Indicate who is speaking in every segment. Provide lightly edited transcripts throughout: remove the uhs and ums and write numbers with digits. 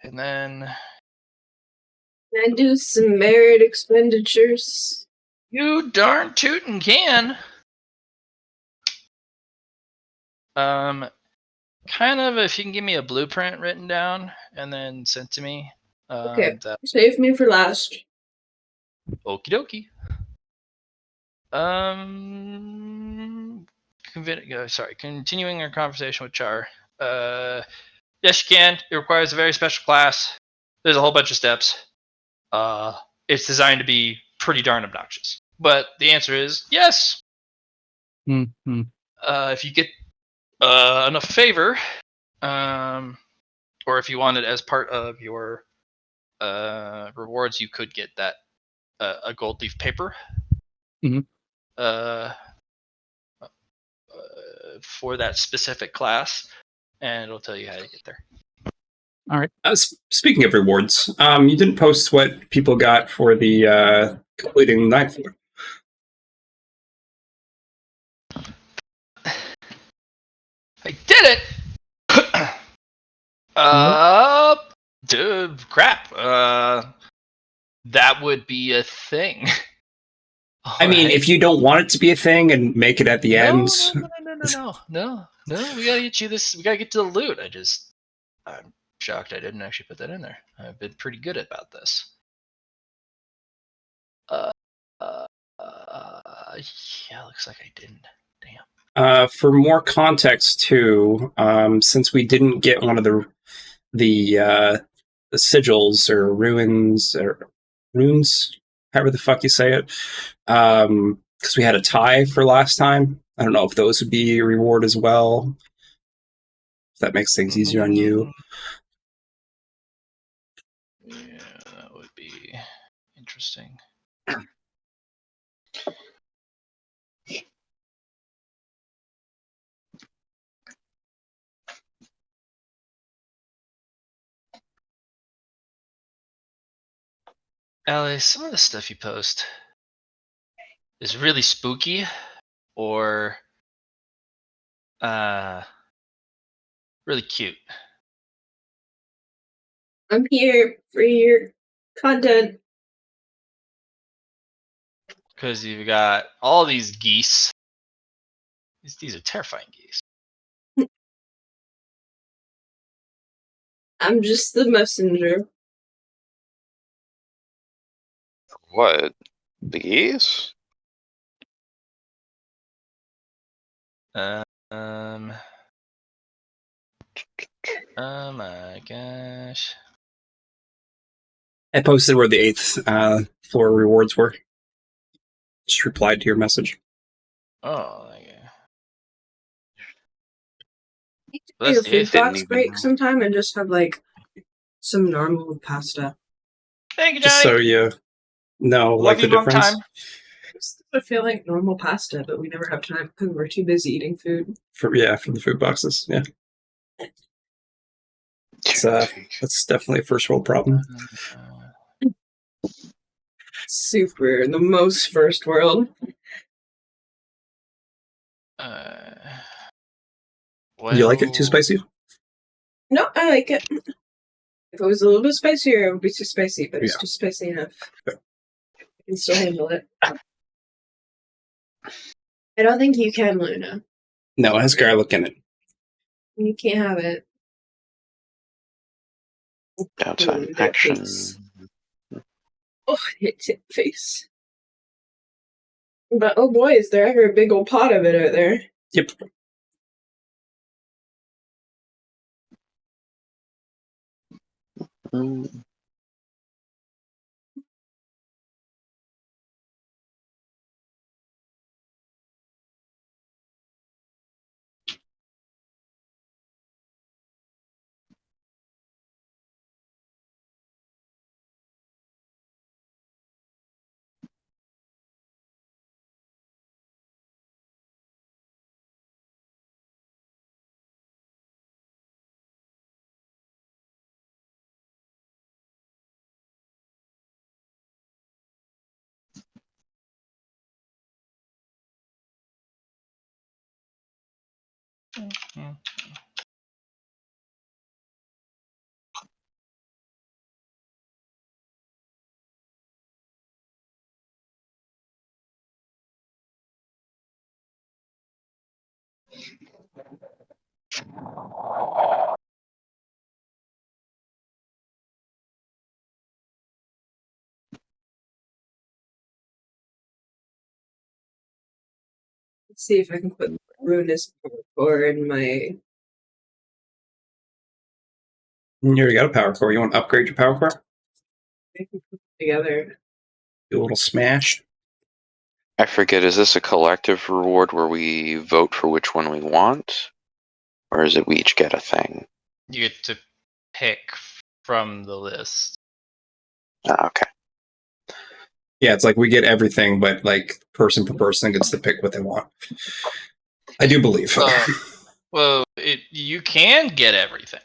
Speaker 1: And then
Speaker 2: Can I do some merit expenditures?
Speaker 1: you darn tootin' can. Kind of, if you can give me a blueprint written down and then sent to me.
Speaker 2: Okay, save me for last.
Speaker 1: Okie dokie. Continuing our conversation with Char. Yes, you can. It requires a very special class. There's a whole bunch of steps. It's designed to be pretty darn obnoxious. But the answer is yes.
Speaker 3: Mm-hmm.
Speaker 1: If you get enough favor, or if you want it as part of your rewards, you could get that a gold leaf paper.
Speaker 3: Mm-hmm.
Speaker 1: For that specific class, and it'll tell you how to get there.
Speaker 3: All right.
Speaker 4: Speaking of rewards, you didn't post what people got for the completing ninth floor.
Speaker 1: I did it. Crap. That would be a thing.
Speaker 4: I mean, if you don't want it to be a thing and make it at the end.
Speaker 1: No. We gotta get you this. We gotta get to the loot. I'm shocked I didn't actually put that in there. I've been pretty good about this. Yeah, looks like I didn't. Damn.
Speaker 4: For more context, too, since we didn't get one of the sigils or runes, however the fuck you say it, because we had a tie for last time. I don't know if those would be a reward as well. If that makes things easier on you.
Speaker 1: Yeah, that would be interesting. Allie, some of the stuff you post is really spooky or really cute.
Speaker 2: I'm here for your content.
Speaker 1: Because you've got all these geese. These are terrifying geese.
Speaker 2: I'm just the messenger.
Speaker 5: What? The geese?
Speaker 1: Oh my gosh.
Speaker 4: I posted where the 8th floor rewards were. Just replied to your message.
Speaker 1: Oh, yeah.
Speaker 2: Do a food box break sometime and just have like some normal pasta.
Speaker 1: Thank you, Johnny.
Speaker 4: Just so you know, like the difference.
Speaker 2: I feel like normal pasta, but we never have time because we're too busy eating food.
Speaker 4: For the food boxes, yeah. That's definitely a first world problem.
Speaker 2: Super, the most first world.
Speaker 4: You like it too spicy?
Speaker 2: No, I like it. If it was a little bit spicier, it would be too spicy, but it's just spicy enough.
Speaker 4: Okay.
Speaker 2: I can still handle it. I don't think you can, Luna.
Speaker 4: No, it has garlic in it.
Speaker 2: You can't have it.
Speaker 5: Downtime action.
Speaker 2: Face. Oh, hit face. But oh boy, is there ever a big old pot of it out there?
Speaker 4: Yep.
Speaker 2: Let's see if I can put ruinous core in my.
Speaker 4: You already got a power core. You want to upgrade your power core?
Speaker 2: I can put it together.
Speaker 4: Do a little smash.
Speaker 5: I forget, is this a collective reward where we vote for which one we want? Or is it we each get a thing?
Speaker 1: You get to pick from the list.
Speaker 5: Ah, okay.
Speaker 4: Yeah, it's like we get everything, but like person per person gets to pick what they want. I do believe.
Speaker 1: Well, you can get everything,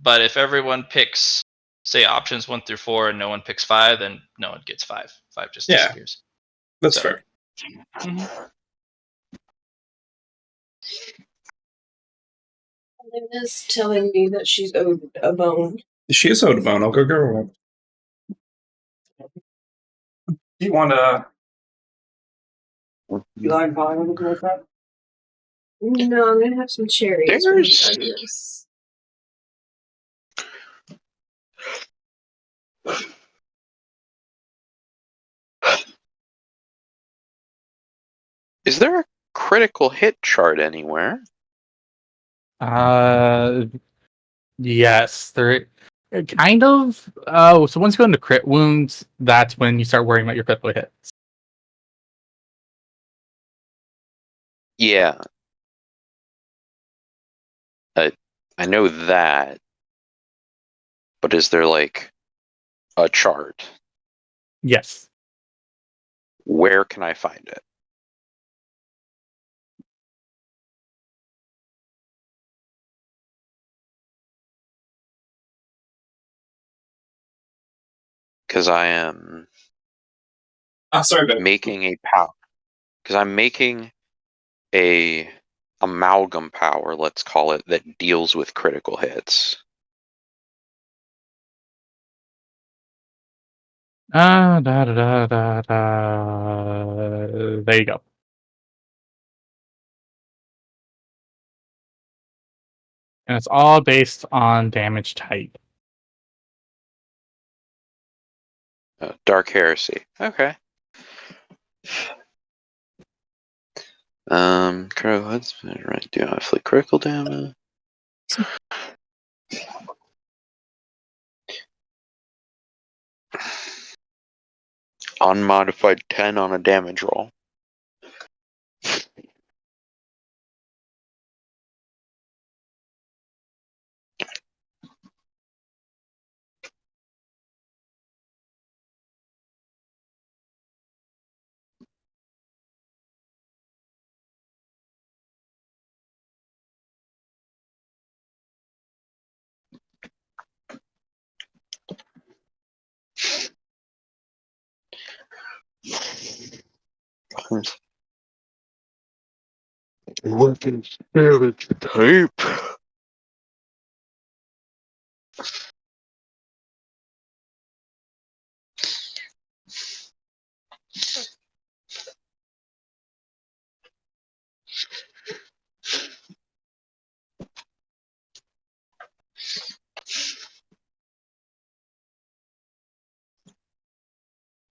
Speaker 1: but if everyone picks, say, options 1 through 4, and no one picks 5, then no one gets 5. 5 just
Speaker 4: Yeah.
Speaker 1: disappears.
Speaker 4: That's
Speaker 1: So-
Speaker 4: fair.
Speaker 2: Is telling me that she's owed a bone.
Speaker 4: She is owed a bone. I'll go girl one. Do you want to?
Speaker 5: Mm-hmm.
Speaker 4: Lime pie or anything like that?
Speaker 2: No, I'm gonna have some cherries when
Speaker 5: There's-
Speaker 2: I'm done this.
Speaker 5: Is there a critical hit chart anywhere?
Speaker 3: Yes, there kind of. Oh, so once you go into crit wounds, that's when you start worrying about your critical hits.
Speaker 5: Yeah. I know that. But is there like a chart?
Speaker 3: Yes.
Speaker 5: Where can I find it? Because I am
Speaker 4: Sorry, but
Speaker 5: making a power. Because I'm making a amalgam power, let's call it, that deals with critical hits.
Speaker 3: Da, da, da, da, da. There you go. And it's all based on damage type.
Speaker 5: Dark Heresy. Okay. Crow, what's right? Do I inflict critical damage? Unmodified 10 on a damage roll. What is damage type?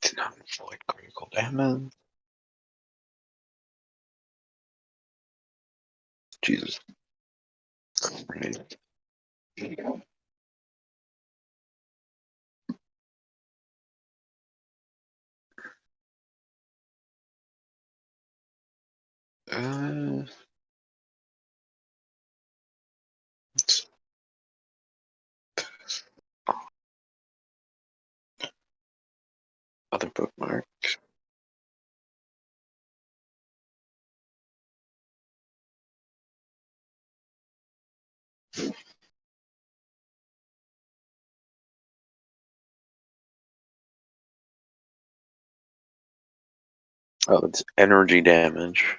Speaker 5: Did not inflict critical damage. Jesus. Right. Uh, other bookmark. Oh, it's energy damage.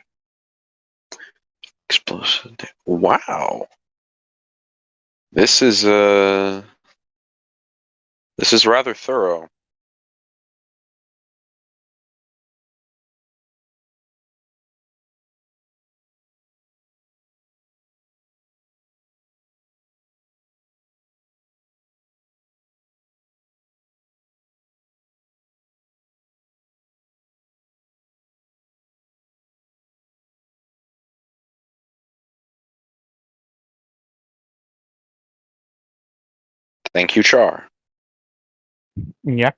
Speaker 5: Explosive. Wow. This is rather thorough. Thank you, Char.
Speaker 3: Yeah.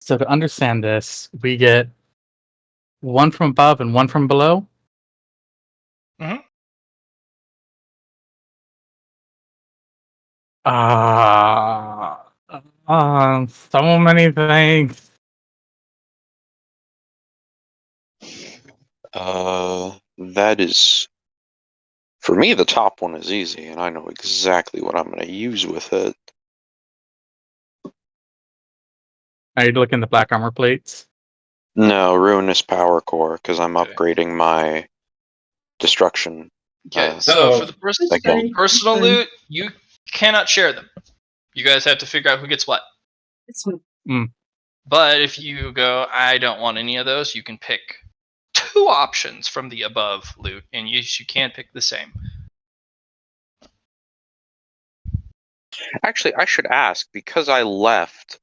Speaker 3: So to understand this, we get one from above and one from below.
Speaker 1: Mhm.
Speaker 3: So many things.
Speaker 5: That is, for me, the top one is easy, and I know exactly what I'm going to use with it.
Speaker 3: Are you looking at the black armor plates?
Speaker 5: No, Ruinous Power Core, because I'm
Speaker 1: Okay.
Speaker 5: upgrading my destruction.
Speaker 1: Okay, so
Speaker 4: Uh-oh.
Speaker 1: for the first
Speaker 2: That's
Speaker 5: Okay.
Speaker 2: fine.
Speaker 1: personal
Speaker 2: That's fine.
Speaker 1: loot, you cannot share them. You guys have to figure out who gets what.
Speaker 2: It's fine.
Speaker 1: But if you go, I don't want any of those, you can pick 2 options from the above loot, and you can pick the same.
Speaker 5: Actually, I should ask, because I left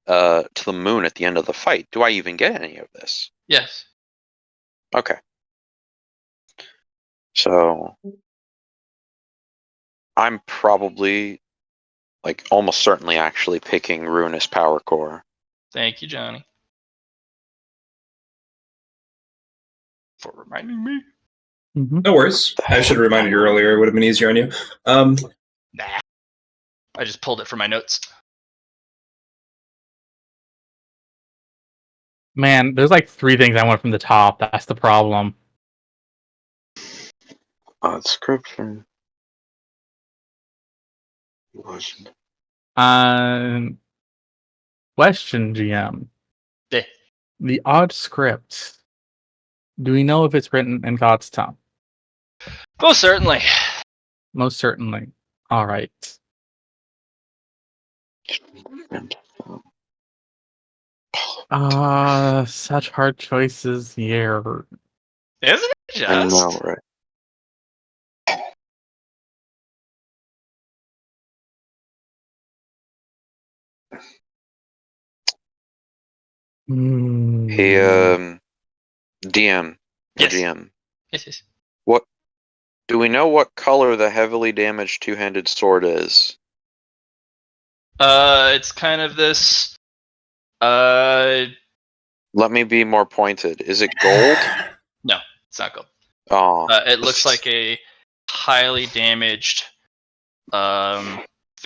Speaker 5: to the moon at the end of the fight, do I even get any of this?
Speaker 1: Yes.
Speaker 5: Okay. So I'm probably, like, almost certainly actually picking Ruinous Power Core.
Speaker 1: Thank you, Johnny, for reminding me.
Speaker 3: Mm-hmm.
Speaker 4: No worries. I should have reminded you earlier. It would have been easier on you.
Speaker 1: Nah. I just pulled it from my notes.
Speaker 3: Man, there's like 3 things I want from the top. That's the problem.
Speaker 5: Description. Wasn't.
Speaker 3: Question, GM.
Speaker 1: Eh.
Speaker 3: The odd script. Do we know if it's written in God's tongue?
Speaker 1: Most certainly.
Speaker 3: Most certainly. All right. Such hard choices here.
Speaker 1: Isn't it
Speaker 5: I
Speaker 1: just?
Speaker 5: know, right? Hey, DM or
Speaker 1: Yes.
Speaker 5: GM.
Speaker 1: Yes.
Speaker 5: What do we know? What color the heavily damaged two-handed sword is?
Speaker 1: It's kind of this.
Speaker 5: Let me be more pointed. Is it gold?
Speaker 1: No, it's not gold.
Speaker 5: Oh,
Speaker 1: It looks like a highly damaged,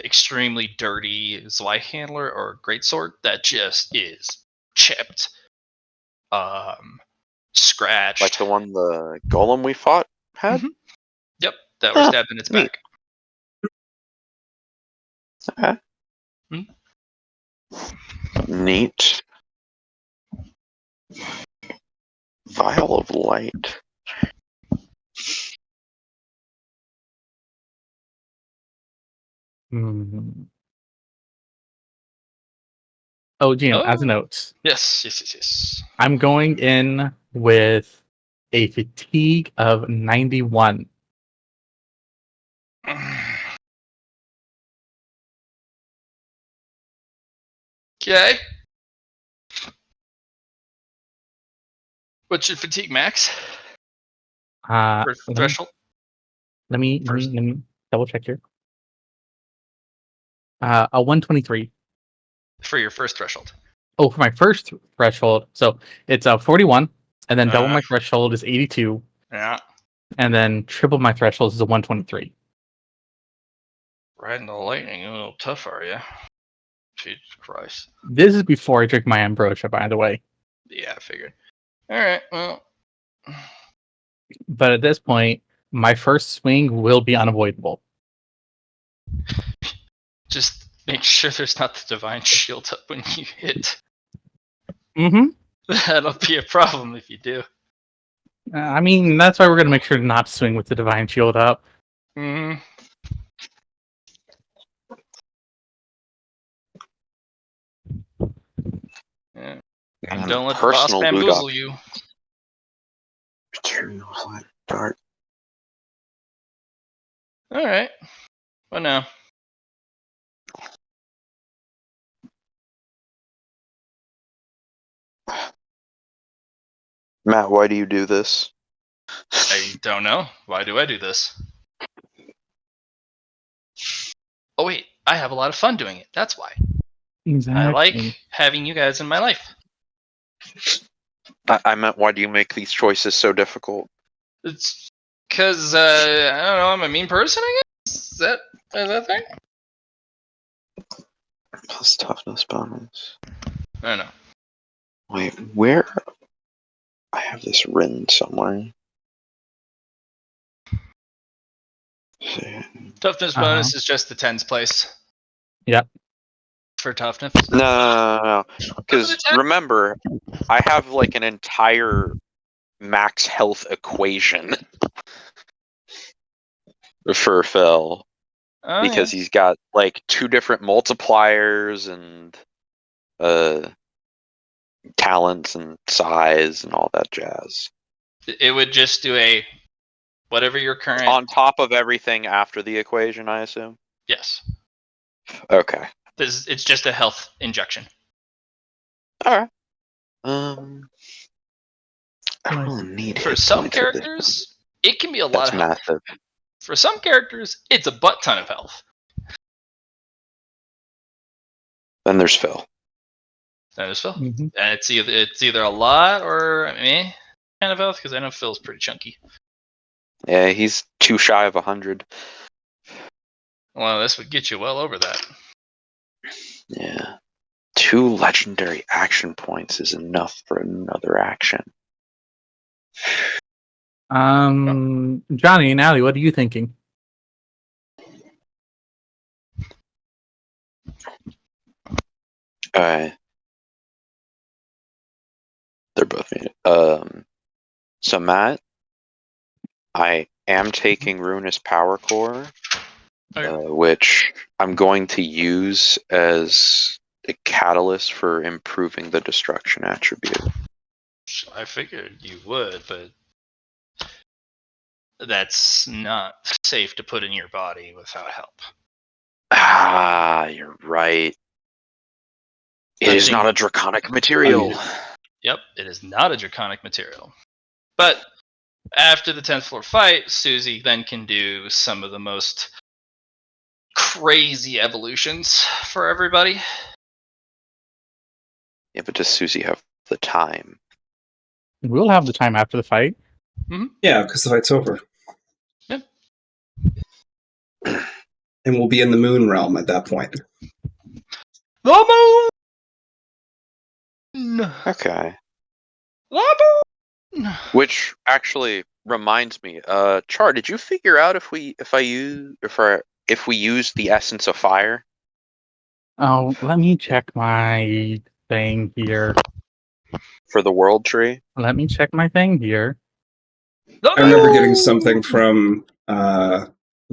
Speaker 1: extremely dirty Zweihandler or greatsword that just is chipped, scratched.
Speaker 5: like the one the golem we fought had.
Speaker 1: Mhm. Yep, that were stabbed in its
Speaker 5: Neat.
Speaker 1: back.
Speaker 5: Okay.
Speaker 1: Hmm?
Speaker 5: Neat. Vial of light.
Speaker 3: Hmm. Oh, Gino, as a
Speaker 1: Oh.
Speaker 3: note,
Speaker 1: Yes.
Speaker 3: I'm going in with a fatigue of 91.
Speaker 1: Okay. What's your fatigue max? Or
Speaker 3: Let
Speaker 1: threshold?
Speaker 3: me
Speaker 1: First.
Speaker 3: double check here. A 123.
Speaker 1: For your first threshold.
Speaker 3: Oh, for my first threshold, so it's 41, and then double
Speaker 1: Uh,
Speaker 3: my threshold is 82,
Speaker 1: Yeah.
Speaker 3: and then triple my threshold is a 123.
Speaker 1: Riding the lightning, a little tough, are you? Jesus Christ.
Speaker 3: This is before I drink my ambrosia, by the way.
Speaker 1: Yeah, I figured. Alright, well.
Speaker 3: But at this point, my first swing will be unavoidable.
Speaker 1: Just make sure there's not the divine shield up when you hit.
Speaker 3: Mm-hmm.
Speaker 1: That'll be a problem if you do.
Speaker 3: I mean, that's why we're gonna make sure to not swing with the divine shield up.
Speaker 1: Mm-hmm. Yeah. And
Speaker 5: And
Speaker 1: don't let the boss
Speaker 5: personal loot
Speaker 1: bamboozle you.
Speaker 5: Material flat dart.
Speaker 1: Alright. What now?
Speaker 5: Matt, why do you do this?
Speaker 1: I don't know. Why do I do this? Oh wait, I have a lot of fun doing it. That's why.
Speaker 3: Exactly.
Speaker 1: I like having you guys in my life.
Speaker 5: I meant, why do you make these choices so difficult?
Speaker 1: It's because I don't know. I'm a mean person. I guess is that a thing?
Speaker 5: Plus toughness bonus.
Speaker 1: I don't know.
Speaker 5: Wait, where? I have this written somewhere.
Speaker 1: Toughness bonus is just the tens place.
Speaker 3: Yep.
Speaker 1: For toughness.
Speaker 5: No. Because remember, I have like an entire max health equation for Phil.
Speaker 1: Oh,
Speaker 5: Because he's got like 2 different multipliers and talents and size and all that jazz.
Speaker 1: it would just do a whatever your current.
Speaker 5: On top of everything after the equation, I assume?
Speaker 1: Yes.
Speaker 5: Okay.
Speaker 1: It's just a health injection.
Speaker 5: Alright. I don't really need
Speaker 1: For
Speaker 5: hit
Speaker 1: some
Speaker 5: points at this
Speaker 1: characters, it can be a
Speaker 5: point.
Speaker 1: lot
Speaker 5: That's
Speaker 1: of health.
Speaker 5: massive.
Speaker 1: For some characters, it's a butt ton of health.
Speaker 5: Then there's Phil.
Speaker 1: That is Phil.
Speaker 3: Mhm.
Speaker 1: And it's either a lot or meh kind of health, because I know Phil's pretty chunky.
Speaker 5: Yeah, he's too shy of 100.
Speaker 1: Well, this would get you well over that.
Speaker 5: Yeah. 2 legendary action points is enough for another action.
Speaker 3: Johnny and Allie, what are you thinking?
Speaker 5: Alright. They're both muted. So Matt, I am taking Ruinous Power Core,
Speaker 1: Okay.
Speaker 5: which I'm going to use as a catalyst for improving the destruction attribute.
Speaker 1: I figured you would, but that's not safe to put in your body without help.
Speaker 5: Ah, you're right. It is not a draconic material.
Speaker 1: Yep, it is not a draconic material. But after the 10th floor fight, Susie then can do some of the most crazy evolutions for everybody.
Speaker 5: Yeah, but does Susie have the time?
Speaker 3: We'll have the time after the fight.
Speaker 4: Yeah, because the fight's over.
Speaker 1: Yep.
Speaker 4: And we'll be in the moon realm at that point.
Speaker 1: The moon!
Speaker 5: Okay.
Speaker 1: The moon!
Speaker 5: Which actually reminds me, Char, did you figure out if we use the essence of fire?
Speaker 3: Oh, let me check my thing here.
Speaker 5: For the world tree?
Speaker 3: Let me check my thing here.
Speaker 1: The
Speaker 4: I remember getting
Speaker 1: moon!
Speaker 4: something from the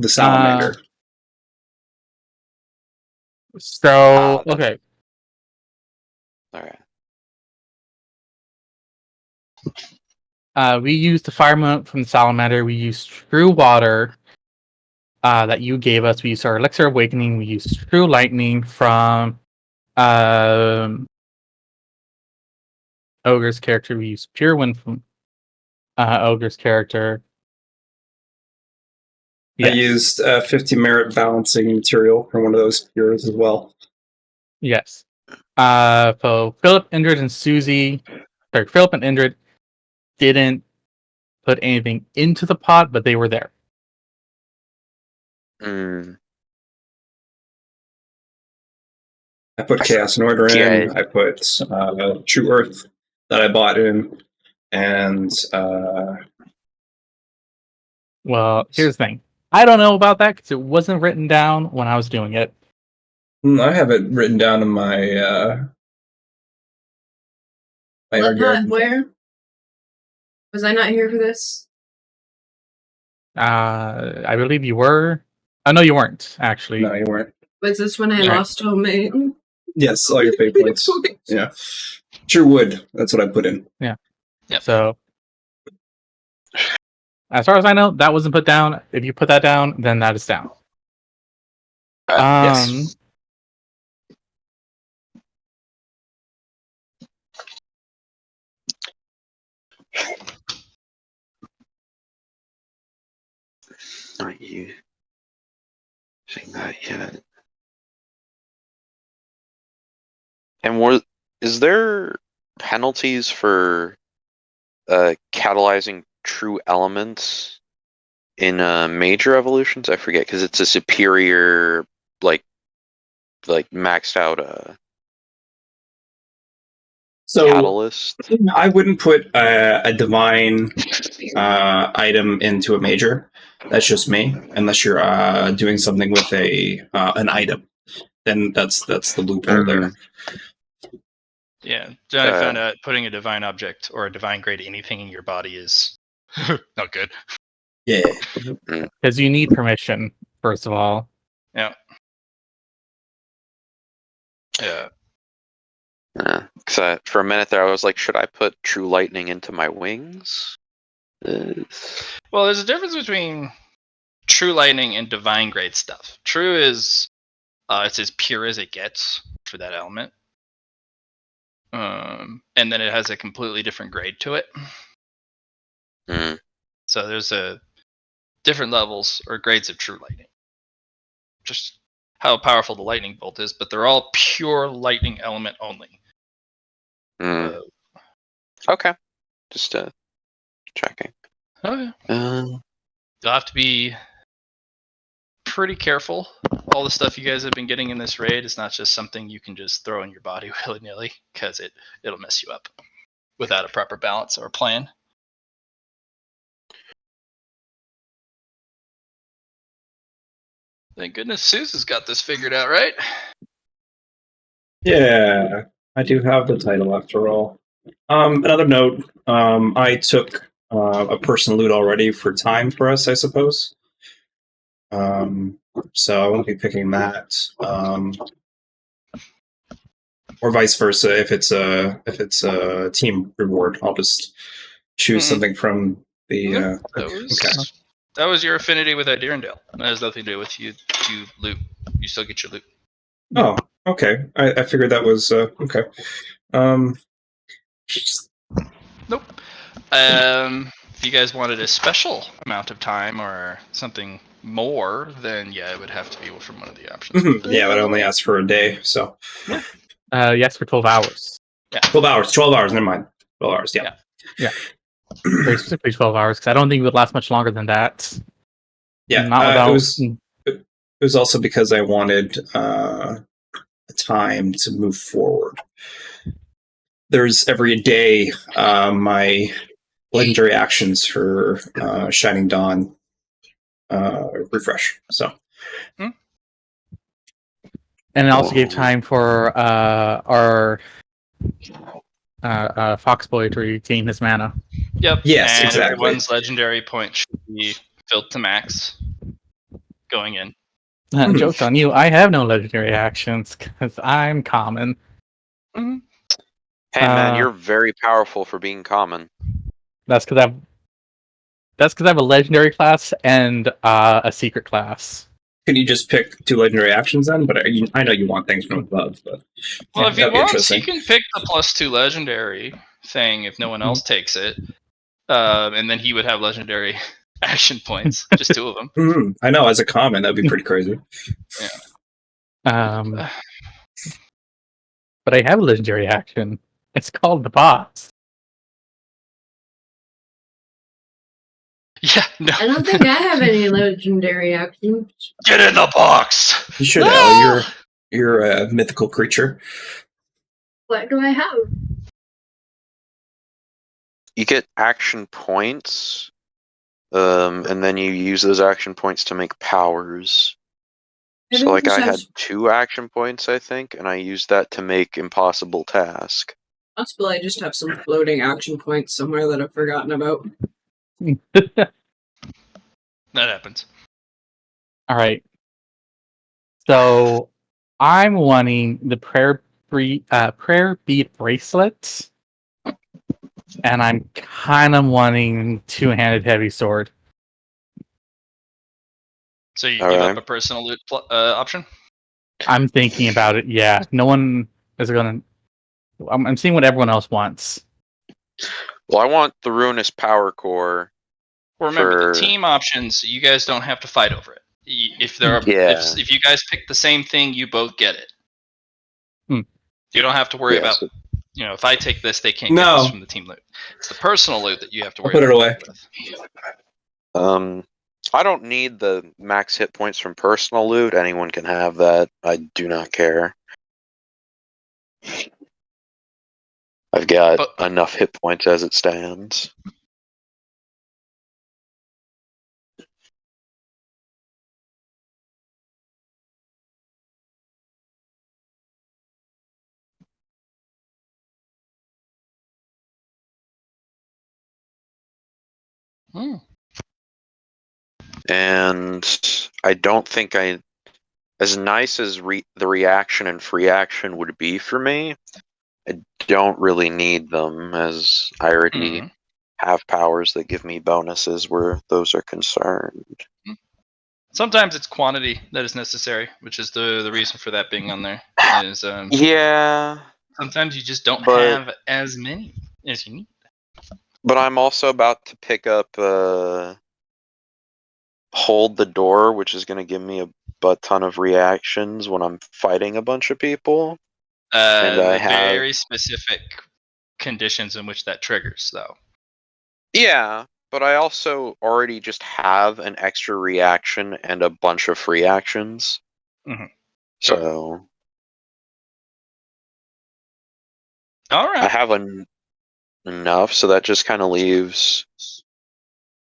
Speaker 4: salamander.
Speaker 3: So
Speaker 5: that-
Speaker 3: okay,
Speaker 5: All right.
Speaker 3: we used the fire element from the salamander. We used true water that you gave us. We used our elixir awakening. We used true lightning from Ogre's character. We used pure wind from Ogre's character.
Speaker 4: I used 50 merit balancing material from one of those cures as well.
Speaker 3: Yes. So Philip, Indrid, and Susie. Sorry, Philip and Indrid didn't put anything into the pot, but they were there.
Speaker 5: Mm.
Speaker 4: I put Chaos and Order
Speaker 5: Yeah.
Speaker 4: in. I put True Earth that I bought in, and
Speaker 3: Well, here's the thing. I don't know about that because it wasn't written down when I was doing it.
Speaker 4: I have it written down in my my
Speaker 2: What,
Speaker 4: yard.
Speaker 2: where? Was I not here for this?
Speaker 3: I believe you were. Oh no, you weren't actually.
Speaker 4: No, you weren't.
Speaker 2: Was this when I
Speaker 3: Yeah.
Speaker 2: lost all my
Speaker 4: Yes, all your fate points. Yeah, True Wood. That's what I put in.
Speaker 1: Yep.
Speaker 3: So, as far as I know, that wasn't put down. If you put that down, then that is down.
Speaker 4: Yes.
Speaker 5: Not you saying that yet. And is there penalties for catalyzing true elements in major evolutions? I forget because it's a superior, like maxed out
Speaker 4: So
Speaker 5: catalyst.
Speaker 4: I wouldn't put a divine item into a major. That's just me. Unless you're doing something with a an item, then that's the loophole there.
Speaker 1: Yeah, Johnny found out putting a divine object or a divine grade anything in your body is not good.
Speaker 4: Yeah.
Speaker 3: Because you need permission, first of all.
Speaker 1: Yeah. Yeah.
Speaker 5: Because for a minute there, I was like, should I put True Lightning into my wings?
Speaker 1: Well, there's a difference between True Lightning and divine grade stuff. True is it's as pure as it gets for that element. And then it has a completely different grade to it.
Speaker 5: Mm.
Speaker 1: So there's a different levels or grades of True Lightning. Just how powerful the lightning bolt is, but they're all pure lightning element only.
Speaker 5: Mm. Okay, just checking.
Speaker 1: Oh yeah. You'll have to be pretty careful. All the stuff you guys have been getting in this raid is not just something you can just throw in your body willy-nilly, because it'll mess you up without a proper balance or plan. Thank goodness Susan's got this figured out, right?
Speaker 4: Yeah, I do have the title after all. Another note, I took a person loot already for time for us, I suppose. So I won't be picking that. Or vice versa, if it's a team reward, I'll just choose something from the.
Speaker 1: That was your affinity with Adirondale. That has nothing to do with you loot. You still get your loot.
Speaker 4: Oh, okay. I figured that was okay.
Speaker 1: Nope. If you guys wanted a special amount of time or something more, then yeah, it would have to be from one of the options.
Speaker 4: Yeah, but I only asked for a day, so.
Speaker 3: Yes, for 12 hours.
Speaker 1: Yeah.
Speaker 4: 12 hours. 12 hours. Never mind. 12 hours. Yeah.
Speaker 3: Very specifically 12 hours, because I don't think it would last much longer than that.
Speaker 4: Yeah.
Speaker 3: Not without.
Speaker 4: It was also because I wanted time to move forward. There's every day my legendary actions for Shining Dawn refresh. So.
Speaker 3: And it also gave time for our Foxboy to regain his mana.
Speaker 1: Yep.
Speaker 4: Yes,
Speaker 1: and
Speaker 4: exactly.
Speaker 1: Everyone's legendary point should be filled to max going in.
Speaker 3: Joke's on you. I have no legendary actions because I'm common.
Speaker 1: Mhm.
Speaker 5: Hey man,
Speaker 3: Uh,
Speaker 5: you're very powerful for being common.
Speaker 3: That's because I have a legendary class and a secret class.
Speaker 4: Can you just pick 2 legendary actions then? But I know you want things from above, but
Speaker 1: Well,
Speaker 3: Yeah,
Speaker 1: if he
Speaker 4: that'd be
Speaker 1: wants, he
Speaker 4: interesting.
Speaker 1: can pick the +2 legendary thing if no one else takes it, and then he would have legendary action points, just 2 of them.
Speaker 4: I know, as a common, that'd be pretty crazy.
Speaker 3: But I have a legendary action. It's called the boss.
Speaker 1: Yeah, no.
Speaker 2: I don't think I have any legendary actions.
Speaker 1: Get in the box.
Speaker 4: You should,
Speaker 1: No!
Speaker 4: Al. You're a mythical creature.
Speaker 2: What do I have?
Speaker 5: You get action points, and then you use those action points to make powers. So, like, I had 2 action points, I think, and I used that to make impossible task.
Speaker 2: Possible I just have some floating action points somewhere that I've forgotten about.
Speaker 1: That happens.
Speaker 3: All right. So I'm wanting the prayer bead bracelets, and I'm kind of wanting 2-handed heavy sword.
Speaker 1: So you
Speaker 5: All
Speaker 1: give
Speaker 5: right.
Speaker 1: up a personal loot option?
Speaker 3: I'm thinking about it. Yeah, no one is gonna. I'm seeing what everyone else wants.
Speaker 5: Well, I want the Ruinous Power Core.
Speaker 1: Well, remember, the
Speaker 5: For-
Speaker 1: team options, you guys don't have to fight over it. If there are,
Speaker 5: Yeah.
Speaker 1: if you guys pick the same thing, you both get it.
Speaker 3: Hmm.
Speaker 1: You don't have to worry
Speaker 5: Yeah,
Speaker 1: about,
Speaker 5: so-
Speaker 1: if I take this, they can't get
Speaker 4: No.
Speaker 1: this from the team loot. It's the personal loot that you have to
Speaker 4: I'll
Speaker 1: worry
Speaker 4: put it
Speaker 1: about
Speaker 4: away.
Speaker 1: with.
Speaker 5: I don't need the max hit points from personal loot. Anyone can have that. I do not care. I've got
Speaker 1: But
Speaker 5: enough hit points as it stands. And I don't think as nice as the reaction and free action would be for me, I don't really need them, as I already have powers that give me bonuses where those are concerned.
Speaker 1: sometimes it's quantity that is necessary, which is the reason for that being on there. Is
Speaker 5: Yeah,
Speaker 1: sometimes you just don't
Speaker 5: but
Speaker 1: have as many as you need.
Speaker 5: but I'm also about to pick up Hold the Door, which is going to give me a butt ton of reactions when I'm fighting a bunch of people. And I
Speaker 1: The
Speaker 5: have
Speaker 1: very specific conditions in which that triggers, though.
Speaker 5: Yeah, but I also already just have an extra reaction and a bunch of free actions.
Speaker 1: Mhm.
Speaker 5: So
Speaker 1: All
Speaker 5: I
Speaker 1: right.
Speaker 5: have enough, so that just kind of leaves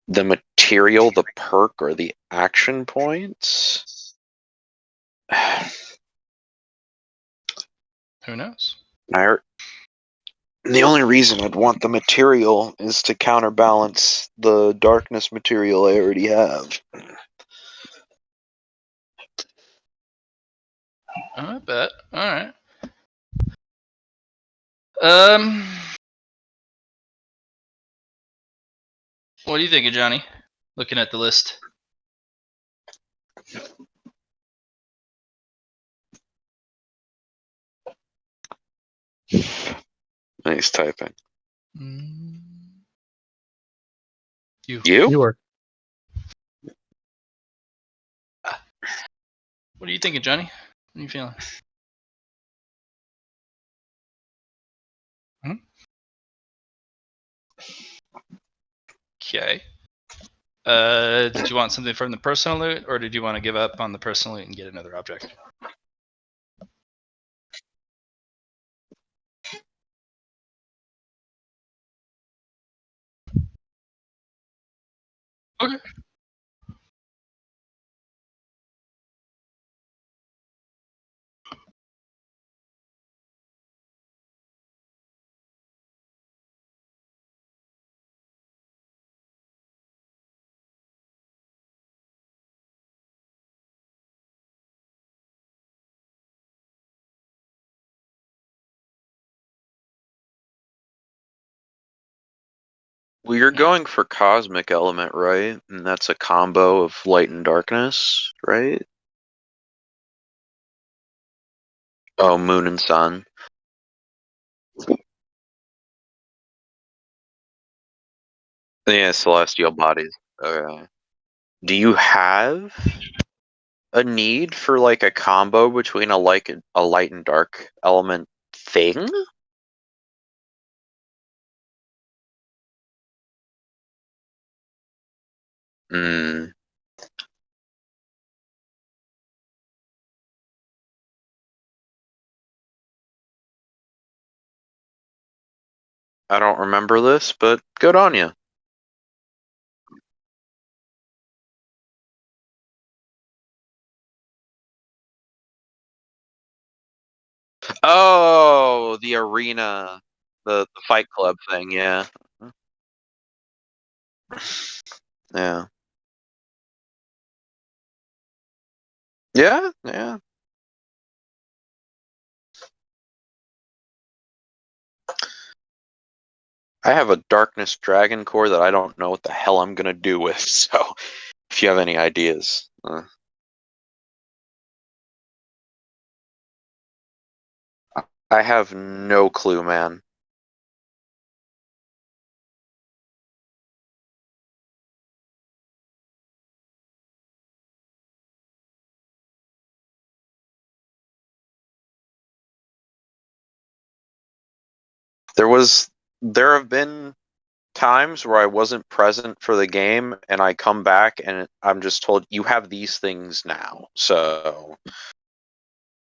Speaker 5: the material, the perk, or the action points.
Speaker 1: Who knows?
Speaker 5: The only reason I'd want the material is to counterbalance the darkness material I already have.
Speaker 1: I bet. All right. What do you think of Johnny? Looking at the list.
Speaker 5: Nice typing.
Speaker 1: You.
Speaker 5: You?
Speaker 3: are.
Speaker 1: What are you thinking, Johnny? What are you feeling? Okay. Did you want something from the personal loot, or did you want to give up on the personal loot and get another object? Okay.
Speaker 5: Well, you're going for cosmic element, right? And that's a combo of light and darkness, right? Oh, moon and sun. Yeah, celestial bodies. Okay. Do you have a need for like a combo between a light and dark element thing? Hmm. I don't remember this, but good on you. Oh, the arena, the Fight Club thing, yeah. Yeah. Yeah, yeah. I have a Darkness Dragon core that I don't know what the hell I'm gonna do with, so if you have any ideas. I have no clue, man. There have been times where I wasn't present for the game and I come back and I'm just told you have these things now. So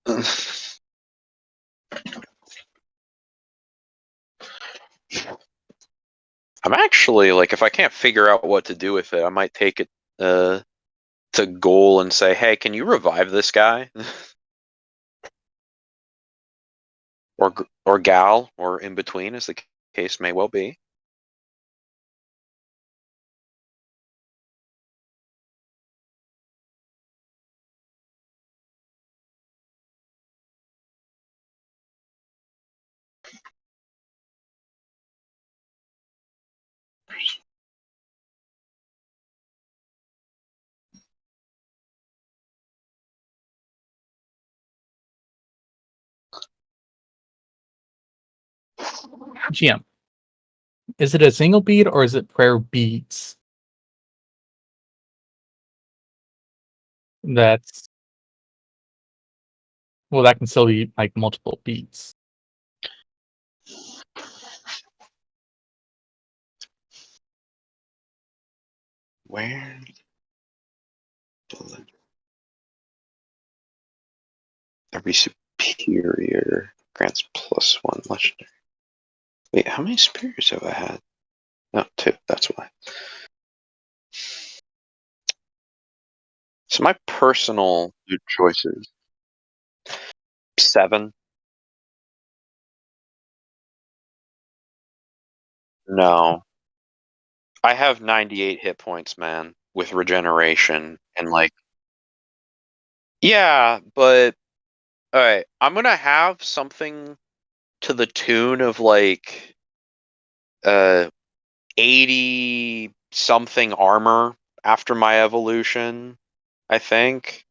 Speaker 5: I'm actually like if I can't figure out what to do with it, I might take it to goal and say, "Hey, can you revive this guy?" or gal or in between as the case may well be.
Speaker 3: GM. Is it a single bead or is it prayer beads? That's well, that can still be like multiple beads.
Speaker 5: Where? Every superior grants +1 legendary. Wait, how many superiors have I had? No, 2. That's why. So my personal loot choices. 7. No. I have 98 hit points, man, with regeneration and like yeah, but all right, I'm gonna have something to the tune of like uh 80 something armor after my evolution, I think.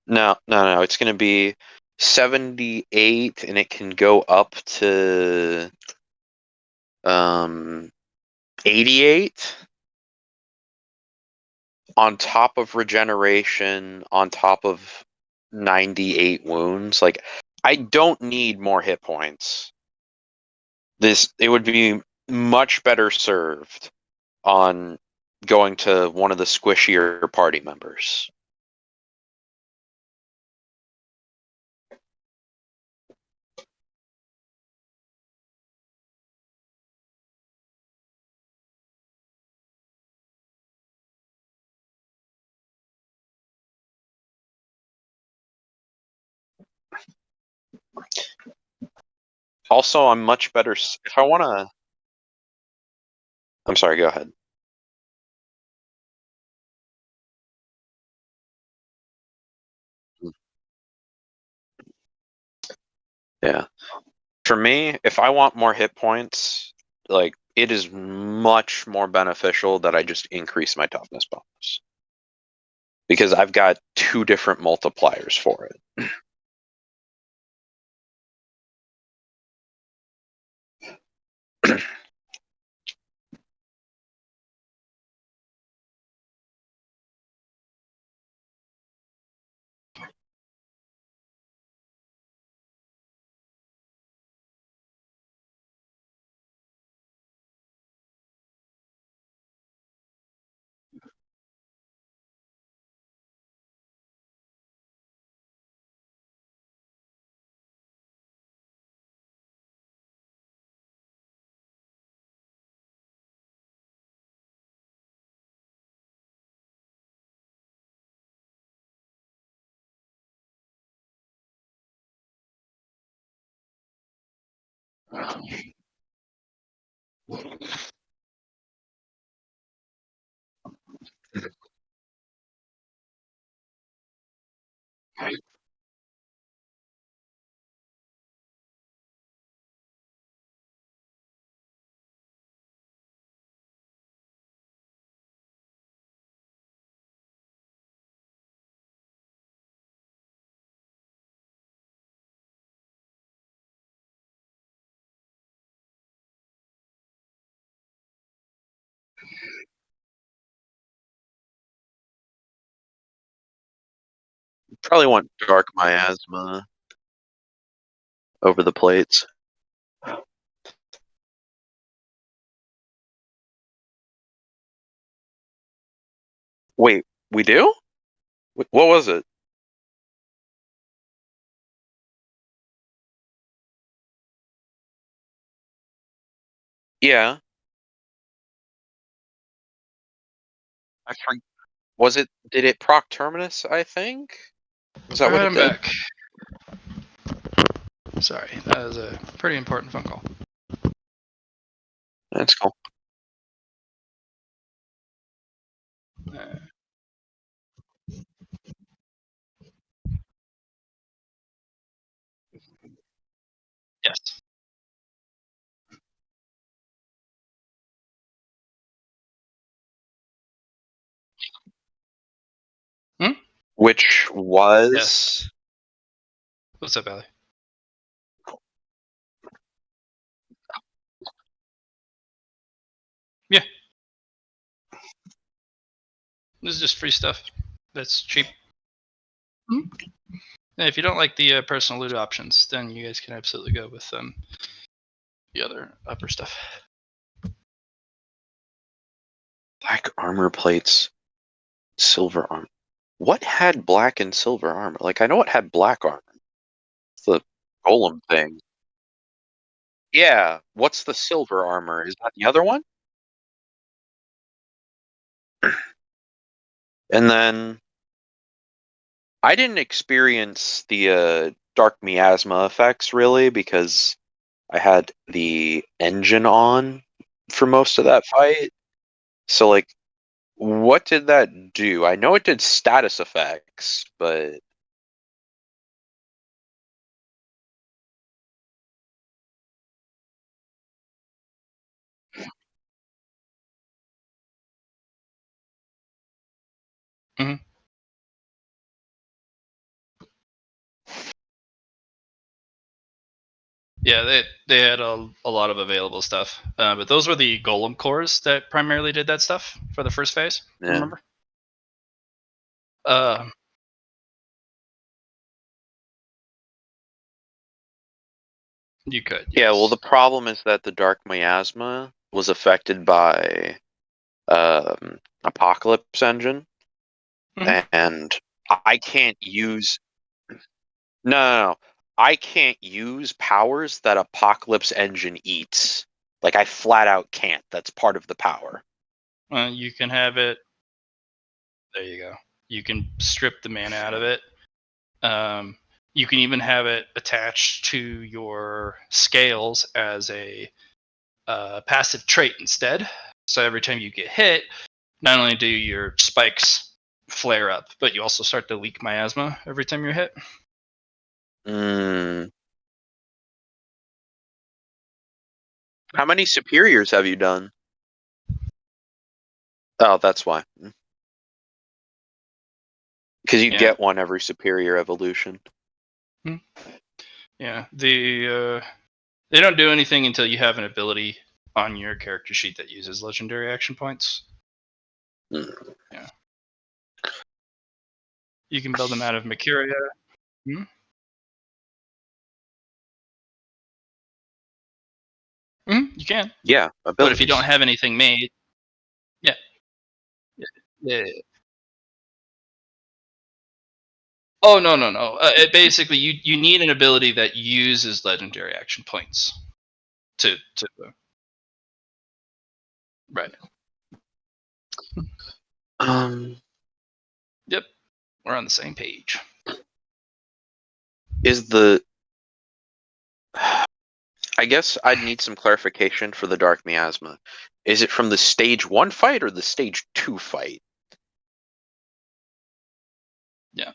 Speaker 5: No, it's gonna be 78 and it can go up to 88 on top of regeneration, on top of 98 wounds. Like, I don't need more hit points. It would be much better served on going to one of the squishier party members. Also, I'm much better if I want to. I'm sorry, go ahead. Yeah. For me, if I want more hit points, like it is much more beneficial that I just increase my toughness bonus. Because I've got 2 different multipliers for it. Probably want Dark Miasma over the plates. Wait, we do? What was it? Yeah. I forget. Was it? Did it proc Terminus? I think. Is that what it
Speaker 1: I'm
Speaker 5: did?
Speaker 1: back. Sorry, that was a pretty important phone call.
Speaker 5: That's cool.
Speaker 1: Uh, yes.
Speaker 5: Which was?
Speaker 1: Yes. What's up, Allie? Yeah. This is just free stuff. That's cheap. And if you don't like the personal loot options, then you guys can absolutely go with the other upper stuff.
Speaker 5: Black armor plates, silver armor. What had black and silver armor? Like, I know it had black armor. It's the golem thing. Yeah. What's the silver armor? Is that the other one? And then I didn't experience the dark miasma effects really because I had the engine on for most of that fight. So like, what did that do? I know it did status effects, but
Speaker 1: Yeah, they had a lot of available stuff, but those were the golem cores that primarily did that stuff for the first phase.
Speaker 5: yeah.
Speaker 1: Remember? You could.
Speaker 5: Yeah, well, the
Speaker 1: Yes.
Speaker 5: problem is that the dark miasma was affected by Apocalypse Engine, and I can't use. No. I can't use powers that Apocalypse Engine eats. Like, I flat out can't. That's part of the power.
Speaker 1: You can have it. There you go. You can strip the mana out of it. You can even have it attached to your scales as a passive trait instead. So every time you get hit, not only do your spikes flare up, but you also start to leak miasma every time you're hit.
Speaker 5: Mm. How many superiors have you done? Oh, that's why. Because you
Speaker 1: Yeah.
Speaker 5: get one every superior evolution.
Speaker 1: Yeah, they don't do anything until you have an ability on your character sheet that uses legendary action points.
Speaker 5: Hmm.
Speaker 1: Yeah. You can build them out of Macuria. You can.
Speaker 5: Yeah, abilities.
Speaker 1: But if you don't have anything made, yeah. Yeah. Oh no. Basically, you need an ability that uses legendary action points to right. Yep, we're on the same page.
Speaker 5: Is the I guess I'd need some clarification for the Dark Miasma. Is it from the stage 1 fight or the stage 2 fight?
Speaker 1: Yeah,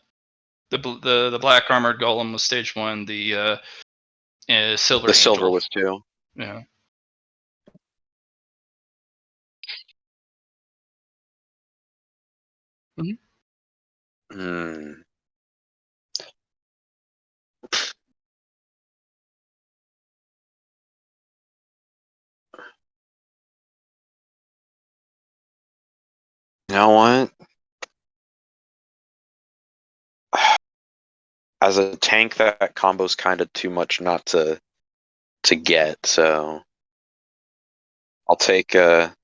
Speaker 1: the black armored golem was stage 1. The silver
Speaker 5: The
Speaker 1: angel.
Speaker 5: silver was 2.
Speaker 1: Yeah.
Speaker 5: Hmm. You know what? As a tank, that combo's kind of too much not to get. So I'll take the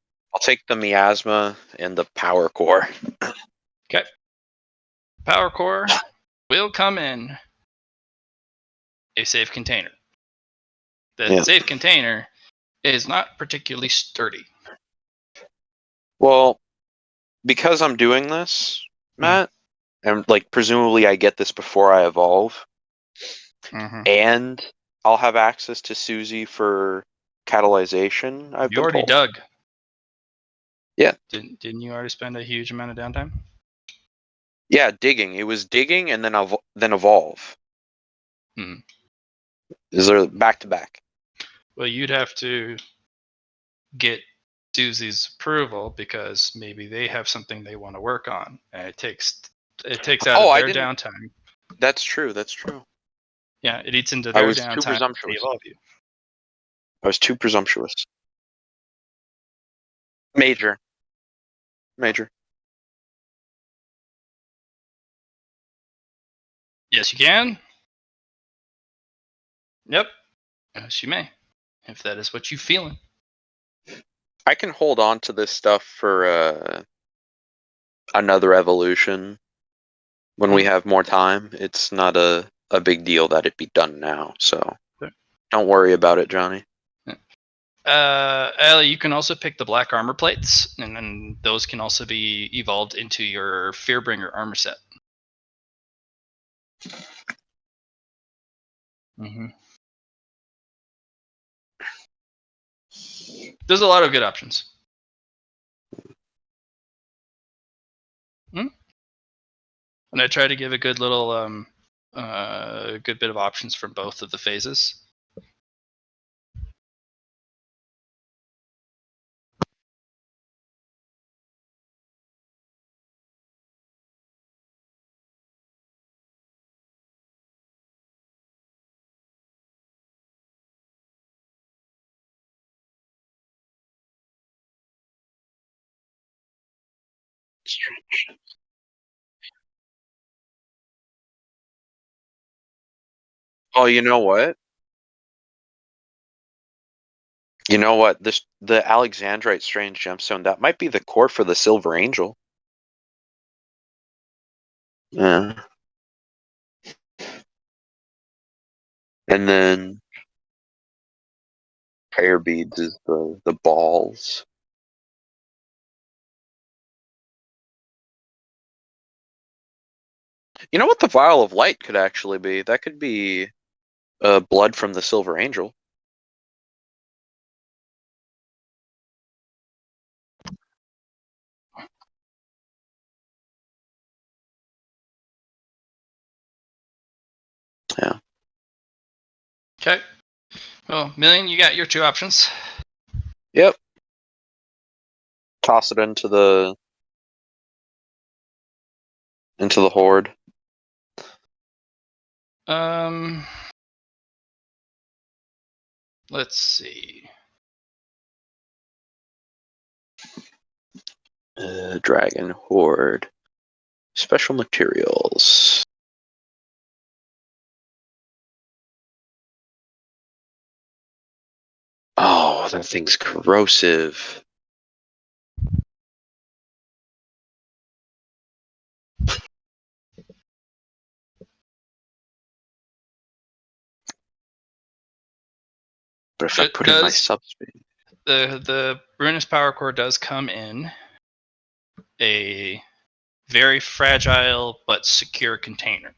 Speaker 5: miasma and the power core.
Speaker 1: Okay. Power core will come in a safe container. The safe container is not particularly sturdy.
Speaker 5: Well, because I'm doing this, Matt, and like presumably I get this before I evolve, and I'll have access to Susie for catalyzation.
Speaker 1: You already dug.
Speaker 5: Yeah.
Speaker 1: Didn't you already spend a huge amount of downtime?
Speaker 5: Yeah, digging. It was digging and then evolve. Is there back to back?
Speaker 1: Well, you'd have to get Susie's approval because maybe they have something they want to work on, and it takes out of their downtime.
Speaker 5: That's true. That's true.
Speaker 1: Yeah, it eats into their downtime.
Speaker 5: Too presumptuous.
Speaker 1: To evolve you.
Speaker 5: I was too presumptuous. Major.
Speaker 1: Yes, you can. Yep. Yes, you may, if that is what you're feeling.
Speaker 5: I can hold on to this stuff for another evolution when we have more time. It's not a big deal that it be done now, so don't worry about it, Johnny.
Speaker 1: Ellie, you can also pick the black armor plates, and then those can also be evolved into your Fearbringer armor set. There's a lot of good options. And I try to give a good little good bit of options from both of the phases.
Speaker 5: Oh, you know what? The Alexandrite strange gemstone, that might be the core for the Silver Angel. Yeah. And then prayer beads is the balls. You know what the vial of light could actually be? That could be blood from the Silver Angel. Yeah.
Speaker 1: Okay. Well, Million, you got your two options.
Speaker 5: Yep. Toss it into the horde.
Speaker 1: Let's see.
Speaker 5: Dragon horde. Special materials. Oh, that thing's corrosive. But if I
Speaker 1: It
Speaker 5: put in my
Speaker 1: does-
Speaker 5: subspace,
Speaker 1: The Ruinous Power Core does come in a very fragile but secure container.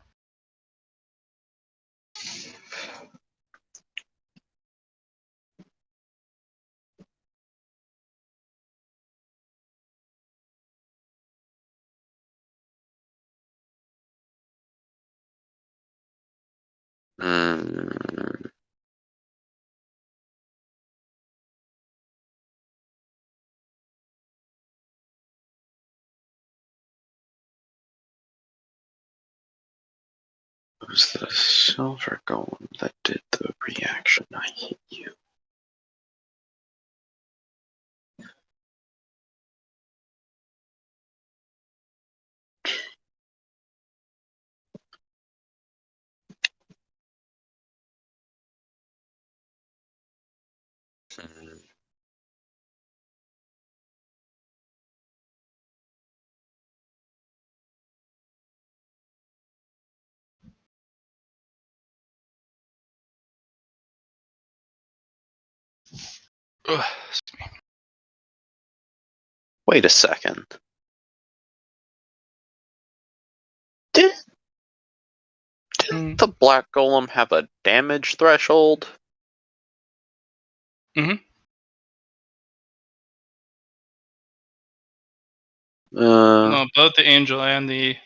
Speaker 5: it was the silver golem that did the reaction. I hit you.
Speaker 1: Ugh.
Speaker 5: Wait a second. Did
Speaker 1: Mm.
Speaker 5: the black golem have a damage threshold?
Speaker 1: Mhm. No, both the angel and the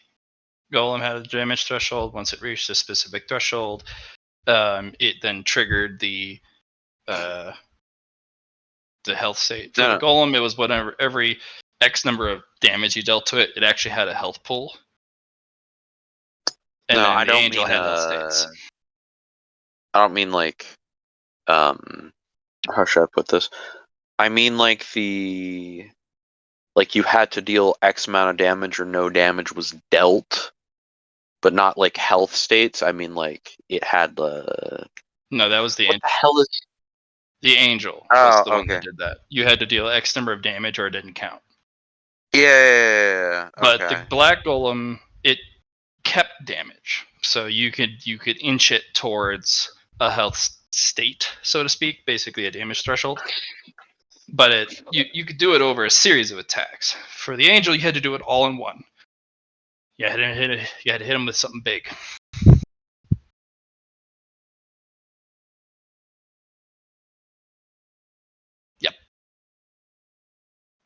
Speaker 1: golem had a damage threshold. Once it reached a specific threshold, it then triggered the health state. For
Speaker 5: No,
Speaker 1: the
Speaker 5: no.
Speaker 1: golem, it was whatever every X number of damage you dealt to it. It actually had a health pool. And
Speaker 5: No,
Speaker 1: then
Speaker 5: I
Speaker 1: the
Speaker 5: don't
Speaker 1: angel
Speaker 5: mean
Speaker 1: had health states.
Speaker 5: I don't mean like how should I put this? I mean like you had to deal X amount of damage or no damage was dealt, but not like health states. I mean like it had the
Speaker 1: No, that was the
Speaker 5: what
Speaker 1: angel.
Speaker 5: the hell is
Speaker 1: The angel
Speaker 5: Oh,
Speaker 1: was the one
Speaker 5: okay.
Speaker 1: that did that. You had to deal X number of damage or it didn't count.
Speaker 5: Yeah,
Speaker 1: But
Speaker 5: okay.
Speaker 1: the black golem, it kept damage, so you could inch it towards a health state, so to speak, basically a damage threshold. But you could do it over a series of attacks. For the angel, you had to do it all in one. You had to hit him with something big. Yep.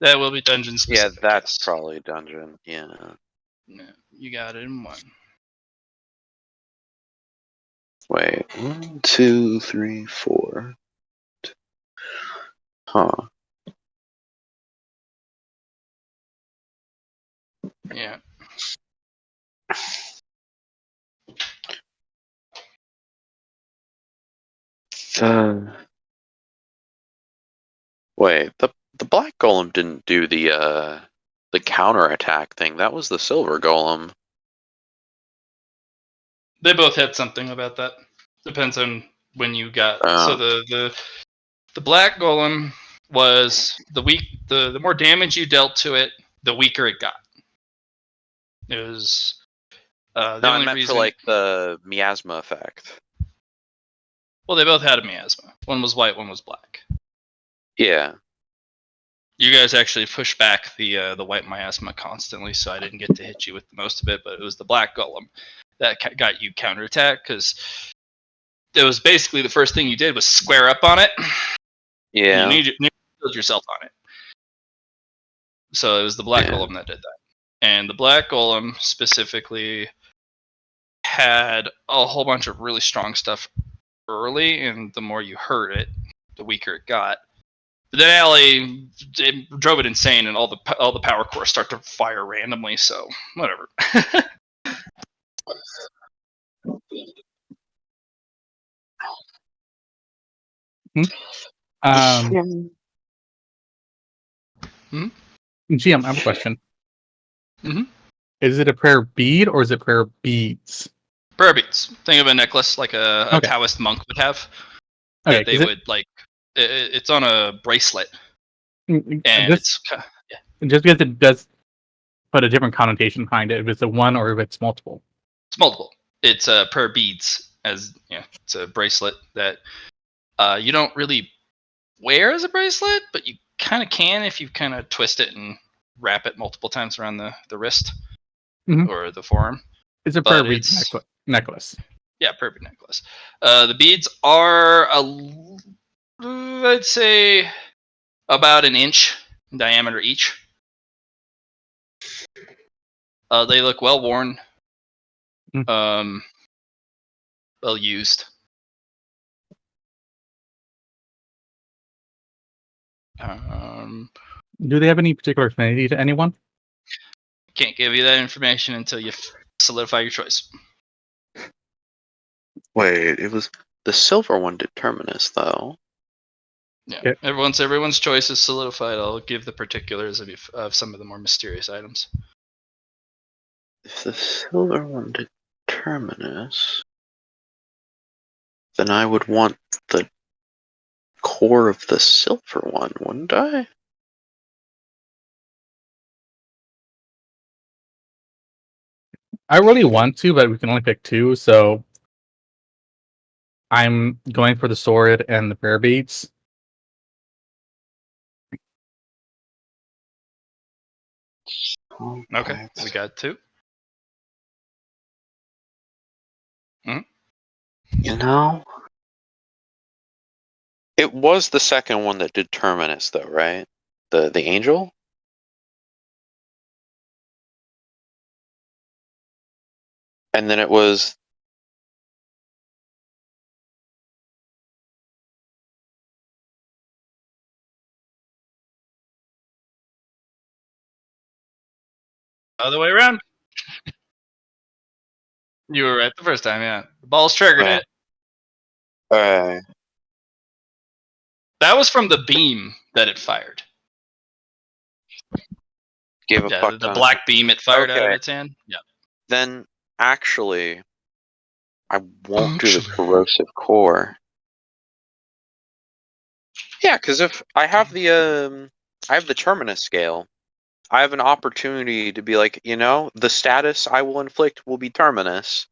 Speaker 1: That will be dungeon
Speaker 5: Yeah,
Speaker 1: specific.
Speaker 5: that's
Speaker 1: yes.
Speaker 5: probably dungeon. Yeah.
Speaker 1: No, you got it in one.
Speaker 5: Wait, 1, 2, 3, 4. Huh.
Speaker 1: Yeah.
Speaker 5: Wait, the black golem didn't do the counterattack thing. That was the silver golem.
Speaker 1: They both had something about that. Depends on when you got. So the black golem was the more damage you dealt to it, the weaker it got. It was the
Speaker 5: No, I
Speaker 1: only
Speaker 5: meant
Speaker 1: reason.
Speaker 5: for like the miasma effect.
Speaker 1: Well, they both had a miasma. One was white, one was black.
Speaker 5: Yeah.
Speaker 1: You guys actually pushed back the white miasma constantly, so I didn't get to hit you with most of it. But it was the black golem that got you counterattack, because it was basically the first thing you did was square up on it.
Speaker 5: Yeah.
Speaker 1: You need to build yourself on it. So it was the black
Speaker 5: Yeah.
Speaker 1: golem that did that. And the black golem specifically had a whole bunch of really strong stuff early, and the more you hurt it, the weaker it got. The alley it drove it insane, and all the power cores start to fire randomly. So whatever.
Speaker 3: GM, I have a question.
Speaker 1: Mhm.
Speaker 3: Is it a prayer bead or is it prayer beads?
Speaker 1: Prayer beads. Think of a necklace like a
Speaker 3: Okay.
Speaker 1: Taoist monk would have.
Speaker 3: Okay,
Speaker 1: That they would like. It's on a bracelet, and it's
Speaker 3: just because it does put a different connotation behind it, if it's a one or if it's multiple.
Speaker 1: It's multiple. It's prayer beads, as it's a bracelet that you don't really wear as a bracelet, but you kind of can if you kind of twist it and wrap it multiple times around the wrist or the forearm.
Speaker 3: It's a prayer bead necklace.
Speaker 1: Yeah, prayer bead necklace. The beads are I'd say about an inch in diameter each. They look well worn, well used.
Speaker 3: Do they have any particular affinity to anyone?
Speaker 1: Can't give you that information until you solidify your choice.
Speaker 5: Wait, it was the silver one did Terminus, though.
Speaker 1: Yeah.
Speaker 3: Okay.
Speaker 1: Everyone's choice is solidified, I'll give the particulars of some of the more mysterious items.
Speaker 5: If the silver one did Terminus, then I would want the core of the silver one, wouldn't I?
Speaker 3: I really want to, but we can only pick two, so I'm going for the sword and the prayer beads.
Speaker 1: Okay, we got two.
Speaker 5: You know, it was the second one that did Terminus, though, right? The angel. And then it was
Speaker 1: Other way around. You were right the first time, yeah. The balls triggered it. That was from the beam that it fired.
Speaker 5: Gave a fuck
Speaker 1: the
Speaker 5: ton.
Speaker 1: black beam it fired out of
Speaker 5: Okay.
Speaker 1: its hand. Yeah.
Speaker 5: Then actually, I won't do the corrosive core. Yeah, because if I have the Terminus scale, I have an opportunity to be like, the status I will inflict will be Terminus.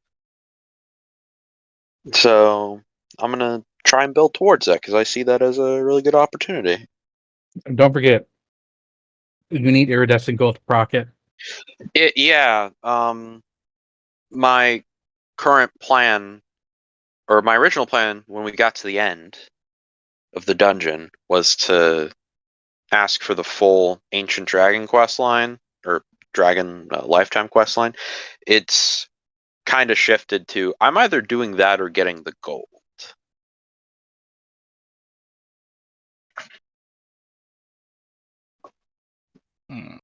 Speaker 5: So I'm gonna try and build towards that because I see that as a really good opportunity.
Speaker 3: Don't forget, you need iridescent gold to proc it.
Speaker 5: Yeah. My current plan, or my original plan, when we got to the end of the dungeon, was to ask for the full Ancient Dragon quest line, or Dragon Lifetime quest line. It's kind of shifted to I'm either doing that or getting the gold. And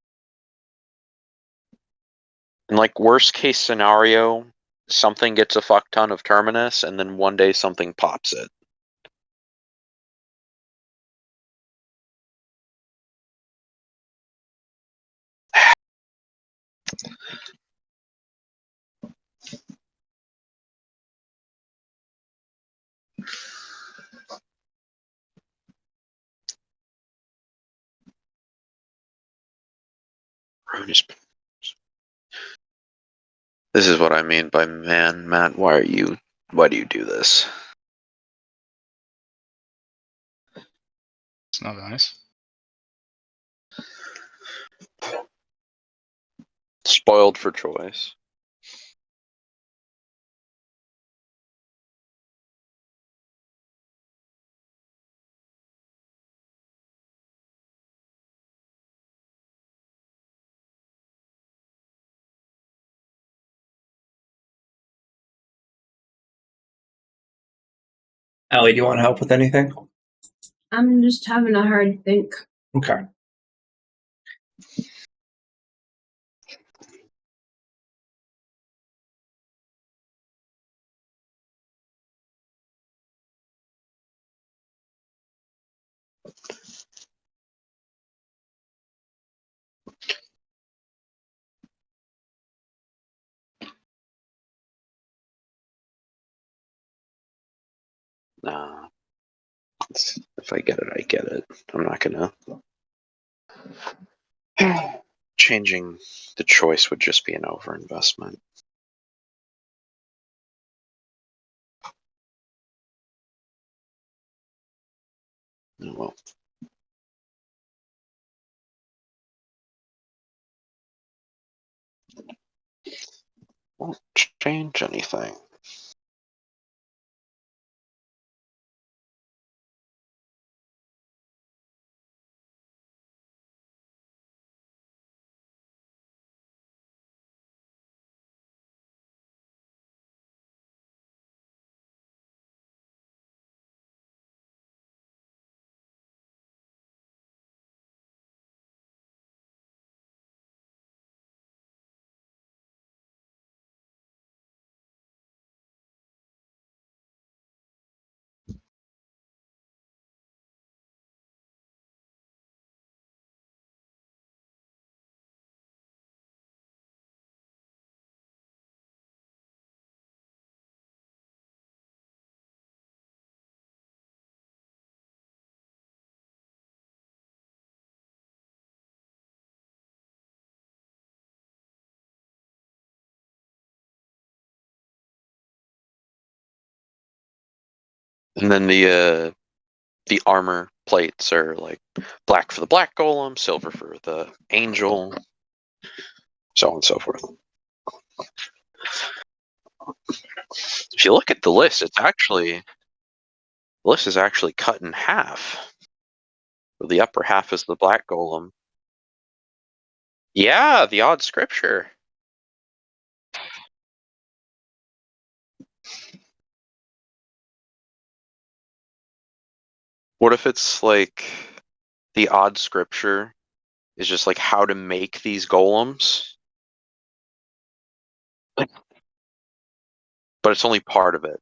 Speaker 5: like worst case scenario, something gets a fuck ton of Terminus, and then one day something pops it. This is what I mean by, man, Matt, why do you do this?
Speaker 1: It's not nice.
Speaker 5: Spoiled for choice.
Speaker 4: Ellie, do you want help with anything?
Speaker 2: I'm just having a hard think.
Speaker 4: Okay.
Speaker 5: Nah. If I get it, I get it. I'm not gonna. Changing the choice would just be an overinvestment. Oh, well. Won't change anything. And then the armor plates are like black for the black golem, silver for the angel, so on and so forth. If you look at the list, the list is actually cut in half. The upper half is the black golem. Yeah, the odd scripture. What if it's like the odd scripture is just like how to make these golems, but it's only part of it.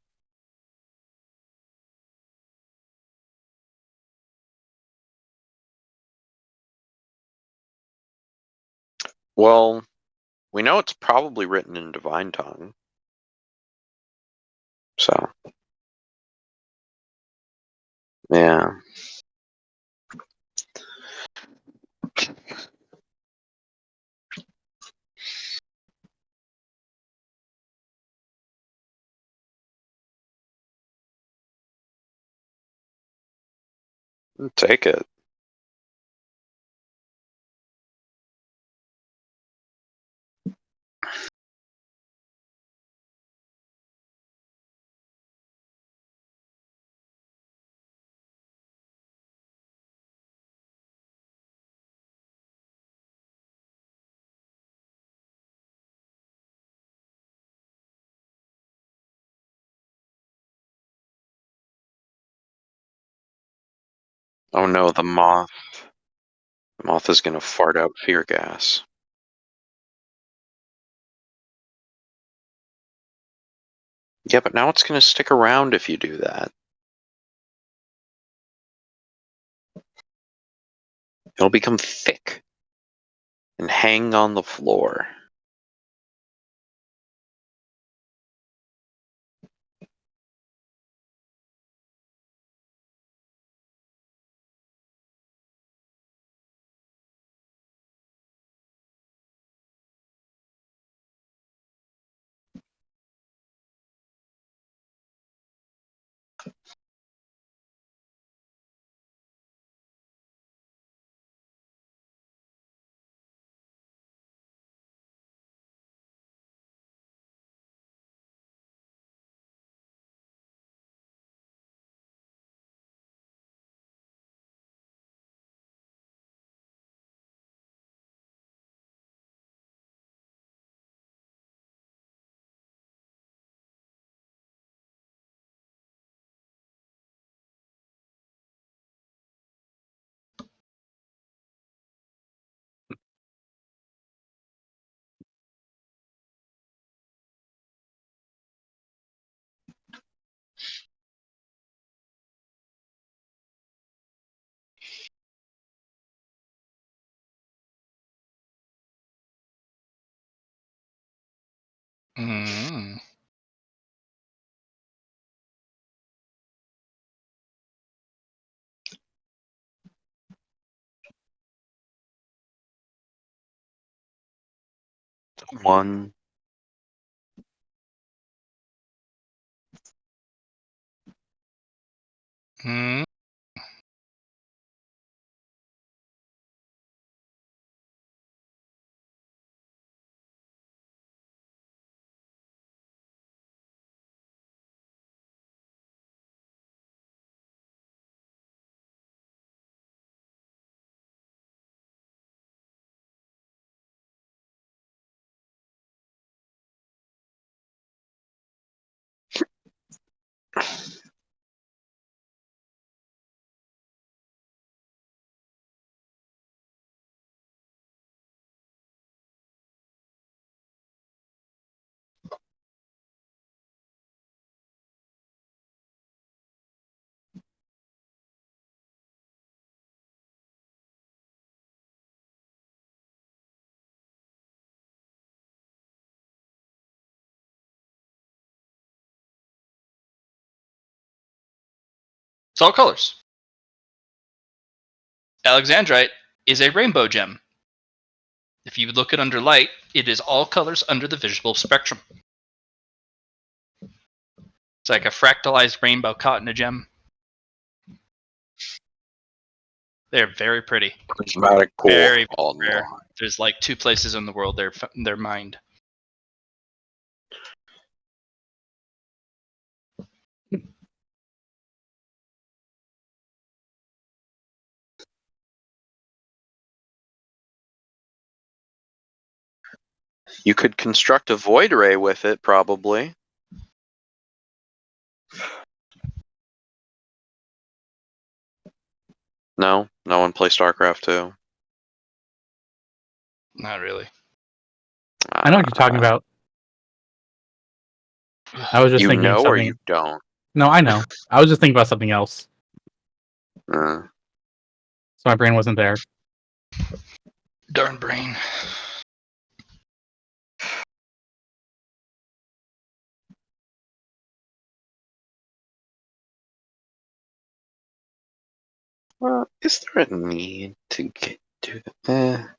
Speaker 5: Well, we know it's probably written in divine tongue. So, yeah. Take it. Oh no, the moth. The moth is gonna fart out fear gas. Yeah, but now it's gonna stick around if you do that. It'll become thick and hang on the floor.
Speaker 1: Mm.
Speaker 5: One.
Speaker 1: Mm. It's all colors. Alexandrite is a rainbow gem. If you look at under light, it is all colors under the visible spectrum. It's like a fractalized rainbow caught in a gem. They're very pretty.
Speaker 5: Prismatic core
Speaker 1: Very
Speaker 5: online.
Speaker 1: rare. There's like 2 places in the world they're mined.
Speaker 5: You could construct a void ray with it, probably. No, no one plays StarCraft 2.
Speaker 1: Not really.
Speaker 3: I know what you're talking about. I was just
Speaker 5: You
Speaker 3: thinking of
Speaker 5: know or
Speaker 3: something.
Speaker 5: you don't?
Speaker 3: No, I know. I was just thinking about something else,
Speaker 5: Uh,
Speaker 3: so my brain wasn't there.
Speaker 1: Darn brain.
Speaker 5: well, is there a need to get to that?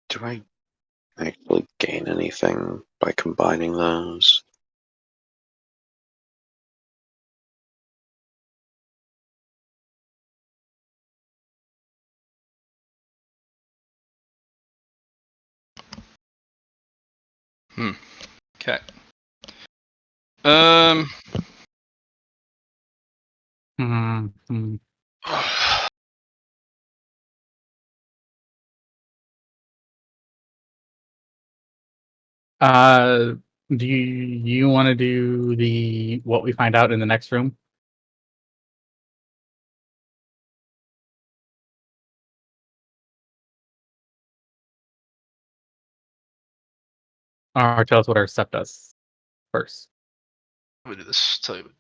Speaker 5: Do I actually gain anything by combining those?
Speaker 1: Okay. Um.
Speaker 3: Hmm. Uh, do you want to do the what we find out in the next room? Or tell us what our step does first?
Speaker 1: Let me do this. Tell you.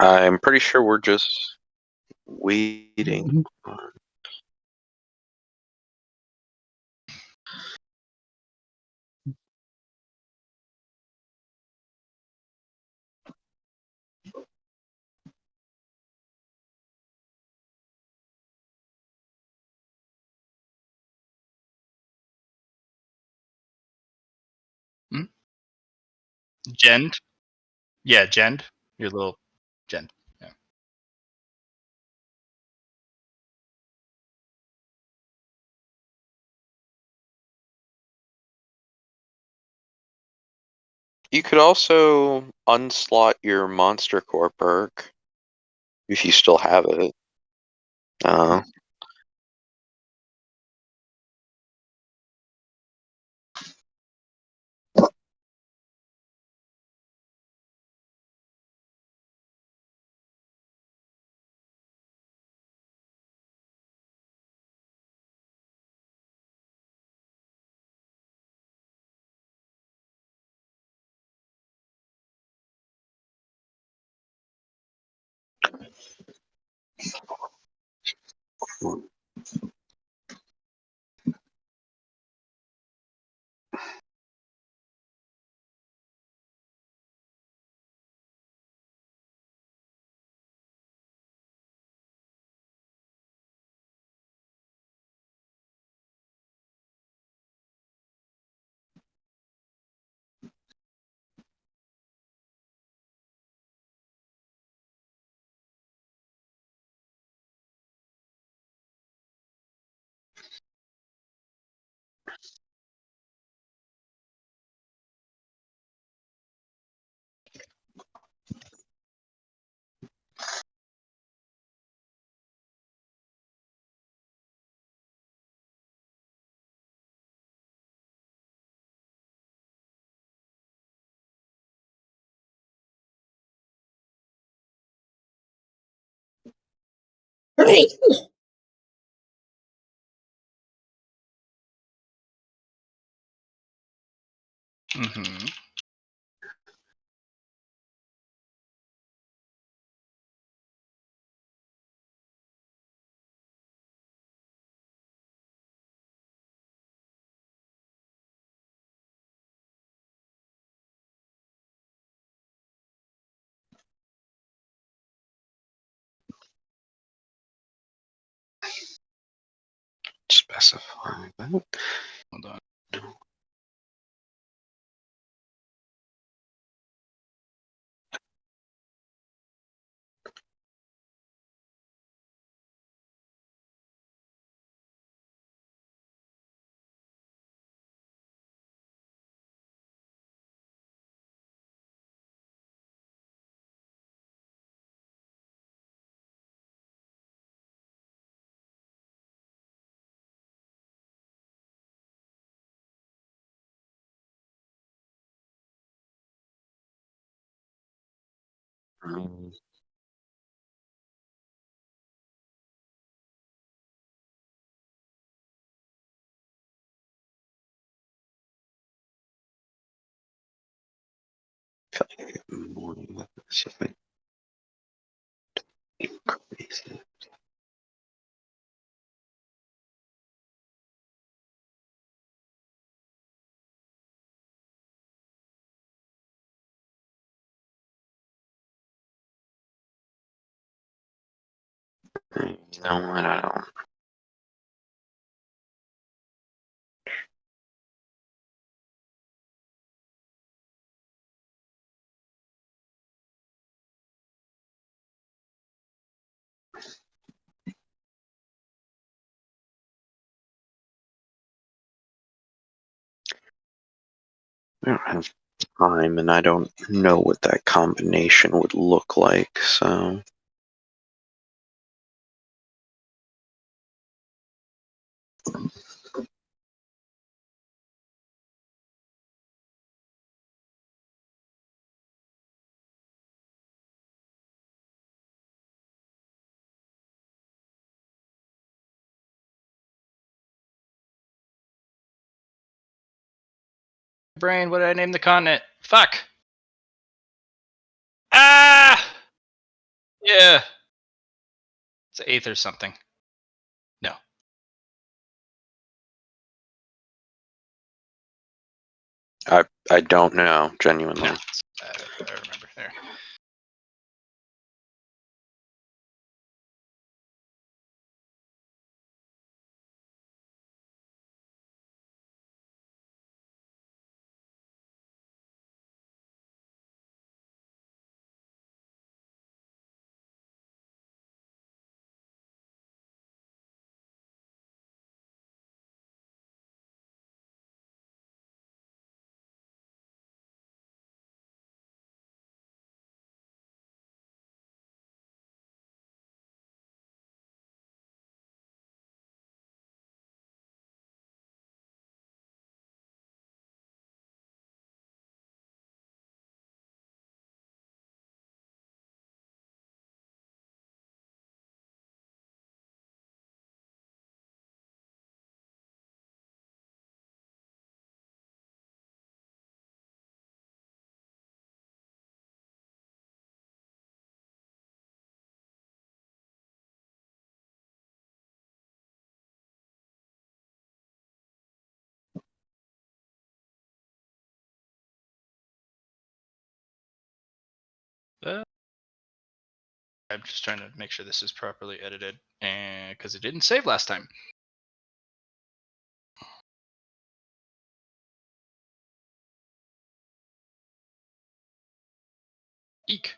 Speaker 5: I'm pretty sure we're just waiting.
Speaker 1: Gend? Yeah, Gend. Your little Gend. Yeah.
Speaker 5: You could also unslot your Monster Core perk if you still have it.
Speaker 1: Mm-hmm.
Speaker 5: Specify that.
Speaker 1: Hold on.
Speaker 5: Um, morning, specific increase it. know what? I don't. I don't have time, and I don't know what that combination would look like, so.
Speaker 1: Brain, what did I name the continent? Fuck. Ah! Yeah. It's eighth or something. No.
Speaker 5: I don't know, genuinely.
Speaker 1: No. I remember. There. I'm just trying to make sure this is properly edited, and because it didn't save last time. Eek.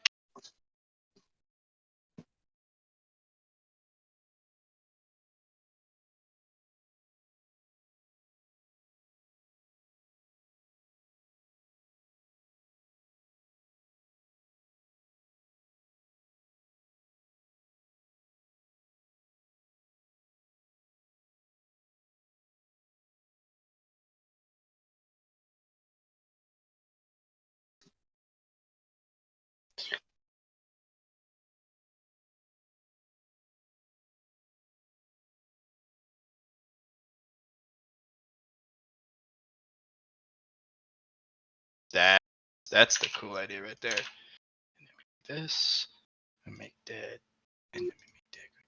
Speaker 1: That's the cool idea right there. And then we make this, and make that, and then we make that go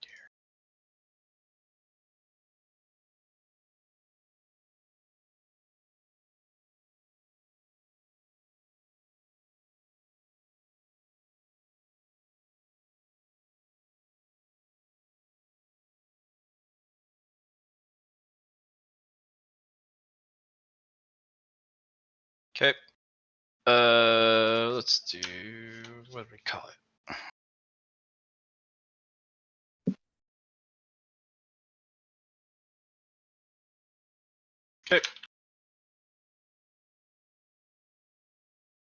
Speaker 1: there. Okay. Let's do, what do we call it? Okay.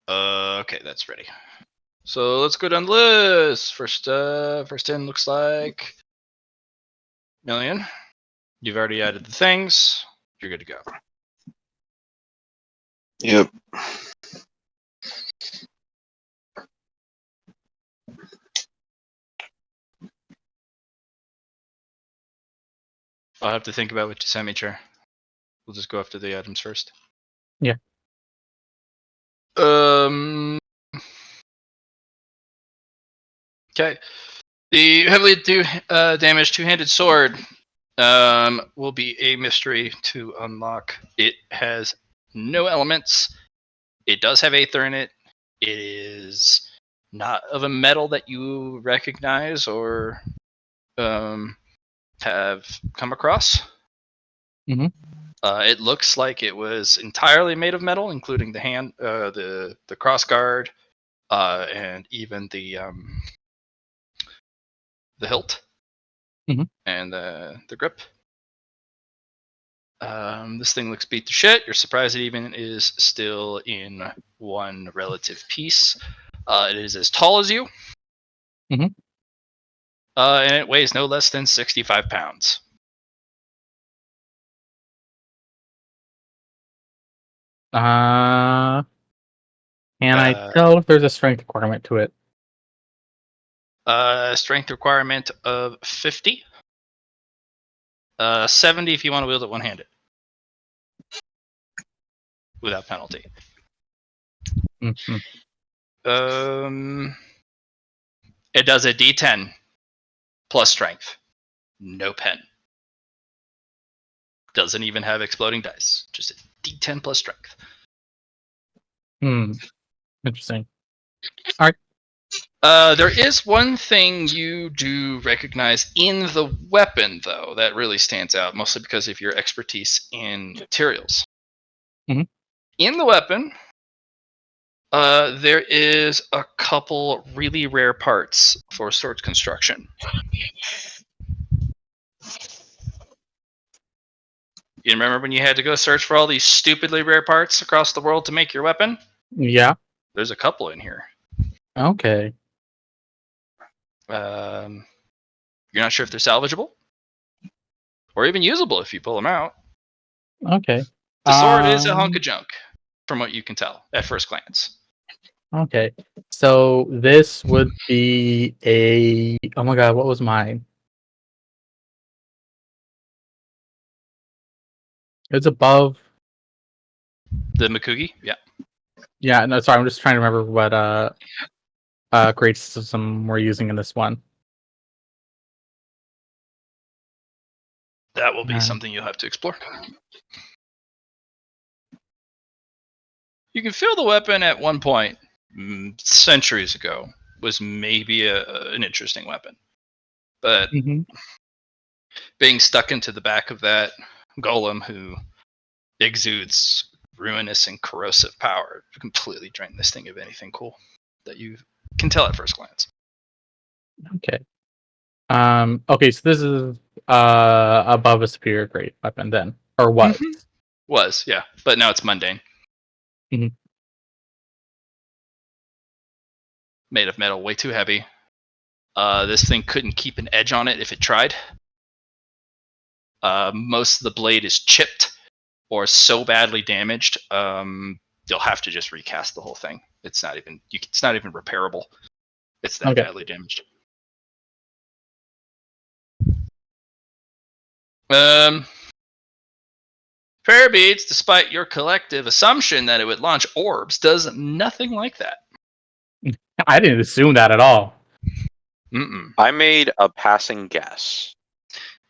Speaker 1: Okay, that's ready. So let's go down the list. First in looks like million. You've already added the things. You're good to go.
Speaker 5: Yep.
Speaker 1: I'll have to think about what to send me, Chair. We'll just go after the items first.
Speaker 3: Yeah.
Speaker 1: Okay. The heavily damaged two-handed sword will be a mystery to unlock. It has no elements. It does have aether in it. It is not of a metal that you recognize or have come across.
Speaker 3: Mhm.
Speaker 1: It looks like it was entirely made of metal, including the hand, the cross guard, and even the hilt
Speaker 3: Mhm.
Speaker 1: and the grip. This thing looks beat to shit. You're surprised it even is still in one relative piece. It is as tall as you.
Speaker 3: Mhm.
Speaker 1: And it weighs no less than 65 pounds.
Speaker 3: Can I tell if there's a strength requirement to it?
Speaker 1: Strength requirement of 50. 70 if you want to wield it one-handed. Without penalty.
Speaker 3: Mhm.
Speaker 1: It does a D10 plus strength. No pen. Doesn't even have exploding dice. Just a D10 plus strength.
Speaker 3: Interesting.
Speaker 1: There is one thing you do recognize in the weapon, though, that really stands out, mostly because of your expertise in materials.
Speaker 3: Mhm.
Speaker 1: In the weapon, there is a couple really rare parts for sword construction. You remember when you had to go search for all these stupidly rare parts across the world to make your weapon?
Speaker 3: Yeah.
Speaker 1: There's a couple in here.
Speaker 3: Okay.
Speaker 1: You're not sure if they're salvageable or even usable if you pull them out.
Speaker 3: Okay.
Speaker 1: The sword is a hunk of junk, from what you can tell at first glance.
Speaker 3: Okay. So this would be a. Oh my god, what was mine? It's above.
Speaker 1: The Makugi? Yeah.
Speaker 3: Yeah, no, sorry, I'm just trying to remember what grade system we're using in this one.
Speaker 1: That will be
Speaker 3: Uh,
Speaker 1: something you'll have to explore. You can feel the weapon at one point, centuries ago, was maybe an interesting weapon. But
Speaker 3: mhm.
Speaker 1: being stuck into the back of that golem who exudes ruinous and corrosive power completely drain this thing of anything cool that you can tell at first glance.
Speaker 3: Okay. Okay, so this is above a superior grade weapon then. Or was.
Speaker 1: Was, yeah. But now it's mundane.
Speaker 3: Mhm.
Speaker 1: Made of metal, way too heavy. This thing couldn't keep an edge on it if it tried. Most of the blade is chipped or so badly damaged, you'll have to just recast the whole thing. It's not even repairable. It's that
Speaker 3: Okay.
Speaker 1: badly damaged. Prayer beads, despite your collective assumption that it would launch orbs, does nothing like that.
Speaker 3: I didn't assume that at all.
Speaker 1: Mm-mm.
Speaker 5: I made a passing guess.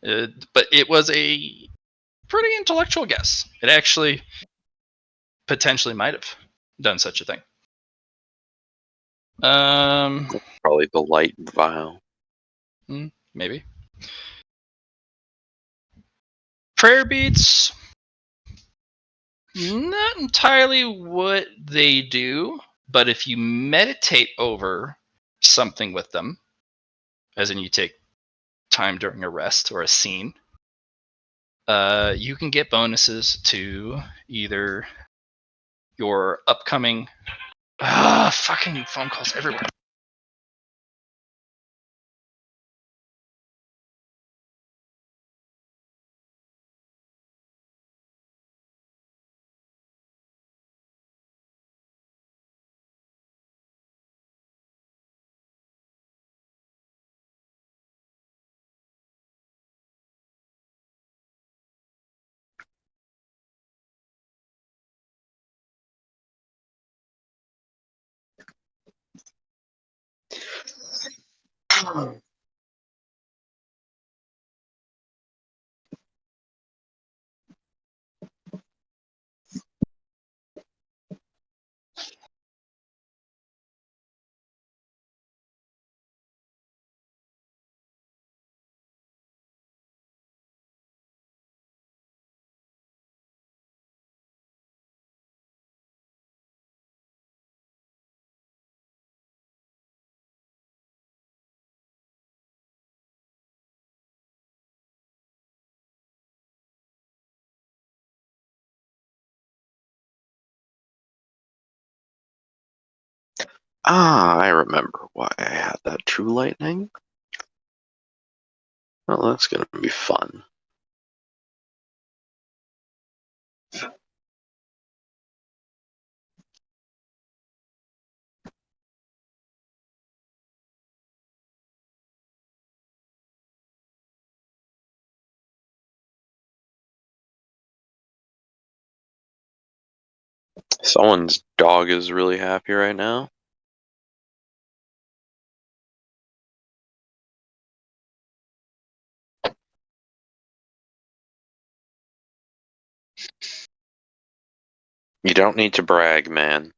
Speaker 1: But it was a pretty intellectual guess. It actually potentially might have done such a thing.
Speaker 5: Probably the light vial.
Speaker 1: Maybe. Prayer beads, not entirely what they do, but if you meditate over something with them, as in you take time during a rest or a scene, you can get bonuses to either your upcoming fucking phone calls everywhere.
Speaker 5: Ah, I remember why I had that True Lightning. Well, that's gonna be fun. Someone's dog is really happy right now. You don't need to brag, man.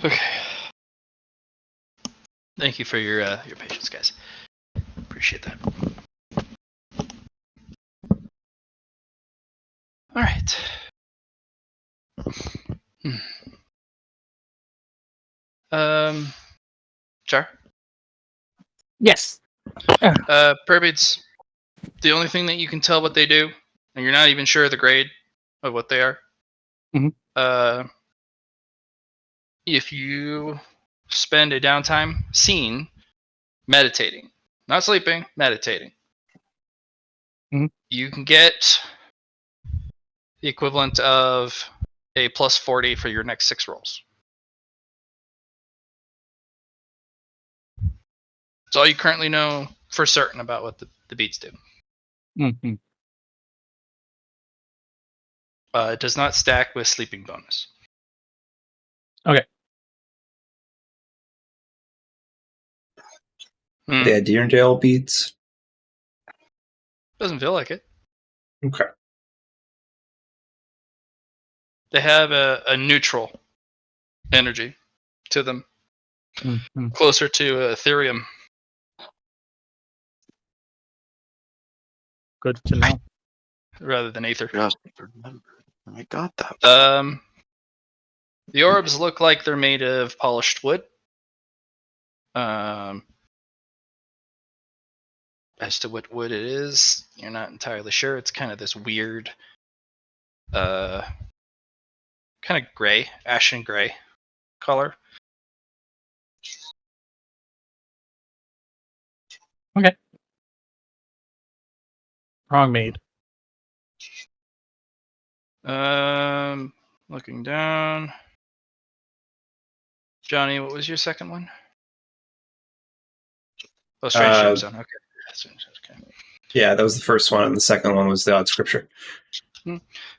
Speaker 1: Okay. Thank you for your patience, guys. Appreciate that. All right. Char.
Speaker 3: Yes.
Speaker 1: Perbids. The only thing that you can tell what they do, and you're not even sure of the grade of what they are.
Speaker 3: Mhm.
Speaker 1: If you spend a downtime scene meditating, not sleeping, meditating,
Speaker 3: Mhm.
Speaker 1: you can get the equivalent of a plus 40 for your next 6 rolls. That's all you currently know for certain about what the beats do.
Speaker 3: Mhm.
Speaker 1: It does not stack with sleeping bonus.
Speaker 3: Okay.
Speaker 4: The Idea Jail beats.
Speaker 1: Doesn't feel like it.
Speaker 4: Okay.
Speaker 1: They have a neutral energy to them,
Speaker 3: Mhm.
Speaker 1: closer to Ethereum.
Speaker 3: Good to know.
Speaker 1: Rather than Aether.
Speaker 5: Just remember, I got that.
Speaker 1: The orbs look like they're made of polished wood. As to what wood it is, you're not entirely sure. It's kind of this weird, kind of gray, ashen gray color.
Speaker 3: Okay. Wrong made.
Speaker 1: Looking down. Johnny, what was your second one? Oh, Strange Gemstone. Okay. Okay.
Speaker 4: Yeah, that was the first one, and the second one was the Odd Scripture.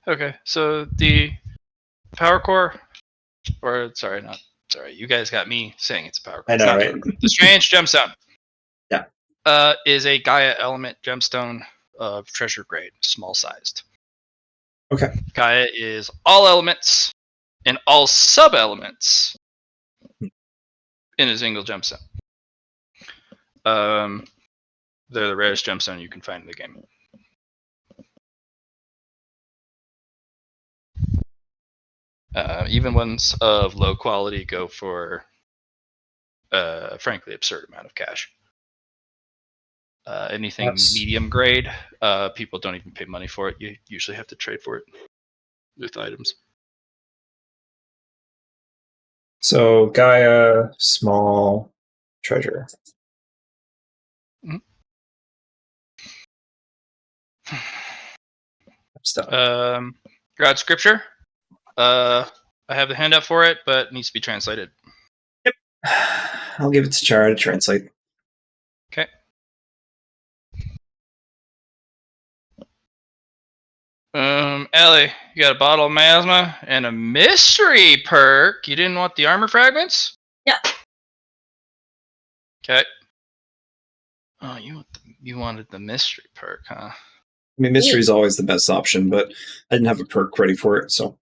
Speaker 1: Okay, so the Power Core, or sorry, not sorry, you guys got me saying it's a Power Core.
Speaker 4: I
Speaker 1: It's
Speaker 4: know,
Speaker 1: not
Speaker 4: right?
Speaker 1: Power Core. The Strange Gemstone.
Speaker 4: Yeah.
Speaker 1: Is a Gaia element gemstone of treasure grade, small sized.
Speaker 4: Okay.
Speaker 1: Gaia is all elements and all sub elements in a single gemstone. They're the rarest gemstone you can find in the game. Even ones of low quality go for, frankly, absurd amount of cash. Anything
Speaker 4: That's-
Speaker 1: medium grade, people don't even pay money for it. You usually have to trade for it with items.
Speaker 4: So Gaia, small treasure. Stuff.
Speaker 1: God scripture. I have the handout for it, but it needs to be translated.
Speaker 4: I'll give it to Chara to translate.
Speaker 1: Okay. Ellie, you got a bottle of miasma and a mystery perk. You didn't want the armor fragments?
Speaker 2: Yeah.
Speaker 1: Okay. Oh, you wanted the mystery perk, huh?
Speaker 4: I mean, mystery is always the best option, but I didn't have a perk ready for it, so.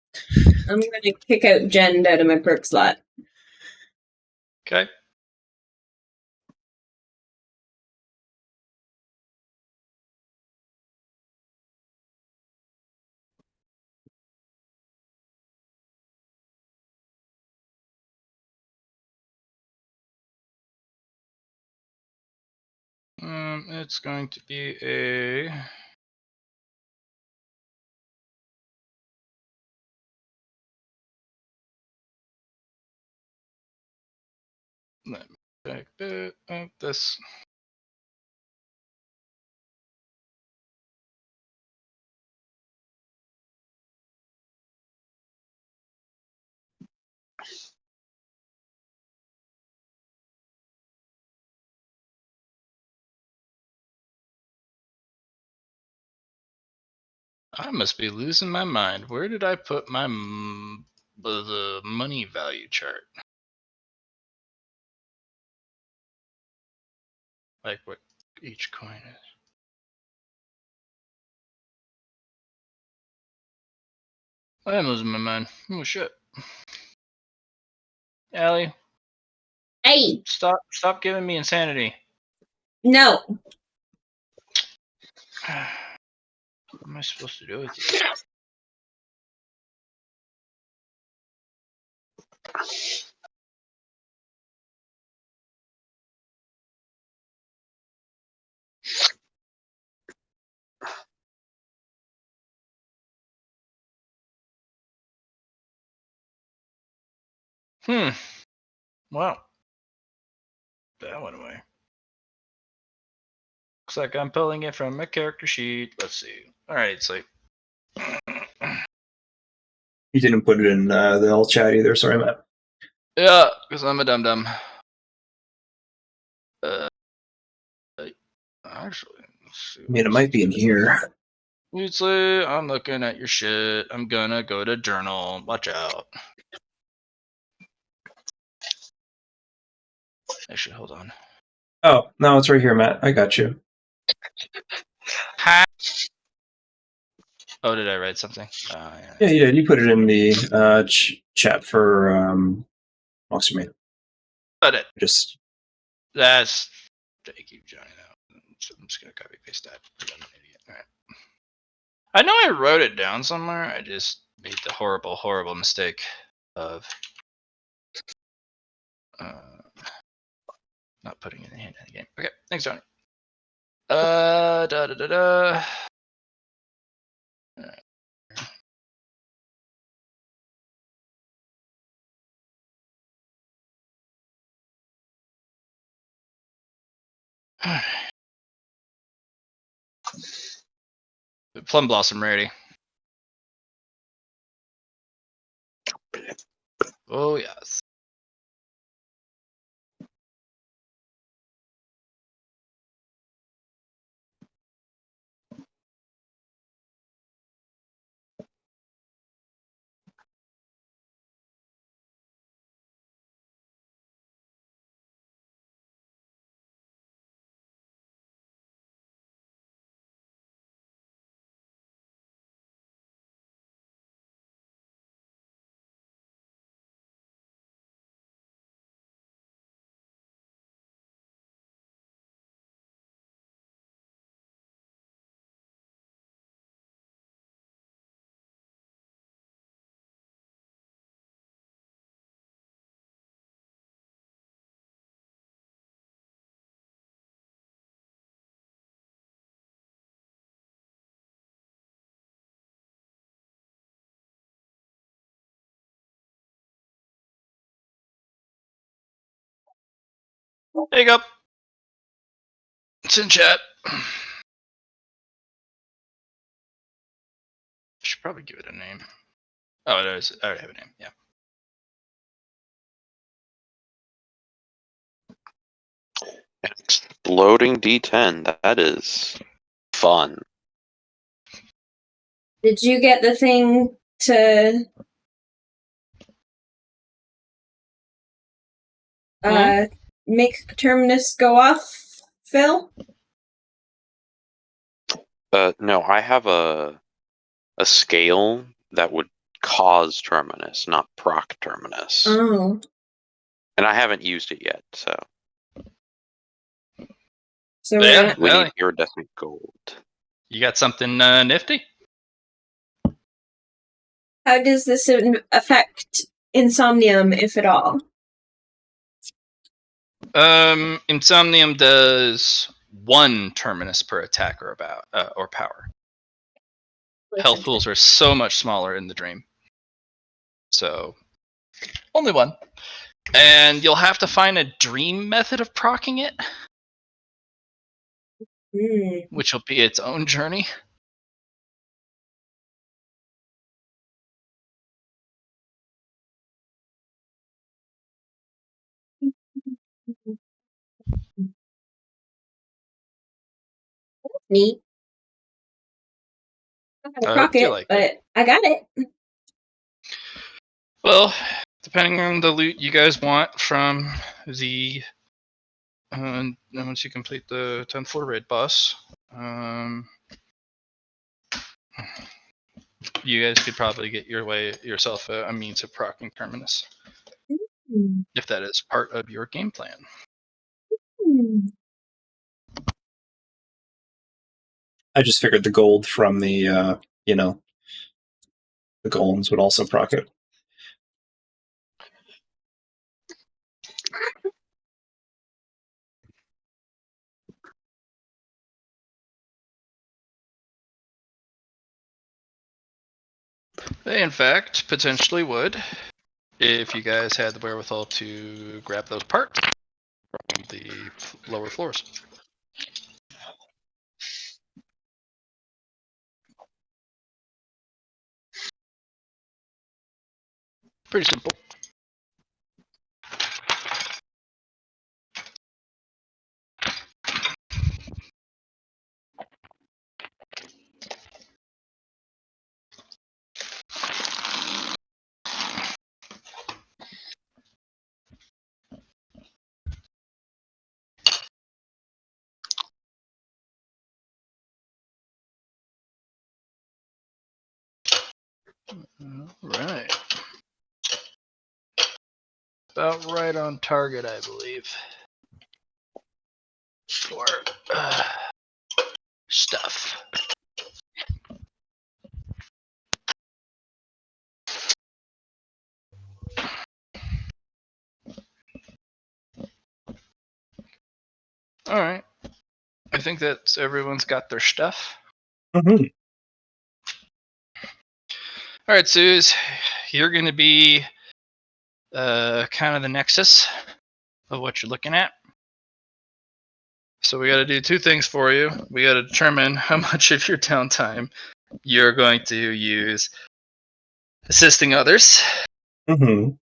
Speaker 2: I'm gonna kick out Jen out of my perk slot.
Speaker 1: Okay. It's going to be a. Let me take this. I must be losing my mind. Where did I put my the money value chart? Like what each coin is. I am losing my mind. Oh shit. Allie,
Speaker 2: Hey,
Speaker 1: stop giving me insanity.
Speaker 2: no.
Speaker 1: What am I supposed to do with you? Well, that went away. Looks like I'm pulling it from my character sheet. Let's see. Alright, it's like.
Speaker 4: You didn't put it in the all chat either, sorry, Matt.
Speaker 1: Yeah, because I'm a dum dum. Actually, let's see.
Speaker 4: I mean, it might be in here.
Speaker 1: Usually, I'm looking at your shit. I'm gonna go to journal. Watch out. Actually, hold on.
Speaker 4: Oh, no, it's right here, Matt. I got you.
Speaker 1: Ha! Oh, did I write something?
Speaker 4: Yeah, you did. You put it in the chat for Monster Man.
Speaker 1: Got it.
Speaker 4: Just.
Speaker 1: That's. Thank you, Johnny. So I'm just gonna copy paste that. I'm an idiot. All right. I know I wrote it down somewhere. I just made the horrible, horrible mistake of not putting it in the hand in the game. Okay, thanks, Johnny. Da da da da. Plum Blossom rarity. Oh yes. There you go. It's in chat. should probably give it a name. Oh, it is. I already have a name. Yeah.
Speaker 5: An exploding D10. That is fun.
Speaker 2: Did you get the thing to make Terminus go off, Phil?
Speaker 5: No, I have a scale that would cause Terminus, not proc Terminus.
Speaker 2: Oh.
Speaker 5: And I haven't used it yet, so
Speaker 2: So
Speaker 1: Yeah.
Speaker 5: we
Speaker 1: Well,
Speaker 5: need iridescent gold.
Speaker 1: you got something nifty?
Speaker 2: how does this affect Insomnium, if at all?
Speaker 1: Insomnium does 1 terminus per attack or power. Health pools are so much smaller in the dream. So only 1. And you'll have to find a dream method of proccing it, which will be its own journey.
Speaker 2: Neat. I
Speaker 1: I
Speaker 2: gotta
Speaker 1: hope
Speaker 2: proc
Speaker 1: you
Speaker 2: it,
Speaker 1: like
Speaker 2: but
Speaker 1: it.
Speaker 2: I got it.
Speaker 1: Well, depending on the loot you guys want from the once you complete the 10th floor raid boss, you guys could probably get yourself a means of proccing Terminus, if that is part of your game plan.
Speaker 4: I just figured the gold from the the golems would also proc it.
Speaker 1: They, in fact, potentially would, if you guys had the wherewithal to grab those parts from the lower floors. Pretty simple. Right. About right on target, I believe. For stuff. Alright. I think that everyone's got their stuff.
Speaker 4: Mm-hmm.
Speaker 1: Alright, Suze. You're going to be kind of the nexus of what you're looking at. So we got to do 2 things for you. We got to determine how much of your downtime you're going to use assisting others.
Speaker 4: Mm-hmm.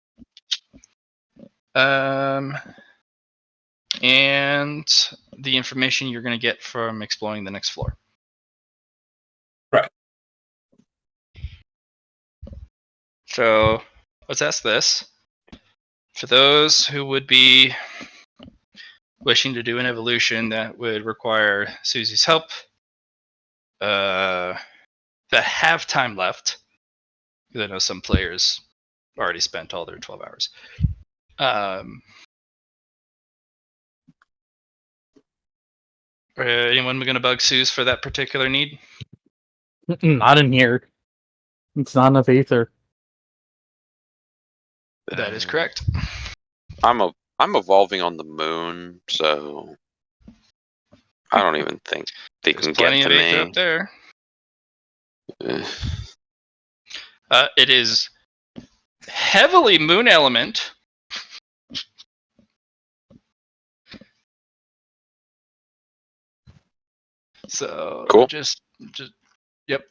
Speaker 1: And the information you're going to get from exploring the next floor.
Speaker 4: Right.
Speaker 1: So let's ask this. For those who would be wishing to do an evolution that would require Susie's help, that have time left, because I know some players already spent all their 12 hours. Anyone going to bug Suze for that particular need?
Speaker 3: Not in here. It's not enough ether.
Speaker 1: That is correct.
Speaker 5: I'm evolving on the moon, so I don't even think they
Speaker 1: There's
Speaker 5: can
Speaker 1: plenty
Speaker 5: get
Speaker 1: of
Speaker 5: to
Speaker 1: ether
Speaker 5: me.
Speaker 1: up there. It is heavily moon element. So
Speaker 5: Cool.
Speaker 1: just yep.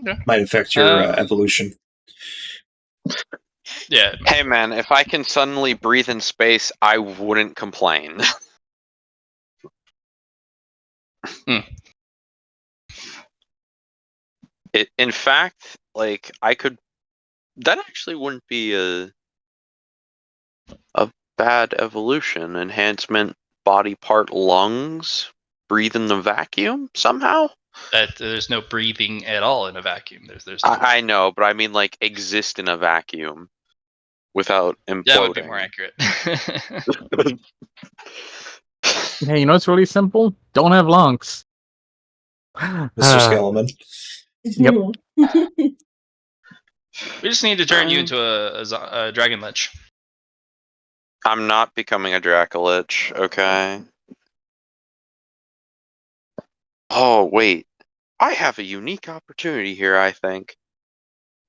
Speaker 1: Yeah.
Speaker 4: Might affect your evolution.
Speaker 1: Yeah.
Speaker 5: Hey man, if I can suddenly breathe in space, I wouldn't complain. In fact, like I could. That actually wouldn't be a bad evolution. Enhancement, body part, lungs, breathe in the vacuum somehow.
Speaker 1: That there's no breathing at all in a vacuum. There's no,
Speaker 5: I know, but I mean like exist in a vacuum without imploding.
Speaker 1: that would be more accurate.
Speaker 3: Hey, you know what's really simple? Don't have lungs.
Speaker 4: Mr. Skeleman.
Speaker 3: Yep.
Speaker 1: We just need to turn you into a dragon lich.
Speaker 5: I'm not becoming a Dracolich, okay? Oh, wait. I have a unique opportunity here, I think,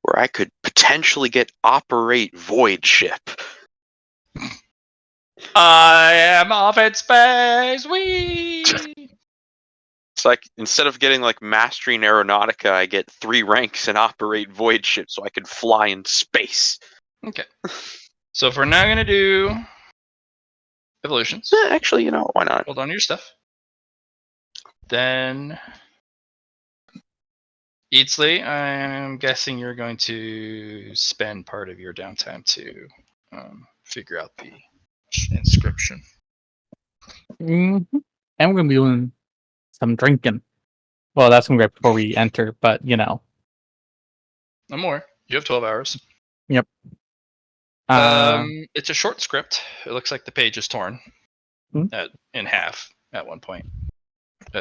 Speaker 5: where I could potentially get Operate Void Ship.
Speaker 1: I am off in space. Wee.
Speaker 5: It's like, instead of getting, like, Mastering Aeronautica, I get 3 ranks in Operate Void Ship so I could fly in space.
Speaker 1: Okay. So if we're now going to do evolutions,
Speaker 5: Actually, you know, why not?
Speaker 1: hold on to your stuff. Then, Eatsley, I'm guessing you're going to spend part of your downtime to figure out the inscription.
Speaker 3: And we're gonna be doing some drinking. Well, that's gonna be right before we enter, but you know.
Speaker 1: No more. You have 12 hours.
Speaker 3: Yep.
Speaker 1: It's a short script. It looks like the page is torn in half at one point.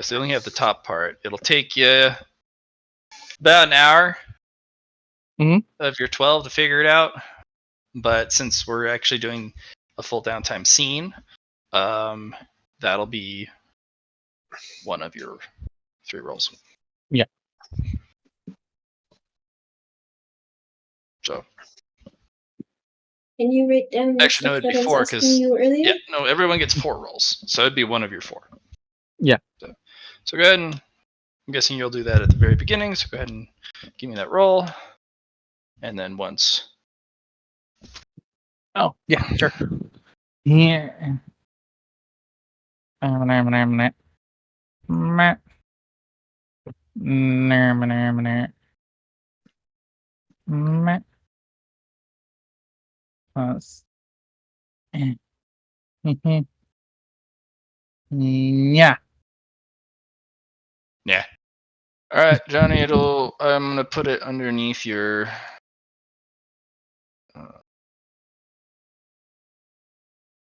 Speaker 1: So you only have the top part. It'll take you about an hour of your 12 to figure it out. But since we're actually doing a full downtime scene, that'll be one of your 3 rolls.
Speaker 3: Yeah.
Speaker 1: So.
Speaker 2: Can you write down the
Speaker 1: Actually, no,
Speaker 2: stuff
Speaker 1: it'd be
Speaker 2: that I
Speaker 1: 4
Speaker 2: was asking
Speaker 1: because
Speaker 2: you earlier?
Speaker 1: yeah, no, everyone gets 4 rolls, so it'd be one of your 4.
Speaker 3: Yeah.
Speaker 1: So go ahead and I'm guessing you'll do that at the very beginning. So go ahead and give me that roll, and then once.
Speaker 3: Oh yeah, sure. Yeah. Yeah.
Speaker 1: Yeah. All right, Johnny. I'm gonna put it underneath your.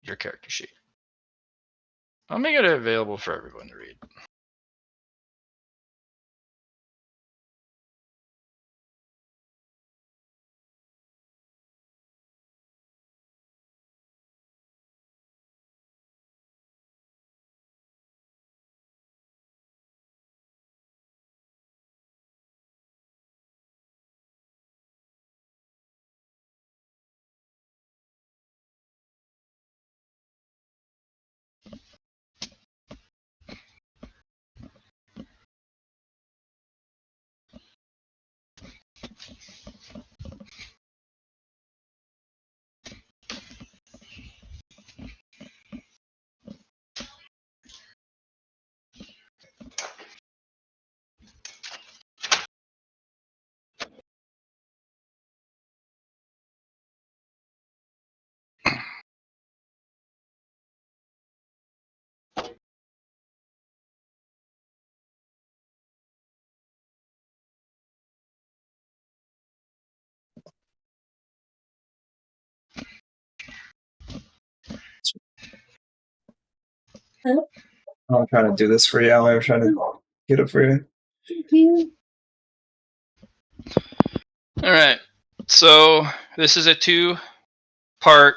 Speaker 1: Your character sheet. I'll make it available for everyone to read.
Speaker 2: Huh?
Speaker 4: I'm trying to do this for you, Allie. I'm trying to get it for you.
Speaker 2: Thank you.
Speaker 1: All right. So this is a 2-part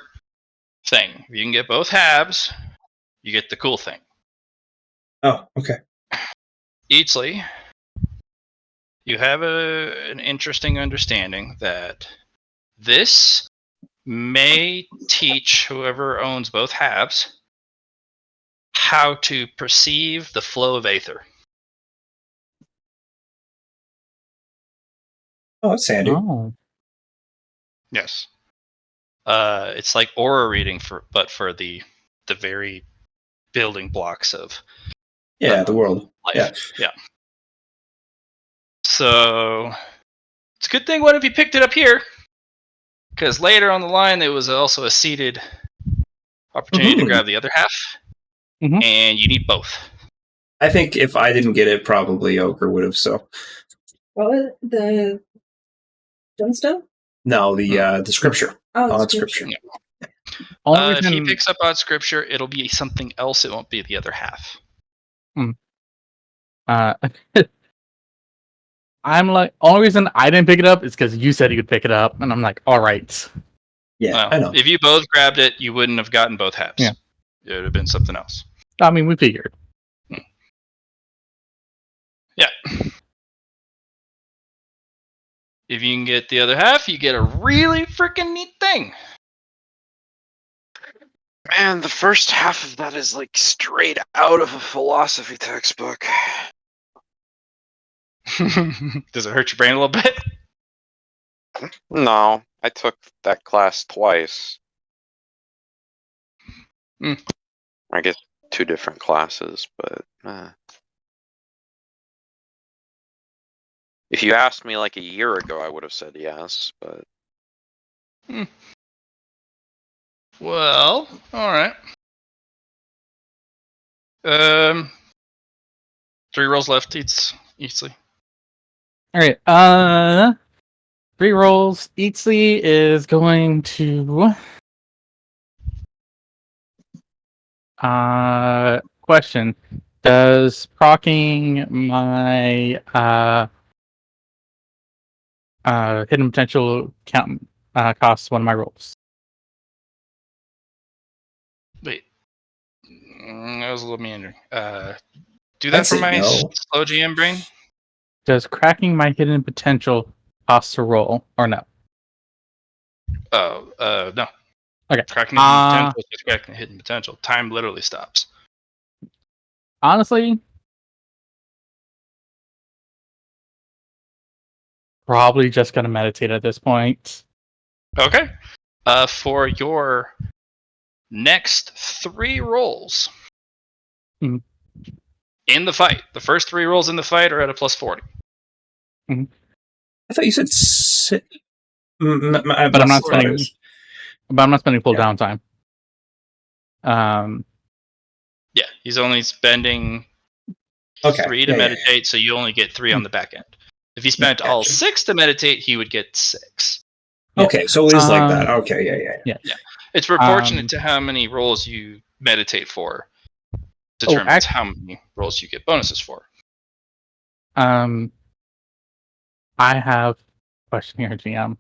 Speaker 1: thing. If you can get both halves, you get the cool thing.
Speaker 4: Oh, okay.
Speaker 1: Eatsley, you have an interesting understanding that this may teach whoever owns both halves how to perceive the flow of aether.
Speaker 4: Oh, that's handy.
Speaker 3: Oh.
Speaker 1: Yes. It's like aura reading but for the very building blocks of
Speaker 4: Yeah, the world.
Speaker 1: life.
Speaker 4: Yeah.
Speaker 1: So it's a good thing one of you picked it up here, because later on the line there was also a seated opportunity to grab the other half, and you need both.
Speaker 4: I think if I didn't get it, probably Ogre would have. So
Speaker 2: What was it? The gemstone?
Speaker 4: no, the scripture.
Speaker 2: Oh,
Speaker 4: Odd
Speaker 2: the scripture.
Speaker 4: scripture.
Speaker 3: Only
Speaker 1: If he
Speaker 3: reason,
Speaker 1: picks up odd scripture, it'll be something else. It won't be the other half.
Speaker 3: I'm like, only reason I didn't pick it up is because you said you could pick it up, and I'm like, all right.
Speaker 4: Yeah,
Speaker 1: Well,
Speaker 4: I know.
Speaker 1: if you both grabbed it, you wouldn't have gotten both halves.
Speaker 3: Yeah.
Speaker 1: It would have been something else.
Speaker 3: I mean, we figured.
Speaker 1: Yeah. If you can get the other half, you get a really freaking neat thing.
Speaker 5: Man, the first half of that is like straight out of a philosophy textbook.
Speaker 1: Does it hurt your brain a little bit?
Speaker 5: No, I took that class twice. I guess 2 different classes, but if you asked me like a year ago, I would have said yes, but
Speaker 1: Well, all right. 3 rolls left easily.
Speaker 3: All right. 3 rolls. Eatsley is going to. Question: does proccing my hidden potential count cost one of my rolls?
Speaker 1: Wait. That was a little meandering. Do that
Speaker 4: I'd
Speaker 1: for
Speaker 4: say
Speaker 1: my
Speaker 4: no.
Speaker 1: slow GM brain.
Speaker 3: Does cracking my hidden potential cost a roll or no?
Speaker 1: Oh, no.
Speaker 3: Okay.
Speaker 1: Cracking hidden potential is just cracking hidden potential. Time literally stops.
Speaker 3: Honestly, probably just gonna meditate at this point.
Speaker 1: Okay. For your next 3 rolls
Speaker 3: Mhm.
Speaker 1: in the fight, the first 3 rolls in the fight are at a plus 40.
Speaker 4: I thought you said
Speaker 3: But I'm not spending.
Speaker 4: Spoilers.
Speaker 3: But I'm not spending full
Speaker 4: Yeah.
Speaker 3: downtime.
Speaker 1: Yeah, he's only spending
Speaker 4: Okay.
Speaker 1: 3 to
Speaker 4: Yeah, yeah,
Speaker 1: meditate, so you only get 3 on the back end. If he spent
Speaker 4: Yeah,
Speaker 1: all
Speaker 4: gotcha.
Speaker 1: 6 to meditate, he would get 6.
Speaker 3: Yeah.
Speaker 4: Okay, so it is like that. Okay, yeah.
Speaker 3: Yes.
Speaker 1: It's proportionate to how many rolls you meditate for. Determines how many rolls you get bonuses for.
Speaker 3: I have a question here, GM.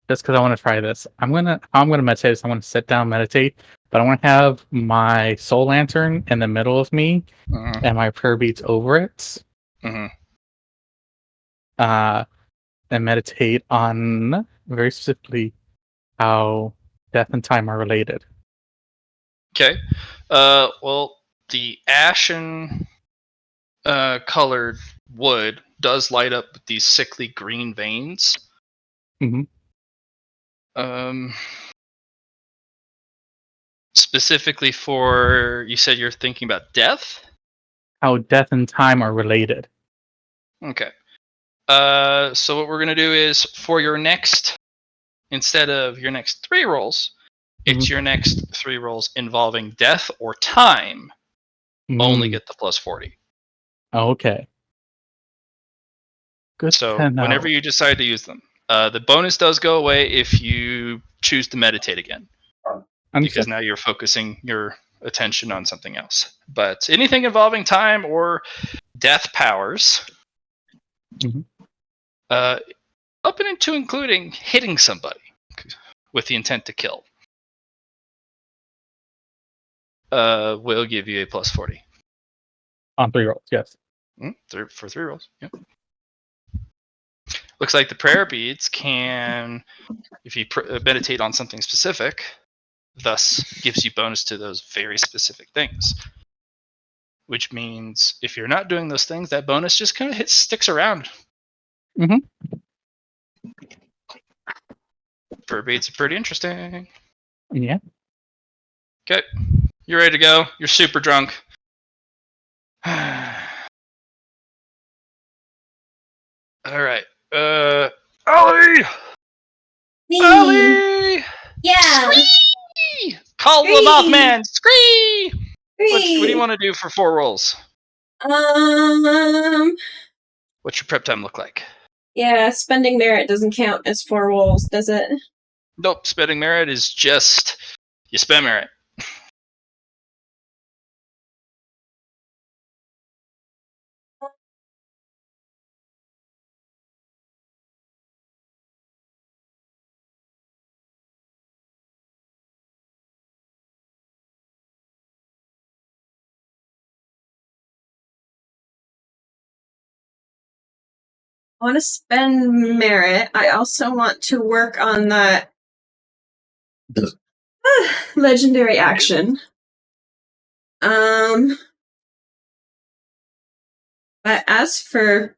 Speaker 3: Just because I want to try this, I'm gonna meditate. Is I'm gonna sit down, meditate, but I want to have my soul lantern in the middle of me and my prayer beads over it. And meditate on very specifically how death and time are related.
Speaker 1: Okay. Well, the ashen colored wood does light up with these sickly green veins. Specifically for, you said you're thinking about death?
Speaker 3: How death and time are related.
Speaker 1: Okay. So what we're going to do is, for your next, instead of your next 3 rolls, it's your next 3 rolls involving death or time. Only get the plus 40.
Speaker 3: Okay. Good
Speaker 1: So
Speaker 3: to know.
Speaker 1: whenever you decide to use them, the bonus does go away if you choose to meditate again, because now you're focusing your attention on something else. But anything involving time or death powers, up and into including hitting somebody with the intent to kill, will give you a plus 40.
Speaker 3: On 3 rolls, yes.
Speaker 1: For 3 rolls, yep. Looks like the prayer beads can, if you meditate on something specific, thus gives you bonus to those very specific things. Which means if you're not doing those things, that bonus just kind of sticks around. Fur beads are pretty interesting.
Speaker 3: Yeah.
Speaker 1: Okay. You're ready to go. You're super drunk. Alright. Ollie!
Speaker 2: Me.
Speaker 1: Ollie!
Speaker 2: Yeah.
Speaker 1: Scree! Call the
Speaker 2: Scree!
Speaker 1: Mothman! Scree! What do you
Speaker 2: Three.
Speaker 1: want to do for 4 rolls? What's your prep time look like?
Speaker 2: Yeah, spending merit doesn't count as 4 rolls, does it?
Speaker 1: Nope, spending merit is just you spend merit.
Speaker 2: I want to spend merit. I also want to work on that legendary action. But as for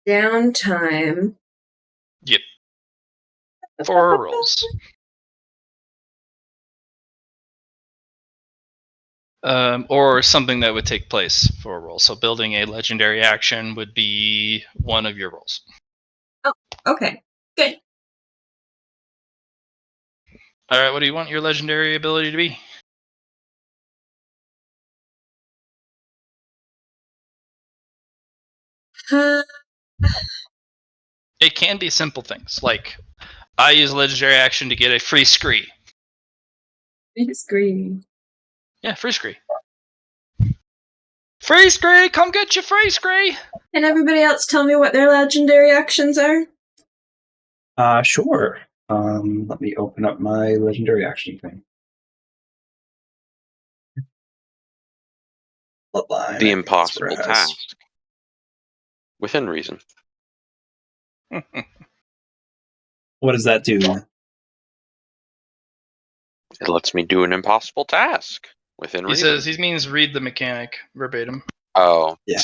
Speaker 2: downtime,
Speaker 1: Yep. 4 rolls. Or something that would take place for a roll. So building a legendary action would be one of your rolls.
Speaker 2: okay, good.
Speaker 1: Alright, what do you want your legendary ability to be? It can be simple things, like I use a legendary action to get a free scree.
Speaker 2: It's green.
Speaker 1: Yeah, free scree. Free scree! Come get your free scree!
Speaker 2: Can everybody else tell me what their legendary actions are?
Speaker 4: Sure. Let me open up my legendary action thing. Bloodline,
Speaker 5: The
Speaker 4: I think that's
Speaker 5: impossible
Speaker 4: what it has.
Speaker 5: task. Within reason.
Speaker 4: What does that do?
Speaker 5: It lets me do an impossible task. Within
Speaker 1: He
Speaker 5: reason.
Speaker 1: says he means read the mechanic verbatim.
Speaker 5: Oh.
Speaker 4: Yeah.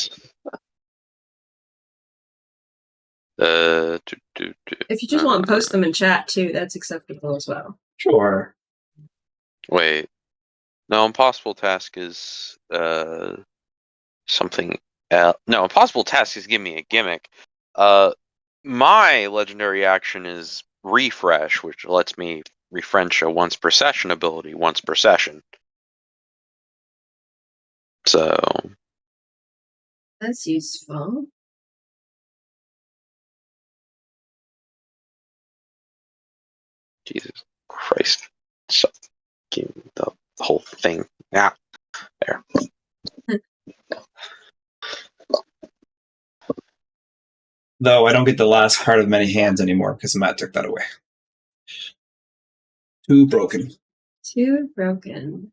Speaker 2: If you just want to post them in chat too, that's acceptable as well.
Speaker 4: Sure.
Speaker 5: Wait. No, impossible task is something else. No, impossible task is give me a gimmick. My legendary action is refresh, which lets me refresh a once per session ability once per session. So
Speaker 2: That's useful.
Speaker 5: Jesus Christ. So give me the whole thing. Yeah. There.
Speaker 4: Though I don't get the last part of many hands anymore because Matt took that away. Too broken.
Speaker 2: Too broken.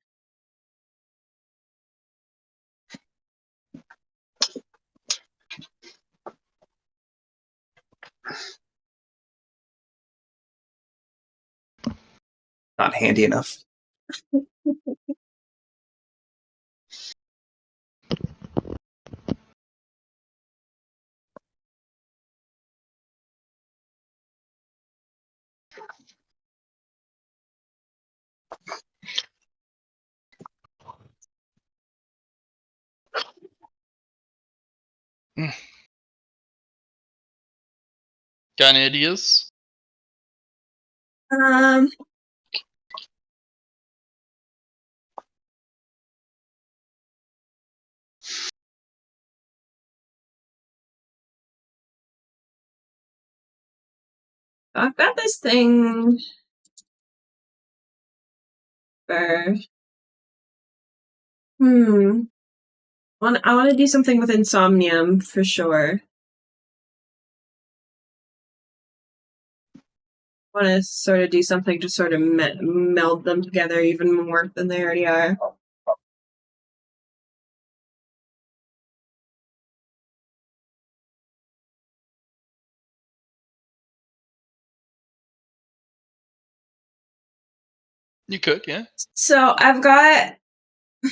Speaker 4: Not handy enough.
Speaker 1: Got any ideas?
Speaker 2: I've got this thing for I want to do something with Insomnium for sure. I want to sort of do something to sort of meld them together even more than they already are.
Speaker 1: You could, yeah.
Speaker 2: So I've got. I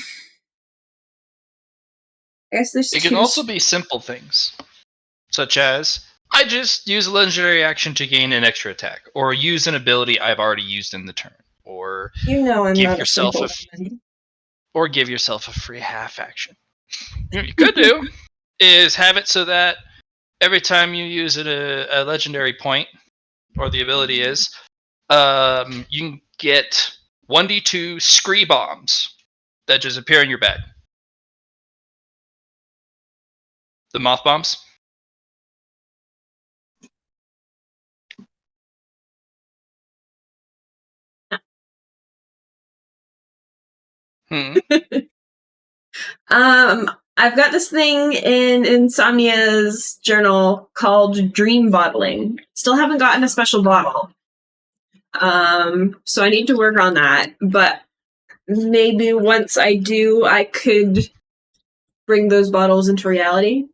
Speaker 2: guess there's
Speaker 1: It can also be simple things, such as I just use a legendary action to gain an extra attack, or use an ability I've already used in the turn, or
Speaker 2: I'm
Speaker 1: give
Speaker 2: not
Speaker 1: yourself
Speaker 2: a simple woman.
Speaker 1: or give yourself a free half action. What you could do is have it so that every time you use a legendary point, or the ability is, you can get 1d2 scree bombs that just appear in your bag. The moth bombs.
Speaker 2: I've got this thing in Insomnia's journal called dream bottling. Still haven't gotten a special bottle. So I need to work on that. But maybe once I do, I could bring those bottles into reality.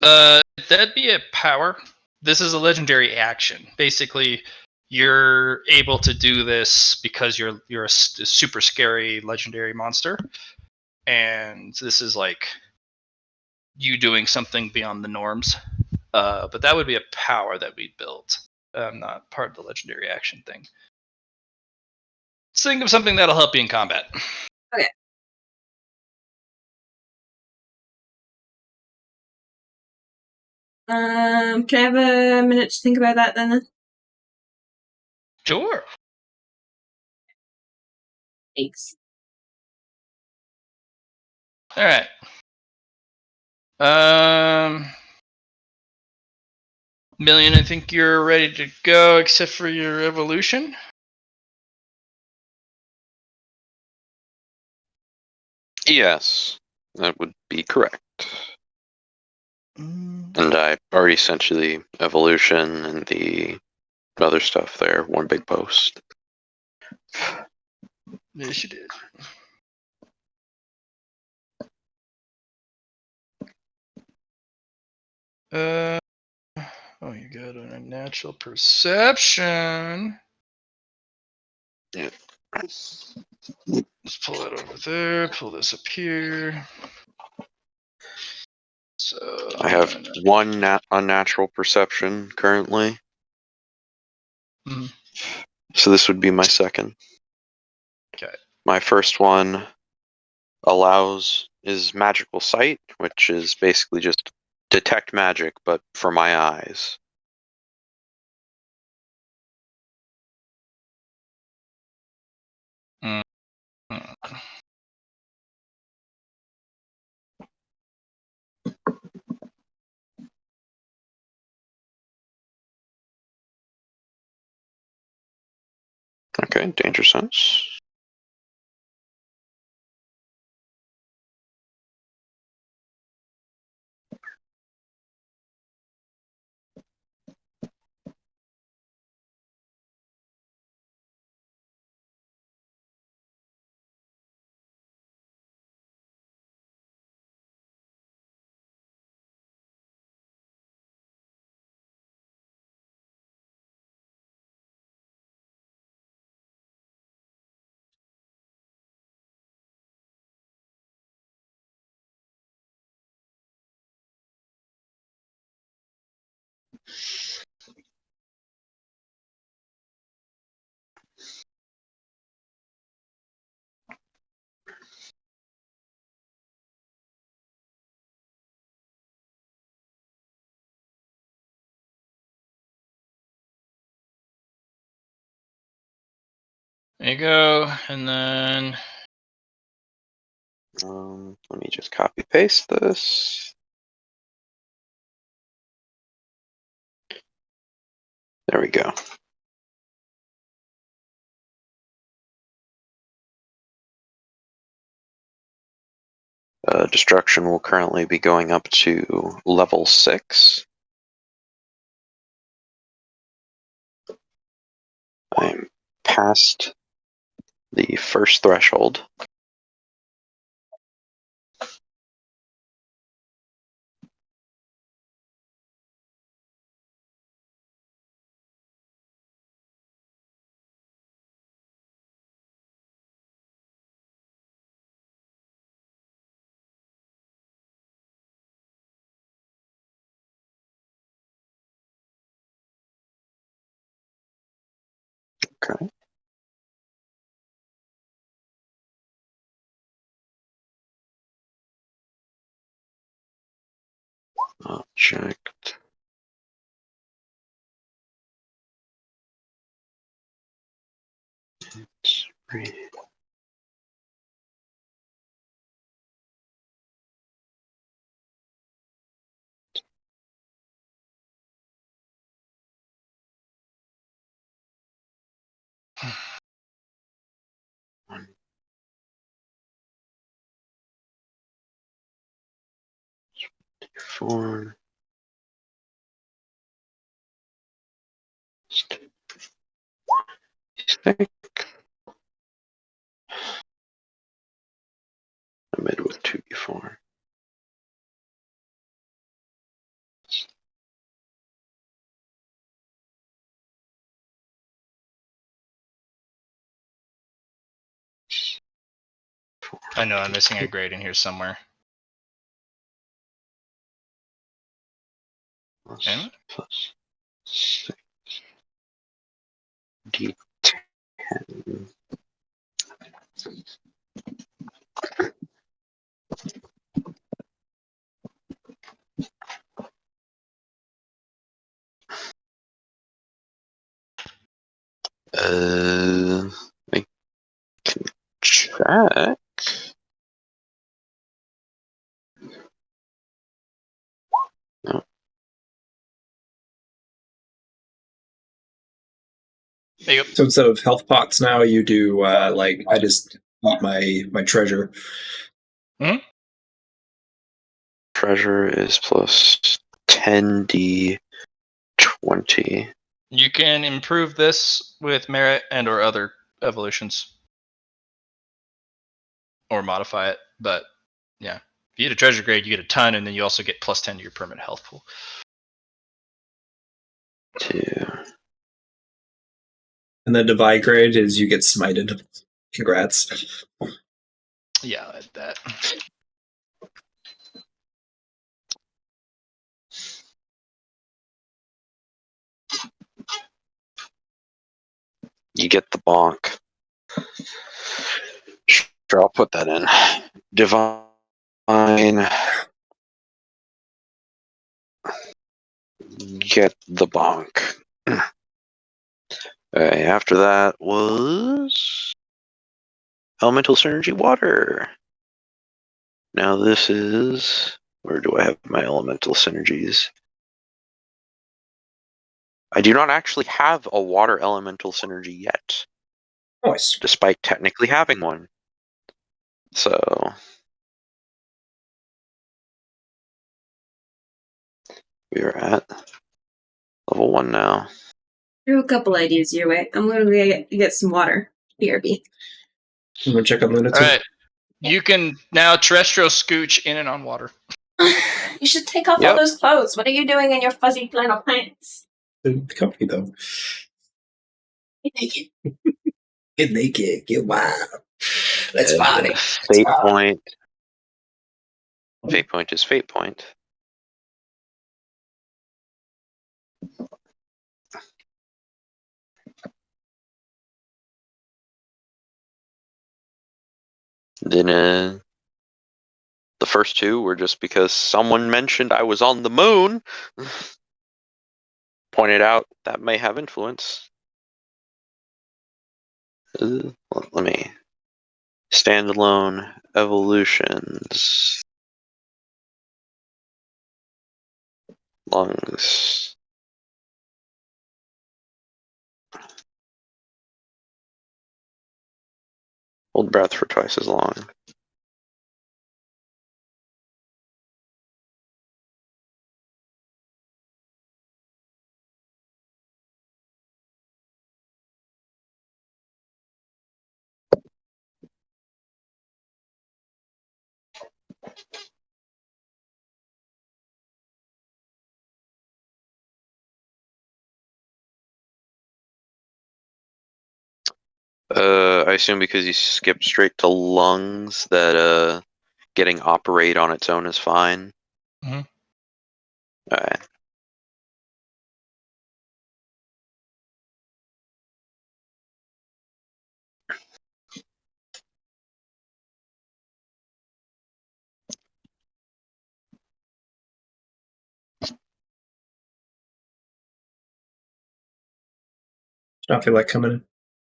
Speaker 1: That'd be a power. This is a legendary action. Basically, you're able to do this because you're a super scary legendary monster, and this is like you doing something beyond the norms. But that would be a power that we built, not part of the legendary action thing. Let's think of something that'll help you in combat.
Speaker 2: Okay. Can I have a minute to think about that then?
Speaker 1: Sure.
Speaker 2: Thanks.
Speaker 1: All right. Million, I think you're ready to go, except for your evolution.
Speaker 5: Yes, that would be correct.
Speaker 1: Mm.
Speaker 5: And I already sent you the evolution and the other stuff there. One big post.
Speaker 1: Yes, you did. Oh, you got a natural perception.
Speaker 5: Yeah.
Speaker 1: Let's pull that over there. Pull this up here. So
Speaker 5: I have one unnatural perception currently.
Speaker 1: Mhm.
Speaker 5: So this would be my second.
Speaker 1: Okay.
Speaker 5: My first one is magical sight, which is basically just detect magic, but for my eyes.
Speaker 1: Mm.
Speaker 5: Okay, danger sense.
Speaker 1: There you go, and then
Speaker 5: Let me just copy paste this. There we go. Destruction will currently be going up to level 6. I'm past the first threshold. Okay. Object. Read. Four. Stick. I made with 2d4.
Speaker 1: I know I'm missing a grade in here somewhere.
Speaker 5: Plus 6. D10. I can check. No.
Speaker 1: There you go.
Speaker 4: So instead of health pots now, you do like I just eat my treasure.
Speaker 5: Treasure is plus 10d20.
Speaker 1: You can improve this with merit and or other evolutions. Or modify it. But yeah. If you get a treasure grade, you get a ton, and then you also get plus 10 to your permanent health pool.
Speaker 5: 2.
Speaker 4: And then divide grade is you get smited. Congrats.
Speaker 1: Yeah, like that.
Speaker 5: You get the bonk. Sure, I'll put that in. Divine. Get the bonk. Okay, after that was Elemental Synergy Water. Now this is... Where do I have my Elemental Synergies? I do not actually have a Water Elemental Synergy yet.
Speaker 4: Nice.
Speaker 5: Despite technically having one. So... we are at level 1 now.
Speaker 2: Threw a couple ideas your way. I'm going to get some water. BRB.
Speaker 4: I'm gonna check on Lunatic.
Speaker 1: All right. You can now terrestrial scooch in and on water.
Speaker 2: You should take off all those clothes. What are you doing in your fuzzy flannel pants?
Speaker 4: The company though.
Speaker 2: Get naked.
Speaker 4: Get naked. Get wild. Let's party.
Speaker 5: Fate point. Fate point is fate point. Then the first two were just because someone mentioned I was on the moon. Pointed out that may have influence. Let me... Standalone evolutions. Lungs. Hold breath for twice as long. I assume because you skipped straight to lungs that getting operate on its own is fine.
Speaker 1: Mhm.
Speaker 5: Alright.
Speaker 4: Not feel like coming in.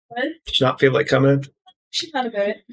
Speaker 2: What?
Speaker 4: Did you not feel like coming in?
Speaker 2: She thought about it.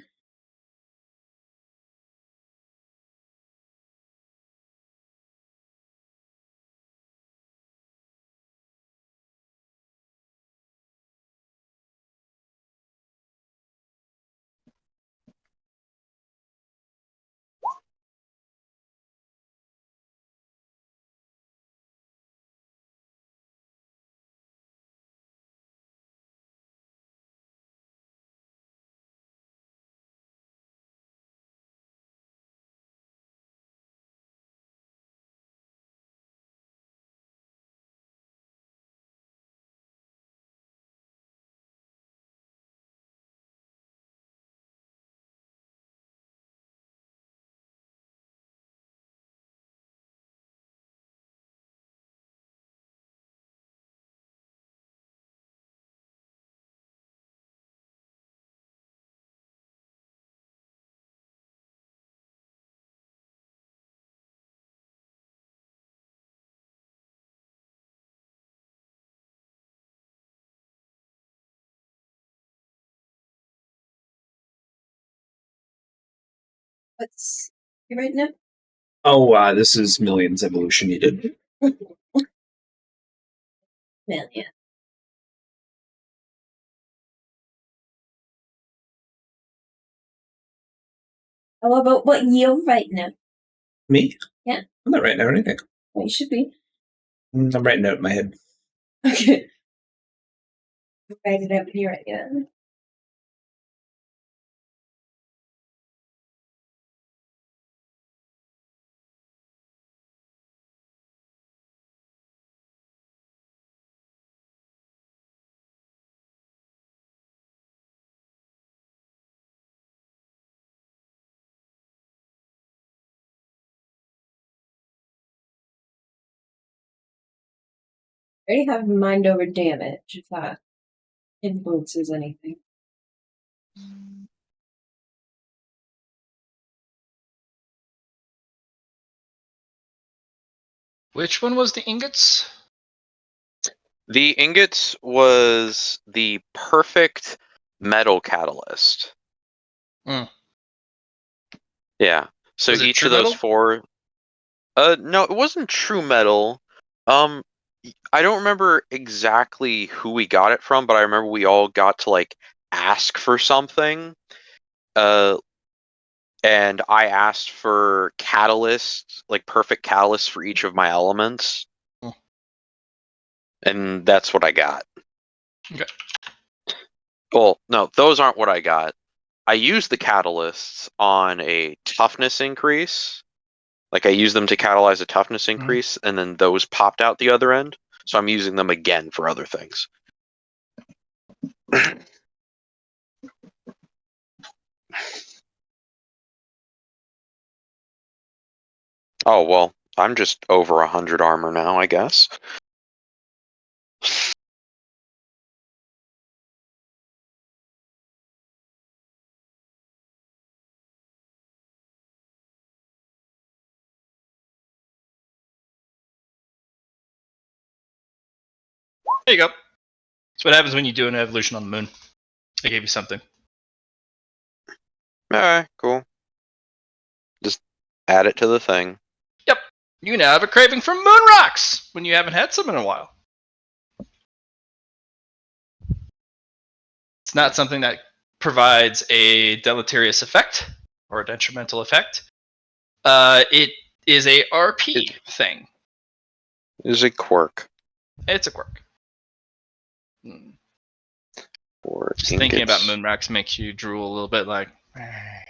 Speaker 2: What's you right now?
Speaker 4: Oh, this is Millions Evolution you did.
Speaker 2: Million. How about what you're right now?
Speaker 4: Me?
Speaker 2: Yeah.
Speaker 4: I'm not writing out anything.
Speaker 2: Well, you should be.
Speaker 4: I'm writing out in my head.
Speaker 2: Okay. Write it up here again. I already have mind over damage if that influences anything.
Speaker 1: Which one was the ingots?
Speaker 5: The ingots was the perfect metal catalyst.
Speaker 1: Mm.
Speaker 5: Yeah. So
Speaker 1: Was it
Speaker 5: each
Speaker 1: true
Speaker 5: of those
Speaker 1: metal?
Speaker 5: 4. No, it wasn't true metal. I don't remember exactly who we got it from, but I remember we all got to like ask for something. And I asked for catalyst, like perfect catalyst for each of my elements.
Speaker 1: Hmm.
Speaker 5: And that's what I got.
Speaker 1: Okay.
Speaker 5: Well, no, those aren't what I got. I used the catalysts on a toughness increase. Like I used them to catalyze a toughness increase, and then those popped out the other end. So I'm using them again for other things. Oh, well, I'm just over 100 armor now, I guess.
Speaker 1: There you go. That's what happens when you do an evolution on the moon. I gave you something.
Speaker 5: Alright, cool. Just add it to the thing.
Speaker 1: Yep. You now have a craving for moon rocks when you haven't had some in a while. It's not something that provides a deleterious effect or a detrimental effect. It is a RP thing.
Speaker 5: It is a quirk.
Speaker 1: It's a quirk.
Speaker 5: For
Speaker 1: Just
Speaker 5: ingots.
Speaker 1: thinking about moon rocks makes you drool a little bit, like,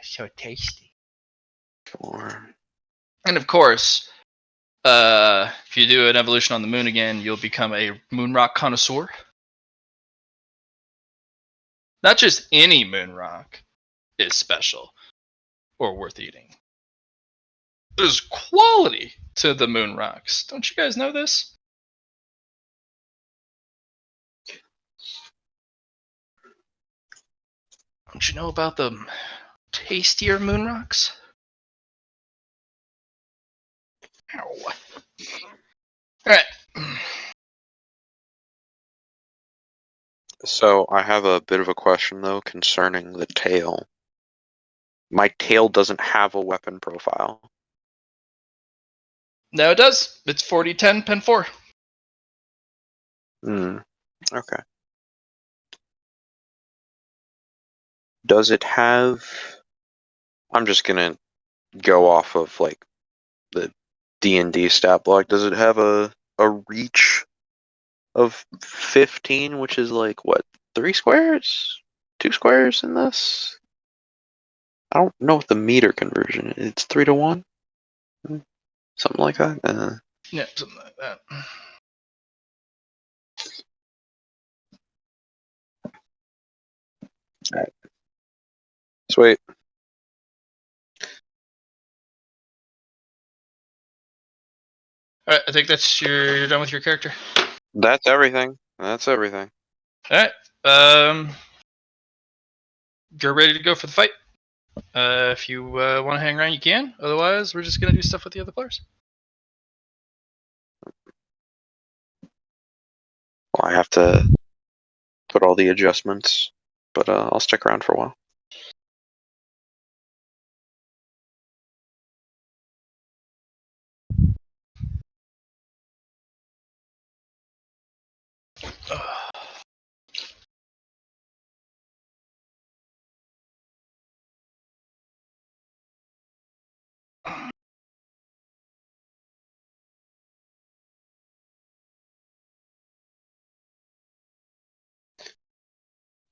Speaker 1: so tasty. And of course, if you do an evolution on the moon again, you'll become a moon rock connoisseur. Not just any moon rock is special or worth eating. There's quality to the moon rocks. Don't you guys know this? Don't you know about the tastier moon rocks? Ow. Alright.
Speaker 5: So I have a bit of a question though concerning the tail. My tail doesn't have a weapon profile.
Speaker 1: No, it does. It's 40, 10, pen 4.
Speaker 5: Okay. Does it have... I'm just gonna go off of like the D&D stat block. Does it have a reach of 15, which is like what, 3 squares? 2 squares in this? I don't know what the meter conversion is. It's 3 to 1? Something like that?
Speaker 1: Yeah, something like that.
Speaker 5: Alright. Sweet.
Speaker 1: Alright, I think that's you're done with your character.
Speaker 5: That's everything. That's everything.
Speaker 1: Alright. You're ready to go for the fight. If you want to hang around, you can. Otherwise, we're just going to do stuff with the other players.
Speaker 5: Well, I have to put all the adjustments, but I'll stick around for a while.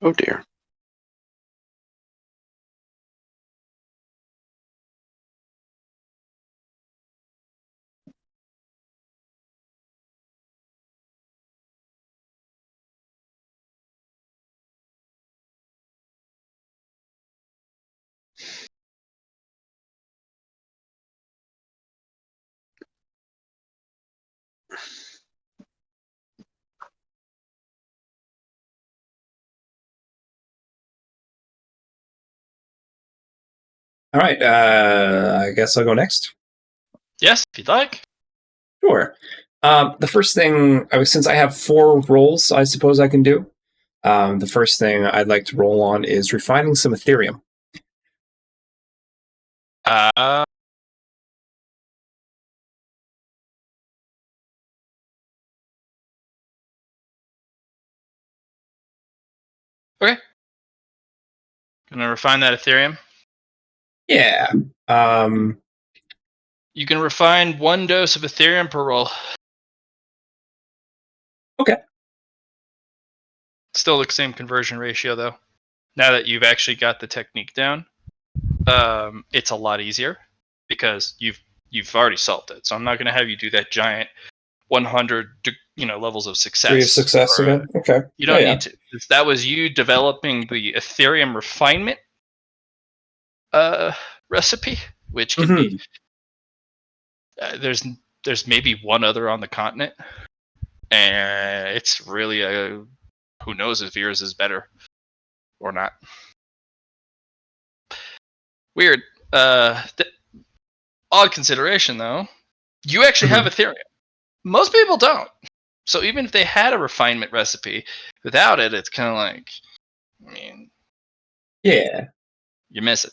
Speaker 5: Oh dear.
Speaker 4: All right. I guess I'll go next.
Speaker 1: Yes, if you'd like.
Speaker 4: Sure. The first thing, since I have 4 rolls, I suppose I can do. The first thing I'd like to roll on is refining some Ethereum.
Speaker 1: Okay. Gonna refine that Ethereum.
Speaker 4: Yeah.
Speaker 1: You can refine 1 dose of Ethereum per roll.
Speaker 4: Okay.
Speaker 1: Still the same conversion ratio, though. Now that you've actually got the technique down, it's a lot easier because you've already solved it. So I'm not going to have you do that giant 100 levels of success.
Speaker 4: 3 of success again. Okay.
Speaker 1: You don't need to. That was you developing the Ethereum refinement recipe, which can be there's maybe one other on the continent, and it's really who knows if yours is better or not. Weird. Odd consideration though. You actually have Ethereum. Most people don't. So even if they had a refinement recipe, without it, it's kind of like, I mean,
Speaker 4: yeah,
Speaker 1: you're missing.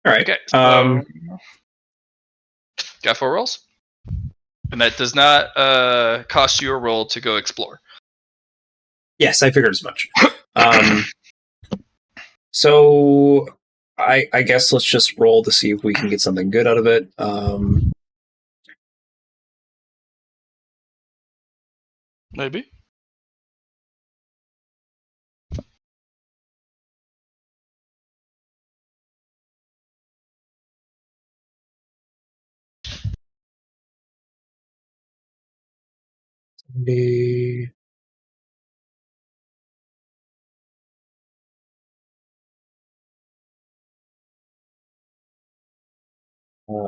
Speaker 4: All right.
Speaker 1: Okay. So got 4 rolls, and that does not cost you a roll to go explore.
Speaker 4: Yes, I figured as much. So I guess let's just roll to see if we can get something good out of it.
Speaker 1: Maybe.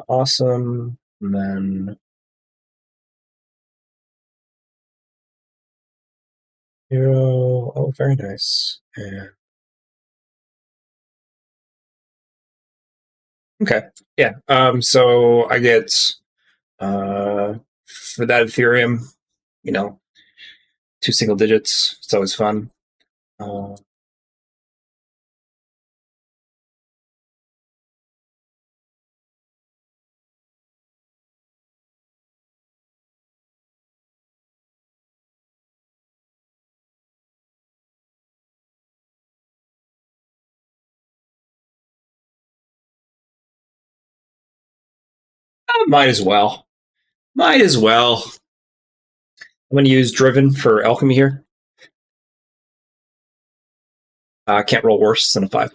Speaker 4: Awesome. And then 0. Oh, very nice. And okay. Yeah. So I get for that Ethereum. 2 single digits. It's always fun. Might as well. I'm going to use Driven for alchemy here. Can't roll worse than a 5.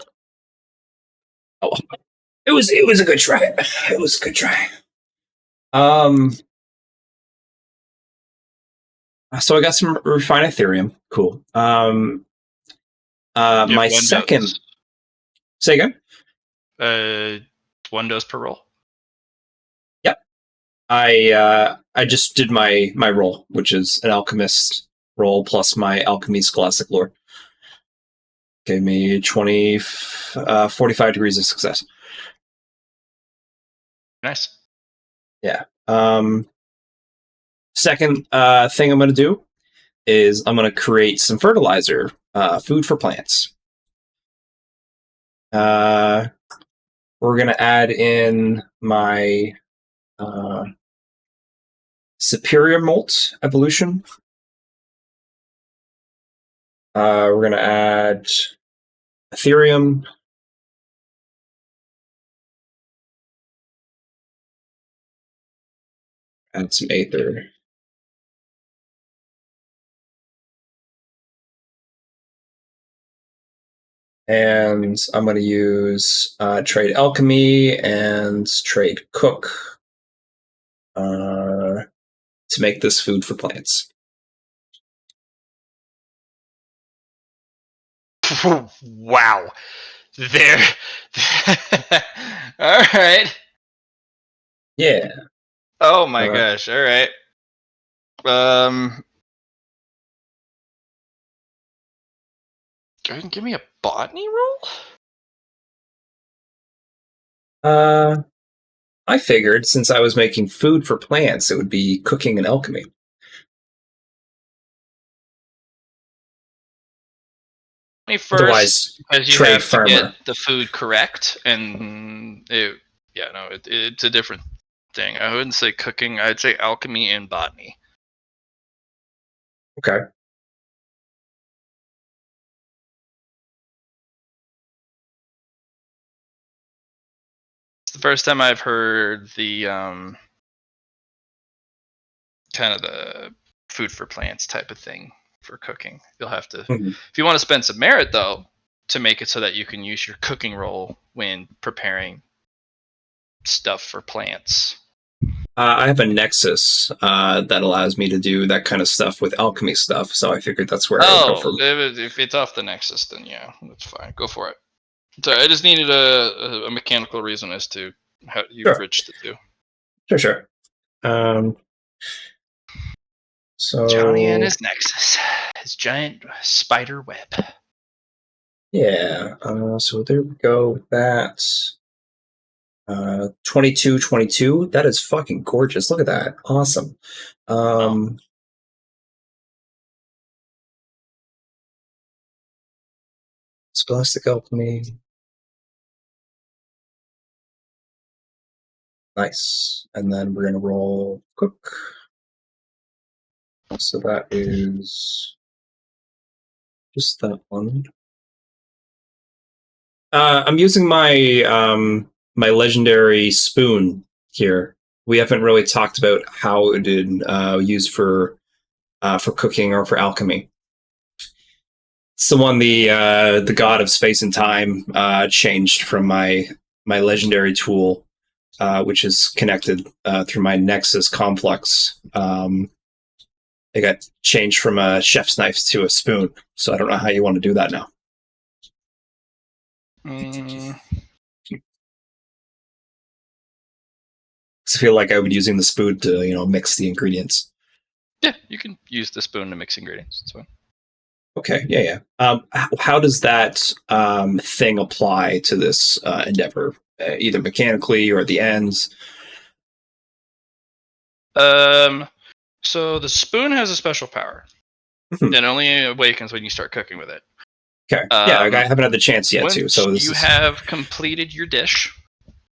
Speaker 4: Oh, it was a good try. It was a good try. So I got some refined Ethereum. Cool. My second.
Speaker 1: Dose.
Speaker 4: Say again.
Speaker 1: 1 dose per roll.
Speaker 4: Yep. I just did my roll, which is an alchemist roll plus my alchemy scholastic lore. Gave me 45 degrees of success.
Speaker 1: Nice.
Speaker 4: Yeah. Second thing I'm going to do is I'm going to create some fertilizer, food for plants. We're going to add in my superior molt evolution. We're going to add Ethereum. Add some Aether. And I'm going to use trade alchemy and trade cook to make this food for plants.
Speaker 1: Wow. There. All right.
Speaker 4: Yeah.
Speaker 1: Oh my gosh. All right. Go ahead and give me a botany roll?
Speaker 4: I figured since I was making food for plants, it would be cooking and alchemy.
Speaker 1: First, because you
Speaker 4: trade
Speaker 1: have
Speaker 4: farmer.
Speaker 1: to get the food correct, and it's a different thing. I wouldn't say cooking. I'd say alchemy and botany.
Speaker 4: Okay.
Speaker 1: It's the first time I've heard the kind of the food for plants type of thing for cooking. You'll have to, if you want to spend some merit though, to make it so that you can use your cooking roll when preparing stuff for plants.
Speaker 4: I have a nexus that allows me to do that kind of stuff with alchemy stuff, so I figured that's where I would go from.
Speaker 1: If it's off the nexus, then yeah, that's fine. Go for it. Sorry, I just needed a mechanical reason as to how you bridged the two.
Speaker 4: Sure. So
Speaker 1: Johnny and his nexus, his giant spider web.
Speaker 4: Yeah. So there we go with that. 22. That is fucking gorgeous. Look at that. Awesome. Scholastic alchemy. Nice. And then we're going to roll cook. So that is just that one. I'm using my my legendary spoon here. We haven't really talked about how it did used for cooking or for alchemy. It's the one the god of space and time changed from my legendary tool, which is connected through my Nexus complex. It got changed from a chef's knife to a spoon, so I don't know how you want to do that now. I feel like I would be using the spoon to mix the ingredients.
Speaker 1: Yeah, you can use the spoon to mix ingredients. That's fine.
Speaker 4: Okay, yeah. How does that thing apply to this endeavor, either mechanically or at the ends?
Speaker 1: So the spoon has a special power. It only awakens when you start cooking with it.
Speaker 4: Okay. Yeah, I haven't had the chance yet
Speaker 1: once
Speaker 4: to. So
Speaker 1: you have completed your dish.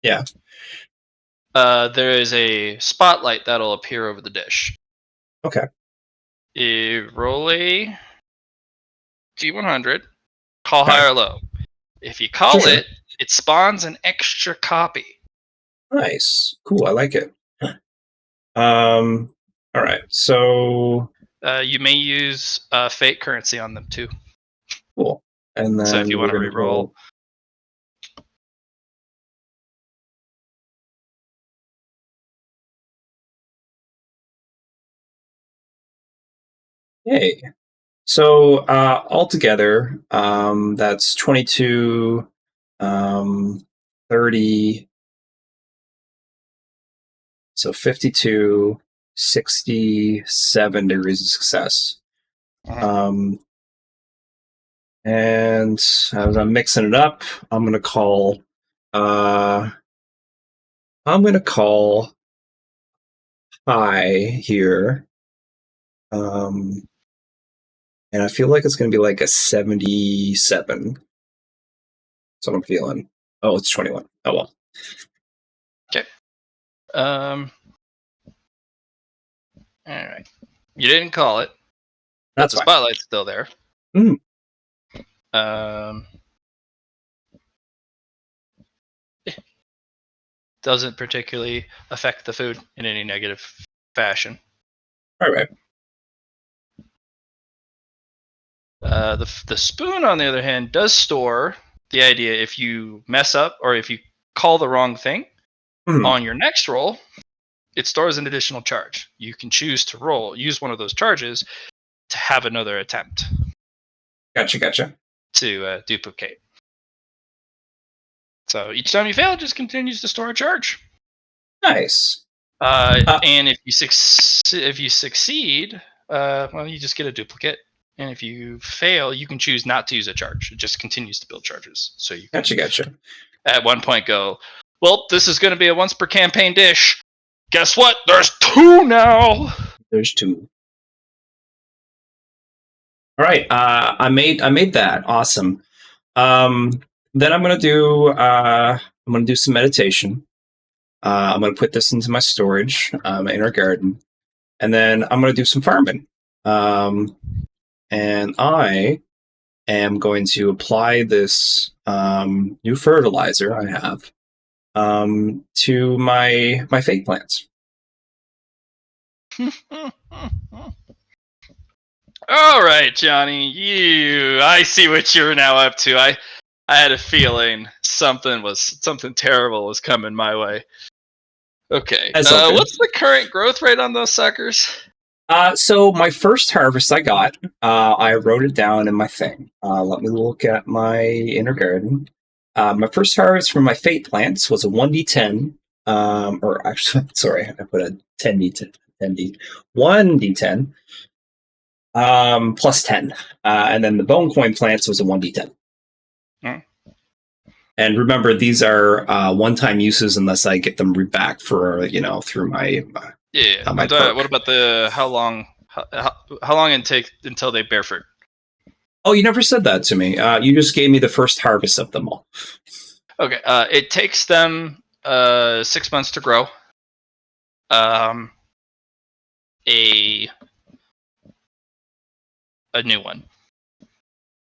Speaker 4: Yeah.
Speaker 1: There is a spotlight that'll appear over the dish.
Speaker 4: Okay.
Speaker 1: You roll a D100. Call high or low. If you call it, it spawns an extra copy.
Speaker 4: Nice. Cool. I like it. All right. So
Speaker 1: you may use fate currency on them too.
Speaker 4: Cool. And then
Speaker 1: so if you want to re-roll.
Speaker 4: Hey. So altogether, that's 22, 30, so 52, 67 degrees of success. And as I'm mixing it up, I'm gonna call high here. And I feel like it's gonna be like a 77. That's what I'm feeling. Oh, it's 21. Oh well.
Speaker 1: Okay. All right. You didn't call it.
Speaker 4: That's
Speaker 1: the
Speaker 4: fine.
Speaker 1: Spotlight's still there. Doesn't particularly affect the food in any negative fashion.
Speaker 4: All right.
Speaker 1: The spoon, on the other hand, does store the idea if you mess up or if you call the wrong thing on your next roll, it stores an additional charge. You can choose to use one of those charges to have another attempt.
Speaker 4: Gotcha.
Speaker 1: To duplicate. So each time you fail, it just continues to store a charge.
Speaker 4: Nice.
Speaker 1: And if you succeed, well, you just get a duplicate. And if you fail, you can choose not to use a charge. It just continues to build charges. So you can
Speaker 4: Gotcha.
Speaker 1: At one point go, well, this is going to be a once per campaign dish. Guess what? There's 2 now.
Speaker 4: There's 2. All right. I made that. Awesome. Then I'm gonna do some meditation. I'm gonna put this into my storage, my inner garden, and then I'm gonna do some farming. And I am going to apply this new fertilizer I have to my fake plants.
Speaker 1: All right, Johnny. I see what you're now up to. I had a feeling something terrible was coming my way. Okay. What's the current growth rate on those suckers?
Speaker 4: So my first harvest I got, I wrote it down in my thing. Let me look at my inner garden. My first harvest from my fate plants was a 1d10. Or actually, sorry, I put a 10d10. 1d10. Plus 10. And then the bone coin plants was a 1d10. And remember, these are one-time uses unless I get them back for, through my...
Speaker 1: what about the how long it takes until they bear fruit?
Speaker 4: Oh, you never said that to me. You just gave me the first harvest of them all.
Speaker 1: Okay. It takes them 6 months to grow. A new one,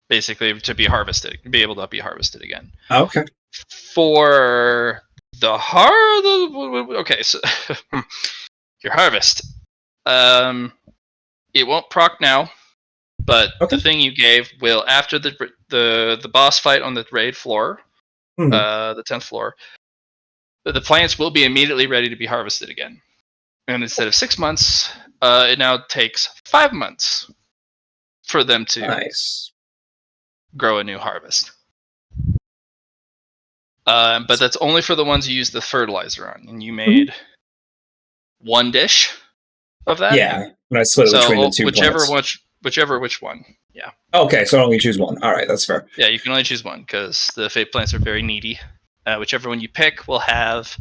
Speaker 1: basically, to be able to be harvested again.
Speaker 4: Okay.
Speaker 1: For the okay, so your harvest, it won't proc now, but the thing you gave will, after the boss fight on the raid floor, the 10th floor, the plants will be immediately ready to be harvested again. And instead of 6 months, it now takes 5 months for them to grow a new harvest. But that's only for the ones you use the fertilizer on, and you made 1 dish of that.
Speaker 4: Yeah, when I split it between the 2
Speaker 1: which one. Yeah.
Speaker 4: Okay, so I only choose 1. All right, that's fair.
Speaker 1: Yeah, you can only choose 1 because the fate plants are very needy. Whichever one you pick will have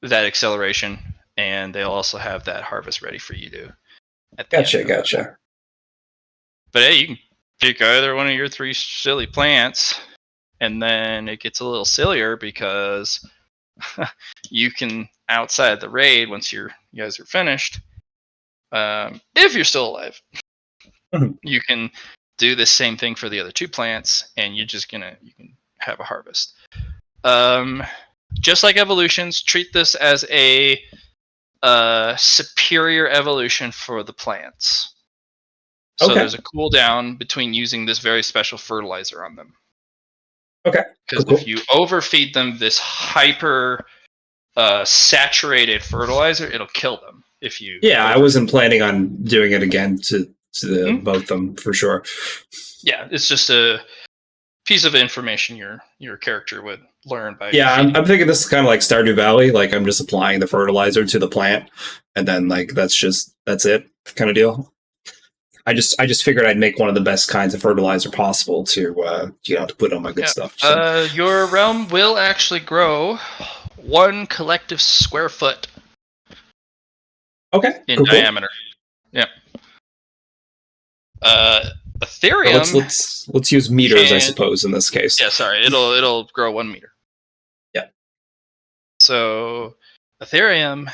Speaker 1: that acceleration, and they'll also have that harvest ready for you to. At the end.
Speaker 4: Gotcha.
Speaker 1: But hey, you can pick either one of your 3 silly plants, and then it gets a little sillier because you can, outside the raid, once you guys are finished, if you're still alive, you can do the same thing for the other 2 plants, and you can have a harvest. Just like evolutions, treat this as a superior evolution for the plants. So there's a cooldown between using this very special fertilizer on them.
Speaker 4: Okay.
Speaker 1: Because if you overfeed them this hyper saturated fertilizer, it'll kill them. If you
Speaker 4: I wasn't planning on doing it again to both them for sure.
Speaker 1: Yeah, it's just a piece of information your character would learn by.
Speaker 4: Yeah, I'm thinking this is kind of like Stardew Valley. Like I'm just applying the fertilizer to the plant, and then like that's it kind of deal. I just figured I'd make one of the best kinds of fertilizer possible to to put on my good stuff. So.
Speaker 1: Your realm will actually grow 1 collective square foot.
Speaker 4: Okay.
Speaker 1: In diameter. Cool. Yeah. Ethereum.
Speaker 4: Let's use meters, I suppose, in this case.
Speaker 1: Yeah, sorry. It'll grow 1 meter.
Speaker 4: Yeah.
Speaker 1: So Ethereum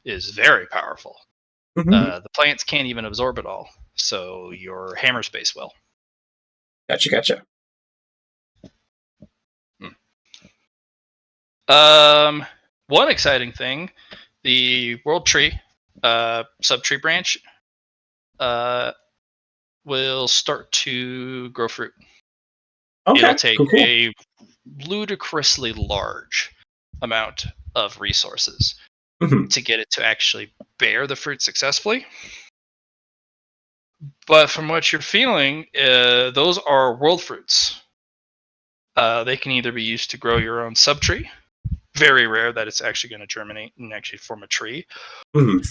Speaker 1: is very powerful. The plants can't even absorb it all, so your hammer space will.
Speaker 4: Gotcha.
Speaker 1: One exciting thing, the World Tree, Subtree branch, will start to grow fruit.
Speaker 4: Okay,
Speaker 1: it'll take
Speaker 4: cool.
Speaker 1: a ludicrously large amount of resources to get it to actually bear the fruit successfully. But from what you're feeling, those are world fruits. They can either be used to grow your own subtree. Very rare that it's actually going to germinate and actually form a tree.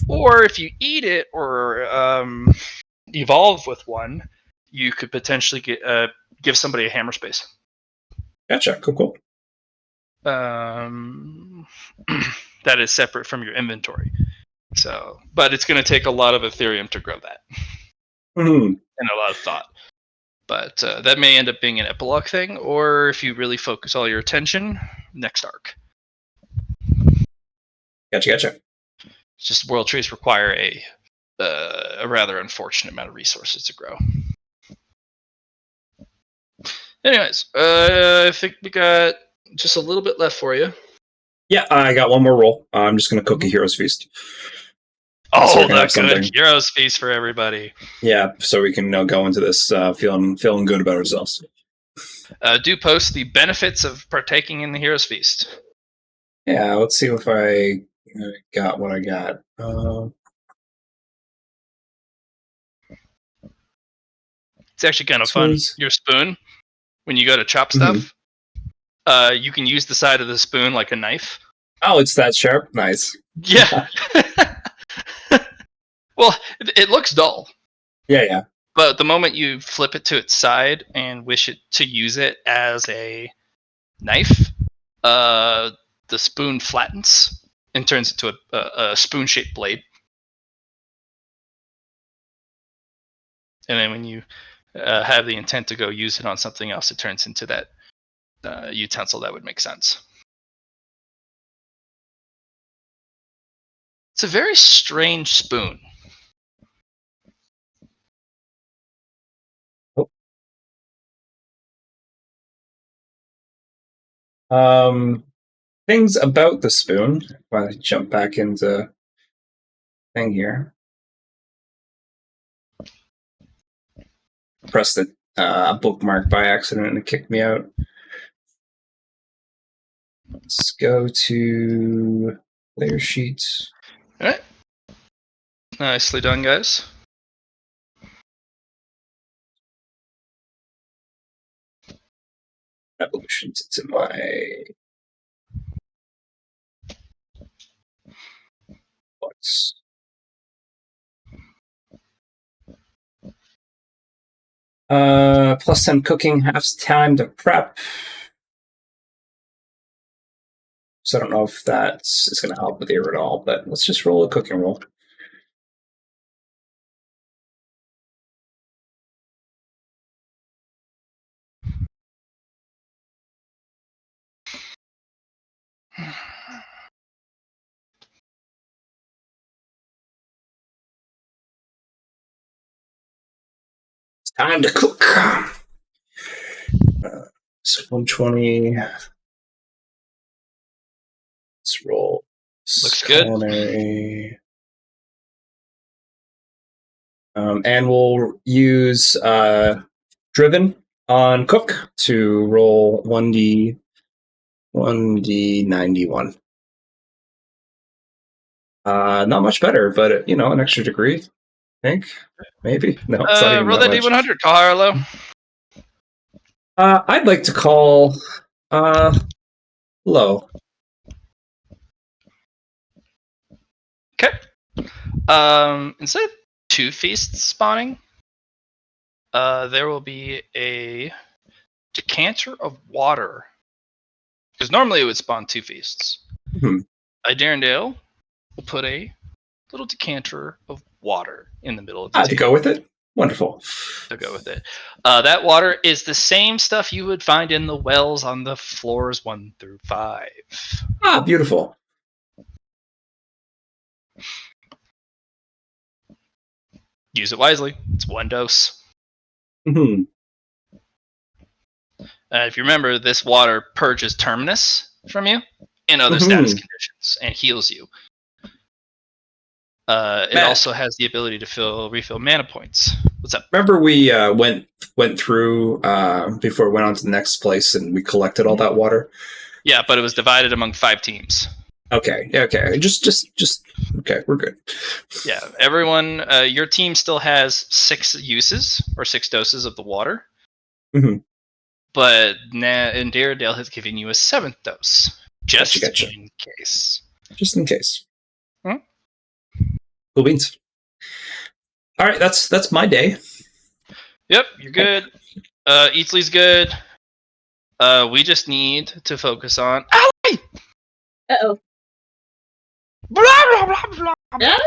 Speaker 1: Or if you eat it or evolve with one, you could potentially give somebody a hammer space.
Speaker 4: Gotcha. Cool.
Speaker 1: That is separate from your inventory. So, but it's going to take a lot of Ethereum to grow that. And a lot of thought. But that may end up being an epilogue thing, or if you really focus all your attention, next arc.
Speaker 4: Gotcha.
Speaker 1: It's just world trees require a rather unfortunate amount of resources to grow. Anyways, I think we got just a little bit left for you.
Speaker 4: Yeah, I got one more roll. I'm just going to cook a Hero's Feast.
Speaker 1: So the good Hero's Feast for everybody.
Speaker 4: Yeah, so we can go into this feeling good about ourselves.
Speaker 1: Do post the benefits of partaking in the Hero's Feast.
Speaker 4: Yeah, let's see if I got what I got.
Speaker 1: It's actually kind of fun. Your spoon, when you go to chop stuff, you can use the side of the spoon like a knife.
Speaker 4: Oh, it's that sharp? Nice.
Speaker 1: Yeah. Well, it looks dull.
Speaker 4: Yeah.
Speaker 1: But the moment you flip it to its side and wish it to use it as a knife, the spoon flattens and turns into a spoon-shaped blade. And then when you have the intent to go use it on something else, it turns into that utensil that would make sense. It's a very strange spoon.
Speaker 4: Things about the spoon. If I jump back into thing here. Press the bookmark by accident and it kicked me out. Let's go to layer sheets.
Speaker 1: All right. Nicely done, guys.
Speaker 4: Evolutions. It's in my books. Plus 10 cooking, half time to prep. so I don't know if that's going to help with here at all. But let's just roll a cooking roll. It's time to cook. So 120. Let's roll.
Speaker 1: Looks good.
Speaker 4: Culinary. And we'll use Driven on Cook to roll 1d91. Not much better, but an extra degree. I think maybe no. It's not even
Speaker 1: roll that
Speaker 4: much.
Speaker 1: D100. Call high or low.
Speaker 4: I'd like to call low.
Speaker 1: Okay. Instead of 2 feasts spawning, there will be a decanter of water. Because normally it would spawn 2 feasts.
Speaker 4: Mm-hmm.
Speaker 1: Idarendale will put a little decanter of water in the middle of the table.
Speaker 4: To go with it? Wonderful.
Speaker 1: To go with it. That water is the same stuff you would find in the wells on the floors 1 through 5.
Speaker 4: Ah, beautiful.
Speaker 1: Use it wisely. It's 1 dose.
Speaker 4: Mm-hmm.
Speaker 1: If you remember, this water purges Terminus from you and other status conditions and heals you. It also has the ability to refill mana points. What's up?
Speaker 4: Remember we went through before we went on to the next place and we collected all that water?
Speaker 1: Yeah, but it was divided among 5 teams.
Speaker 4: Okay. Just okay, we're good.
Speaker 1: Yeah, everyone, your team still has 6 uses or 6 doses of the water.
Speaker 4: Mm-hmm.
Speaker 1: But Idarendale has given you a 7th dose. Just
Speaker 4: Gotcha.
Speaker 1: in case.
Speaker 4: Just in case.
Speaker 1: Hmm?
Speaker 4: Cool beans. All right, that's my day.
Speaker 1: Yep, you're good. Eatsley's good. We just need to focus on Ally!
Speaker 2: Uh-oh.
Speaker 1: Blah, blah, blah, blah.
Speaker 2: Yeah?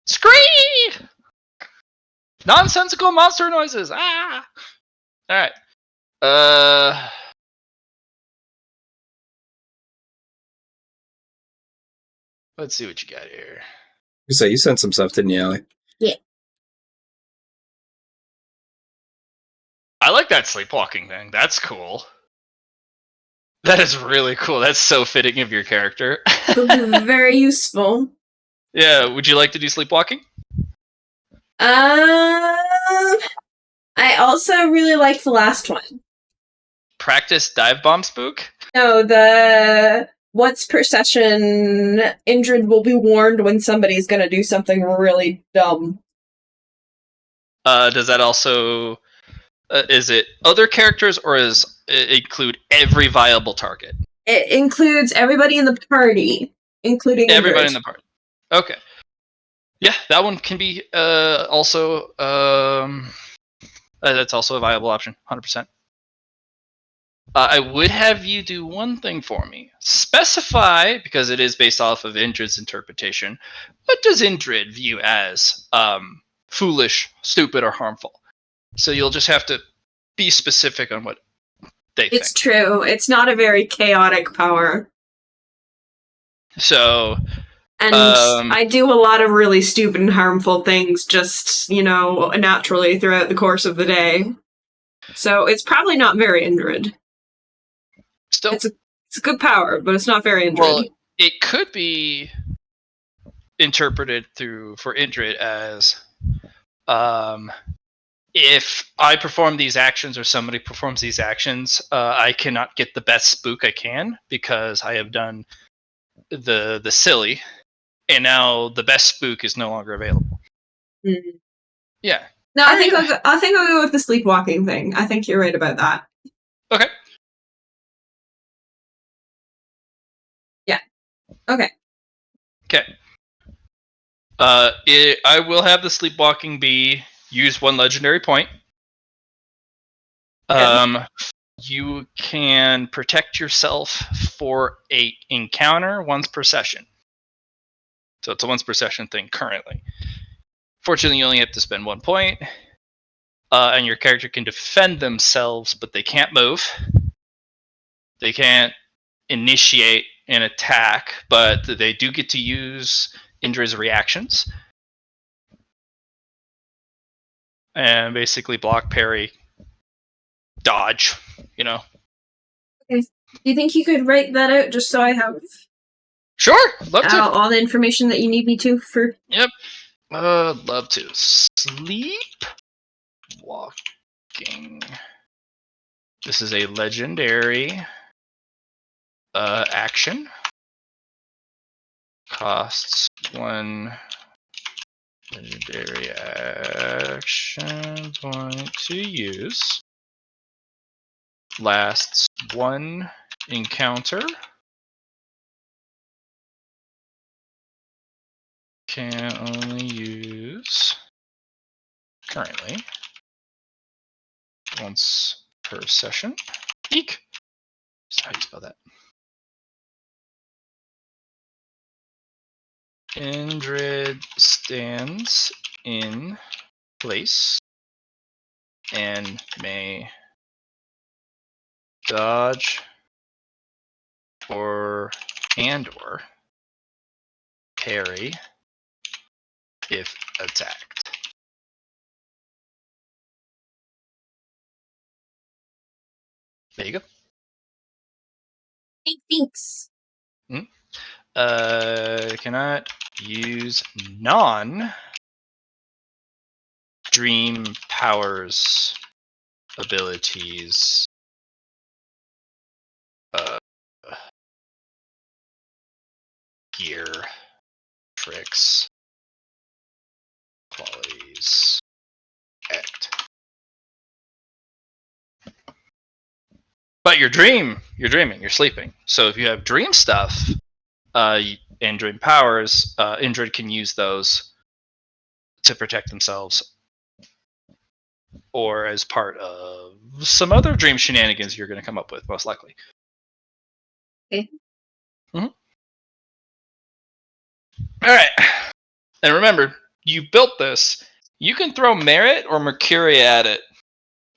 Speaker 1: Scream! Nonsensical monster noises. Ah! Alright. Let's see what you got here.
Speaker 4: So you sent some stuff, didn't you, Allie?
Speaker 2: Yeah.
Speaker 1: I like that sleepwalking thing. That's cool. That is really cool. That's so fitting of your character.
Speaker 2: Very useful.
Speaker 1: Yeah, would you like to do sleepwalking?
Speaker 2: I also really like the last one.
Speaker 1: Practice dive bomb spook?
Speaker 2: No, the once per session, Indrid will be warned when somebody's gonna do something really dumb.
Speaker 1: Does that also... is it other characters, or is it include every viable target?
Speaker 2: It includes everybody in the party, including
Speaker 1: Everybody
Speaker 2: Indrid.
Speaker 1: in the party. Okay. Yeah, that one can be also... that's also a viable option, 100%. I would have you do one thing for me. Specify, because it is based off of Indrid's interpretation, what does Indrid view as foolish, stupid, or harmful? So you'll just have to be specific on what they
Speaker 2: It's
Speaker 1: think.
Speaker 2: true. It's not a very chaotic power.
Speaker 1: So...
Speaker 2: And I do a lot of really stupid and harmful things just, naturally throughout the course of the day. So it's probably not very Indrid.
Speaker 1: Still,
Speaker 2: it's a good power, but it's not very Indrid.
Speaker 1: Well, it could be interpreted for Indrid as if I perform these actions or somebody performs these actions, I cannot get the best spook I can because I have done the silly, and now the best spook is no longer available.
Speaker 2: Mm.
Speaker 1: Yeah.
Speaker 2: No, I think I'll go with the sleepwalking thing. I think you're right about that.
Speaker 1: Okay.
Speaker 2: Yeah. Okay.
Speaker 1: Okay. I will have the sleepwalking be use 1 legendary point. you can protect yourself for a encounter once per session. So it's a once per session thing currently. Fortunately, you only have to spend 1 point, and your character can defend themselves, but they can't move. They can't initiate an attack, but they do get to use injuries reactions. And basically block, parry, dodge, you know.
Speaker 2: Okay. Do you think you could write that out just so I have
Speaker 1: Sure, love to.
Speaker 2: all the information that you need me to for?
Speaker 1: Yep. Love to. Sleep, walking. This is a legendary action. Costs 1 legendary action point to use. Lasts 1 encounter. Can only use currently once per session. Eek. That's how you spell that. Indrid stands in place and may dodge or parry if attacked. There you go.
Speaker 2: Hey, thanks.
Speaker 1: Cannot use non-dream powers abilities. Gear, tricks, qualities, act. But you're dreaming, you're sleeping. So if you have dream stuff, and dream powers, Indrid can use those to protect themselves, or as part of some other dream shenanigans you're going to come up with, most likely.
Speaker 2: Okay.
Speaker 1: Mm-hmm. All right. And remember, you built this. You can throw merit or mercury at it,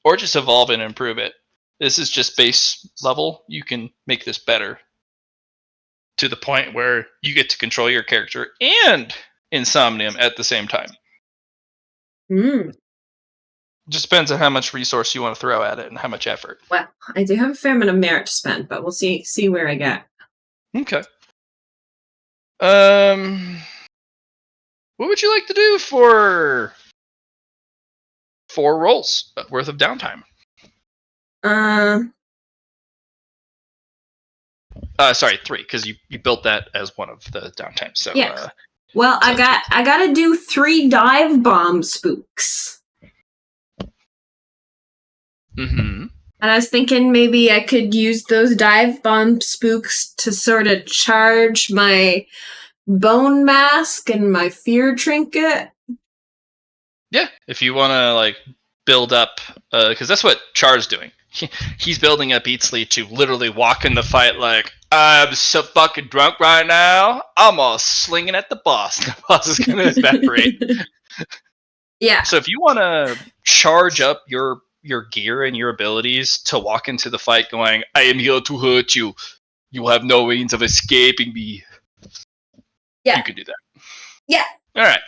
Speaker 1: or just evolve and improve it. This is just base level. You can make this better to the point where you get to control your character and Insomnium at the same time. Just depends on how much resource you want to throw at it and how much effort.
Speaker 2: Well, I do have a fair amount of merit to spend, but we'll see where I get.
Speaker 1: Okay. What would you like to do for 4 rolls worth of downtime? Sorry, 3, because you built that as one of the downtime. So
Speaker 2: yeah. Well, so I gotta do 3 dive bomb spooks.
Speaker 1: Mm-hmm.
Speaker 2: And I was thinking maybe I could use those dive bomb spooks to sort of charge my bone mask and my fear trinket.
Speaker 1: Yeah, if you want to like build up, because that's what Char's doing. He's building up Eatsley to literally walk in the fight like, I'm so fucking drunk right now. I'm all slinging at the boss. The boss is going to evaporate.
Speaker 2: Yeah.
Speaker 1: So if you want to charge up your gear and your abilities to walk into the fight going, I am here to hurt you. You have no means of escaping me.
Speaker 2: Yeah.
Speaker 1: You can do that.
Speaker 2: Yeah.
Speaker 1: All right.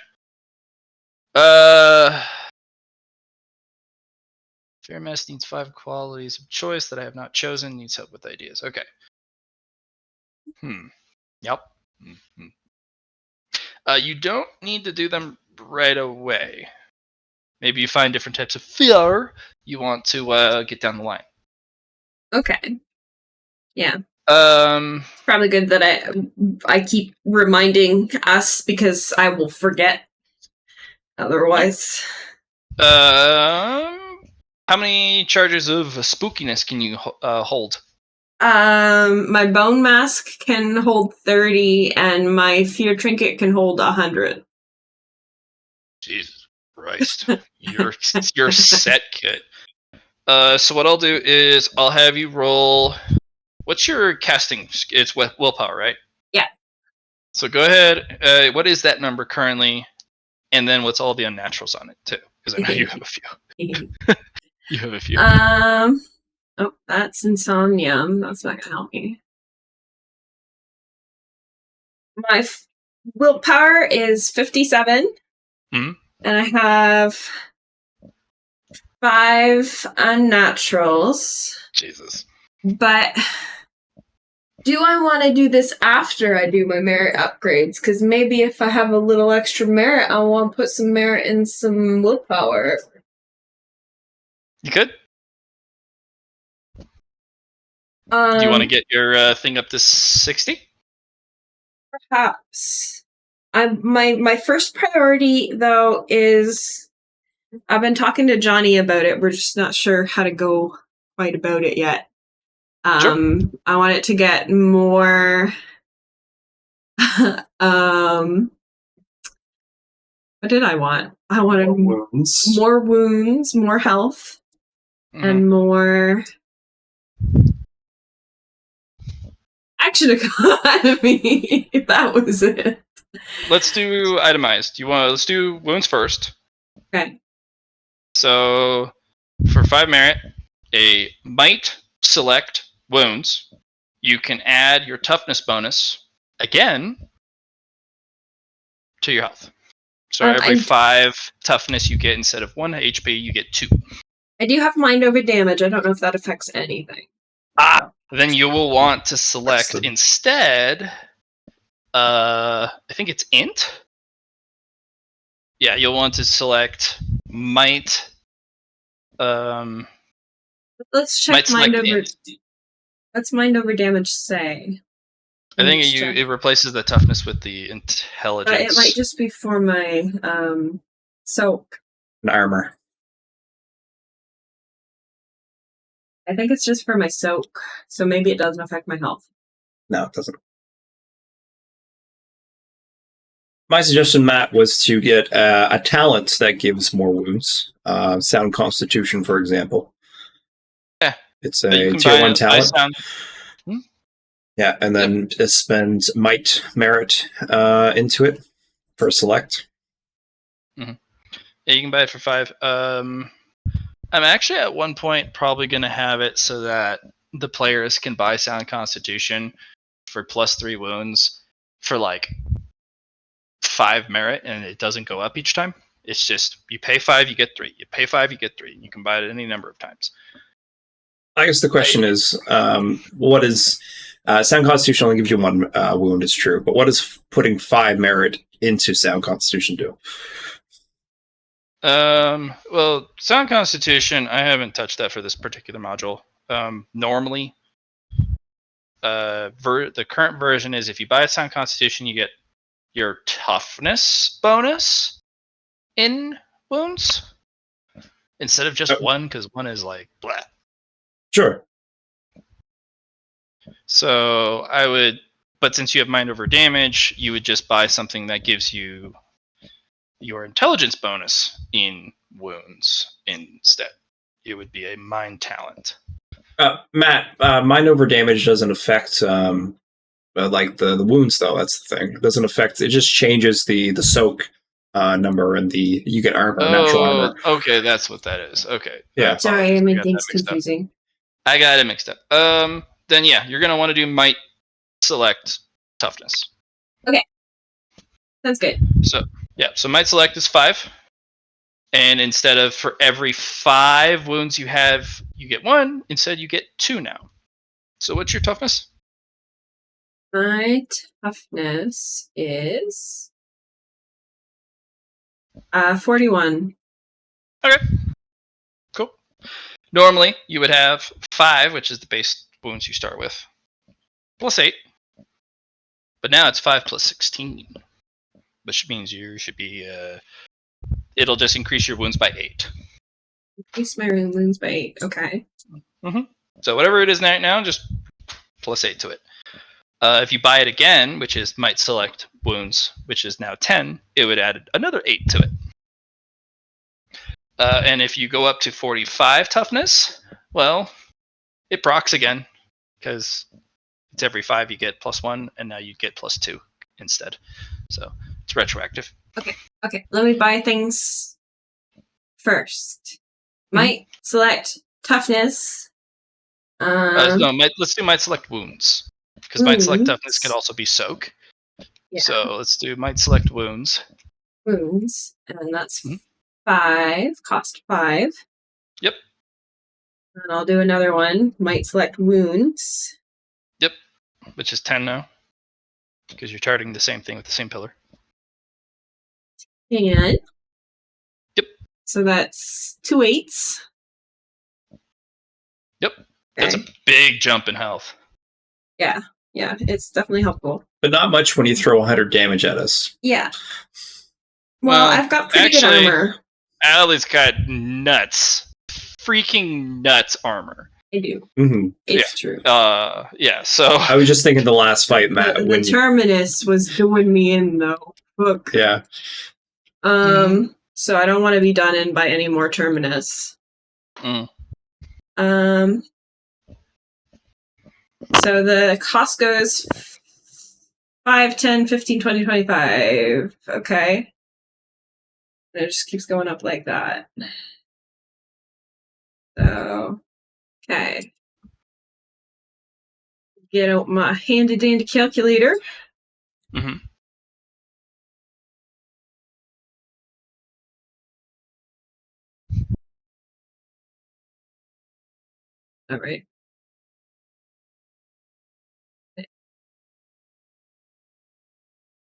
Speaker 1: Fairmass needs 5 qualities of choice that I have not chosen. Needs help with ideas. Okay. Yep. Mm-hmm. You don't need to do them right away. Maybe you find different types of fear you want to get down the line.
Speaker 2: Okay. Yeah.
Speaker 1: It's
Speaker 2: probably good that I keep reminding us because I will forget otherwise.
Speaker 1: How many charges of spookiness can you hold?
Speaker 2: My bone mask can hold 30, and my fear trinket can hold 100.
Speaker 1: Jesus Christ, your set kit. So what I'll do is I'll have you roll. What's your casting? It's willpower, right?
Speaker 2: Yeah.
Speaker 1: So go ahead. What is that number currently? And then what's all the unnaturals on it too? Because I know you have a few. You have a few.
Speaker 2: Oh, that's insomnia. That's not gonna help me. My willpower is 57,
Speaker 1: Mhm.
Speaker 2: and I have 5 unnaturals.
Speaker 1: Jesus.
Speaker 2: But do I want to do this after I do my merit upgrades? Because maybe if I have a little extra merit, I want to put some merit in some willpower.
Speaker 1: You could. Do you want to get your thing up to 60?
Speaker 2: Perhaps. My first priority though is I've been talking to Johnny about it. We're just not sure how to go quite about it yet.
Speaker 1: Sure.
Speaker 2: I want it to get more what did I want? I wanted more wounds, more health, and more action economy. That was it.
Speaker 1: Let's do itemized. Let's do wounds first.
Speaker 2: Okay.
Speaker 1: So for 5 merit, a might select wounds. You can add your toughness bonus again to your health. So every 5 toughness you get, instead of 1 HP, you get 2.
Speaker 2: I do have mind over damage. I don't know if that affects anything.
Speaker 1: Then you will want to select instead. I think it's int. Yeah, you'll want to select might.
Speaker 2: Let's check mind over. What's mind over damage say?
Speaker 1: I think it replaces the toughness with the intelligence.
Speaker 2: It might just be for my soak.
Speaker 4: An armor.
Speaker 2: I think it's just for my soak, so maybe it doesn't affect my health.
Speaker 4: No, it doesn't. My suggestion, Matt, was to get a talent that gives more wounds. Sound Constitution, for example.
Speaker 1: Yeah.
Speaker 4: It's a tier 1 talent. Yeah, and then spend might merit into it for a select.
Speaker 1: Mm-hmm. Yeah, you can buy it for 5. I'm actually at one point probably going to have it so that the players can buy Sound Constitution for +3 wounds for like 5 merit, and it doesn't go up each time. It's just you pay 5, you get 3. You pay 5, you get 3. You can buy it any number of times.
Speaker 4: I guess the question is, what is Sound Constitution only gives you 1 wound? It's true, but what does putting 5 merit into Sound Constitution do?
Speaker 1: Well, Sound Constitution, I haven't touched that for this particular module. Normally, the current version is if you buy a Sound Constitution, you get your toughness bonus in wounds instead of just 1, because 1 is like blah.
Speaker 4: Sure.
Speaker 1: So I would, but since you have mind over damage, you would just buy something that gives you your intelligence bonus in wounds instead. It would be a mind talent.
Speaker 4: Matt, mind over damage doesn't affect like the wounds, though. That's the thing. It doesn't affect. It just changes the soak number and you get armor, natural armor.
Speaker 1: Okay, that's what that is. Okay.
Speaker 4: Yeah.
Speaker 2: Sorry, I made things confusing.
Speaker 1: I got it mixed up. Then yeah, you're gonna want to do might select toughness.
Speaker 2: Okay. That's good.
Speaker 1: So might select is 5. And instead of for every 5 wounds you have, you get 1, instead you get 2 now. So what's your toughness?
Speaker 2: My toughness is 41.
Speaker 1: Okay. Cool. Normally you would have 5, which is the base wounds you start with, +8. But now it's 5 + 16, which means you should be it'll just increase your wounds by 8.
Speaker 2: Increase my wounds by 8. Okay.
Speaker 1: So whatever it is now, just +8 to it. If you buy it again, which is might select wounds, which is now 10, it would add another 8 to it. And if you go up to 45 toughness, Well, it procs again because it's every 5 you get +1, and now you get +2 instead. So it's retroactive.
Speaker 2: Okay, let me buy things first. Might select toughness.
Speaker 1: No, let's do might select wounds, because might select toughness could also be soak.
Speaker 2: Yeah.
Speaker 1: So let's do might select wounds.
Speaker 2: Wounds, and that's 5. Cost 5.
Speaker 1: Yep.
Speaker 2: And I'll do another one. Might select wounds.
Speaker 1: Yep. Which is 10 now, because you're targeting the same thing with the same pillar.
Speaker 2: And
Speaker 1: Yep.
Speaker 2: So that's 2 8s.
Speaker 1: Yep. That's a big jump in health.
Speaker 2: Yeah, it's definitely helpful.
Speaker 4: But not much when you throw 100 damage at us.
Speaker 2: Yeah. Well, I've got pretty good armor.
Speaker 1: Allie's got freaking nuts armor.
Speaker 2: I do.
Speaker 4: Mm-hmm.
Speaker 2: It's true.
Speaker 1: Yeah. So
Speaker 4: I was just thinking the last fight, Matt.
Speaker 2: The Terminus was doing me in though. Look.
Speaker 4: Yeah.
Speaker 2: So I don't want to be done in by any more Terminus. So the cost goes 5, 10, 15, 20, 25. Okay. And it just keeps going up like that. So, okay. Get out my handy dandy calculator.
Speaker 1: Mm-hmm.
Speaker 2: All right.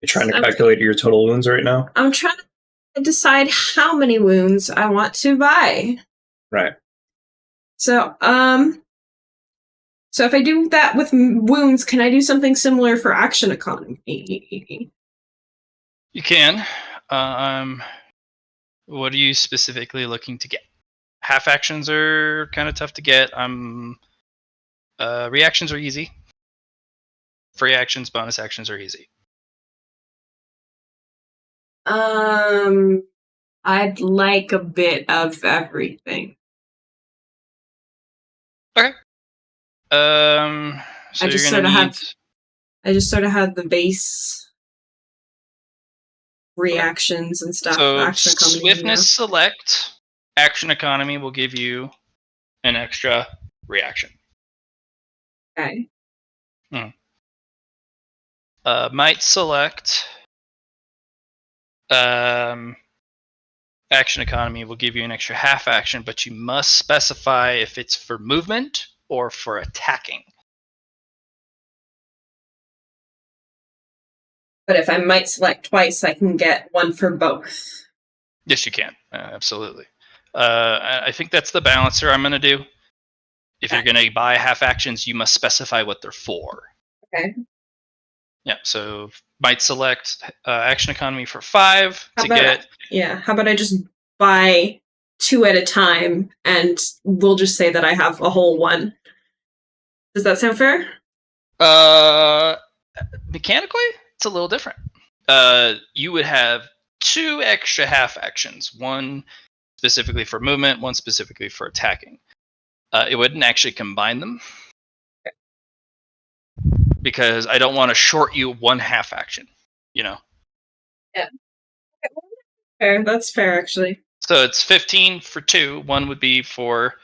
Speaker 4: You're trying to calculate your total wounds right now?
Speaker 2: I'm trying to decide how many wounds I want to buy.
Speaker 4: Right.
Speaker 2: So if I do that with wounds, can I do something similar for action economy?
Speaker 1: You can. What are you specifically looking to get? Half actions are kind of tough to get. Reactions are easy. Free actions, bonus actions are easy.
Speaker 2: I'd like a bit of everything.
Speaker 1: Okay. So
Speaker 2: I just sort of have the base reactions and stuff.
Speaker 1: So
Speaker 2: action economy,
Speaker 1: swiftness select action economy will give you an extra reaction.
Speaker 2: Okay.
Speaker 1: Might select action economy will give you an extra half action, but you must specify if it's for movement or for attacking.
Speaker 2: But if I might select twice, I can get one for both.
Speaker 1: Yes, you can. Absolutely. I think that's the balancer I'm going to do. If you're going to buy half actions, you must specify what they're for.
Speaker 2: Okay.
Speaker 1: Yeah, so might select action economy for 5 to get...
Speaker 2: Yeah, how about I just buy 2 at a time, and we'll just say that I have a whole one. Does that sound fair?
Speaker 1: Mechanically, it's a little different. You would have 2 extra half actions, one specifically for movement, one specifically for attacking. It wouldn't actually combine them, because I don't want to short you one half action, Yeah.
Speaker 2: Fair. That's fair, actually.
Speaker 1: So it's 15 for 2. One would be for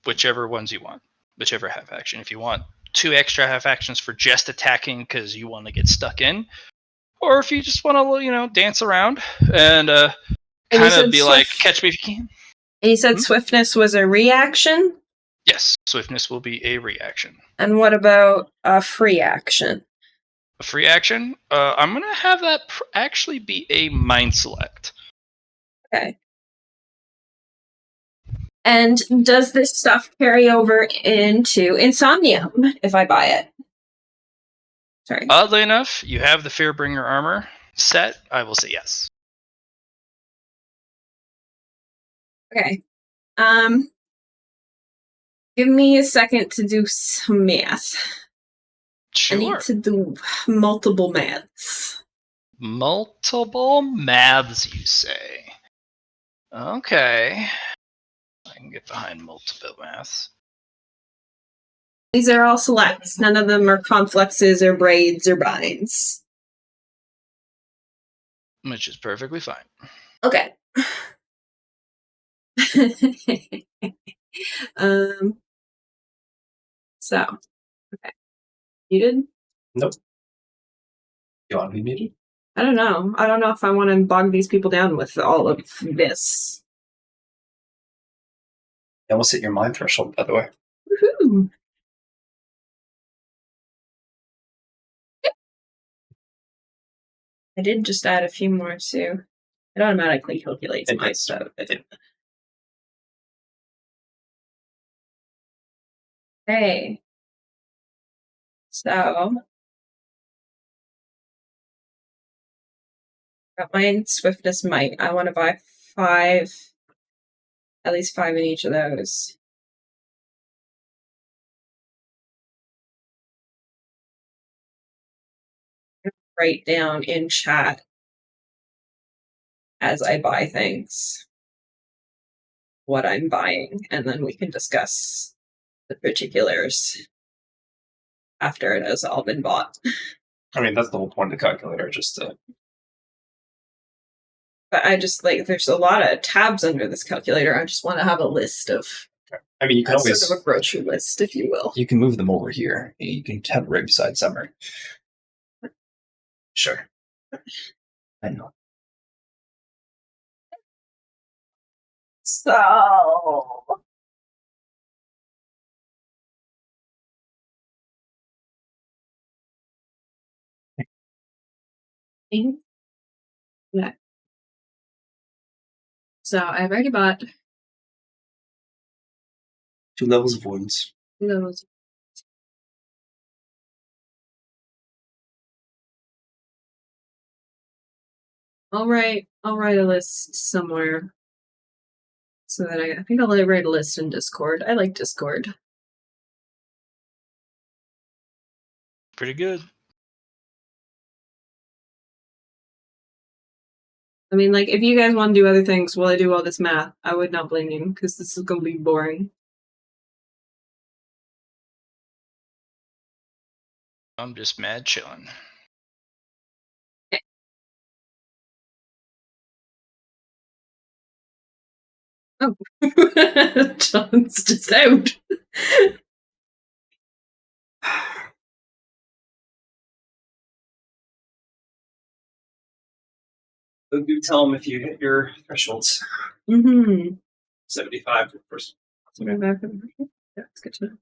Speaker 1: whichever ones you want, whichever half action. If you want 2 extra half actions for just attacking because you want to get stuck in, or if you just want to, dance around and kind of be like, catch me if you can.
Speaker 2: And you said swiftness was a reaction?
Speaker 1: Yes, swiftness will be a reaction.
Speaker 2: And what about a free action?
Speaker 1: A free action? I'm going to have that actually be a mind select.
Speaker 2: Okay. And does this stuff carry over into Insomnium if I buy it? Sorry.
Speaker 1: Oddly enough, you have the Fearbringer armor set. I will say yes.
Speaker 2: Okay. Give me a second to do some math.
Speaker 1: Sure.
Speaker 2: I need to do multiple maths.
Speaker 1: Multiple maths, you say? Okay. I I can get behind multiple maths.
Speaker 2: These are all selects. None of them are confluxes or braids or binds.
Speaker 1: Which is perfectly fine.
Speaker 2: Okay. So, okay. Muted?
Speaker 4: Nope. You want to be muted?
Speaker 2: I don't know. I don't know if I want to bog these people down with all of this.
Speaker 4: You almost hit your mind threshold, by the way.
Speaker 2: Woohoo! I did just add a few more too. It automatically calculates my stuff. Okay. So got my swiftness might. I want to buy 5, at least 5 in each of those. Write down in chat as I buy things what I'm buying, and then we can discuss the particulars after it has all been bought.
Speaker 4: I mean, that's the whole point of the calculator, just to...
Speaker 2: But I just, there's a lot of tabs under this calculator. I just want to have a list of...
Speaker 4: I mean, you can always...
Speaker 2: sort of a grocery list, if you will.
Speaker 4: You can move them over here. You can have it right beside Summer. Sure. I know.
Speaker 2: So... Yeah. So I've already bought
Speaker 4: 2 levels of wounds.
Speaker 2: those. I'll write a list somewhere. So that I think I'll write a list in Discord. I like Discord.
Speaker 1: Pretty good.
Speaker 2: I mean, if you guys want to do other things while I do all this math, I would not blame you, because this is going to be boring.
Speaker 1: I'm just mad chilling.
Speaker 2: Oh. John's just out.
Speaker 4: So do tell them if you hit your thresholds.
Speaker 2: Mm-hmm.
Speaker 4: 75 for the first.
Speaker 2: Yeah, that's good to know.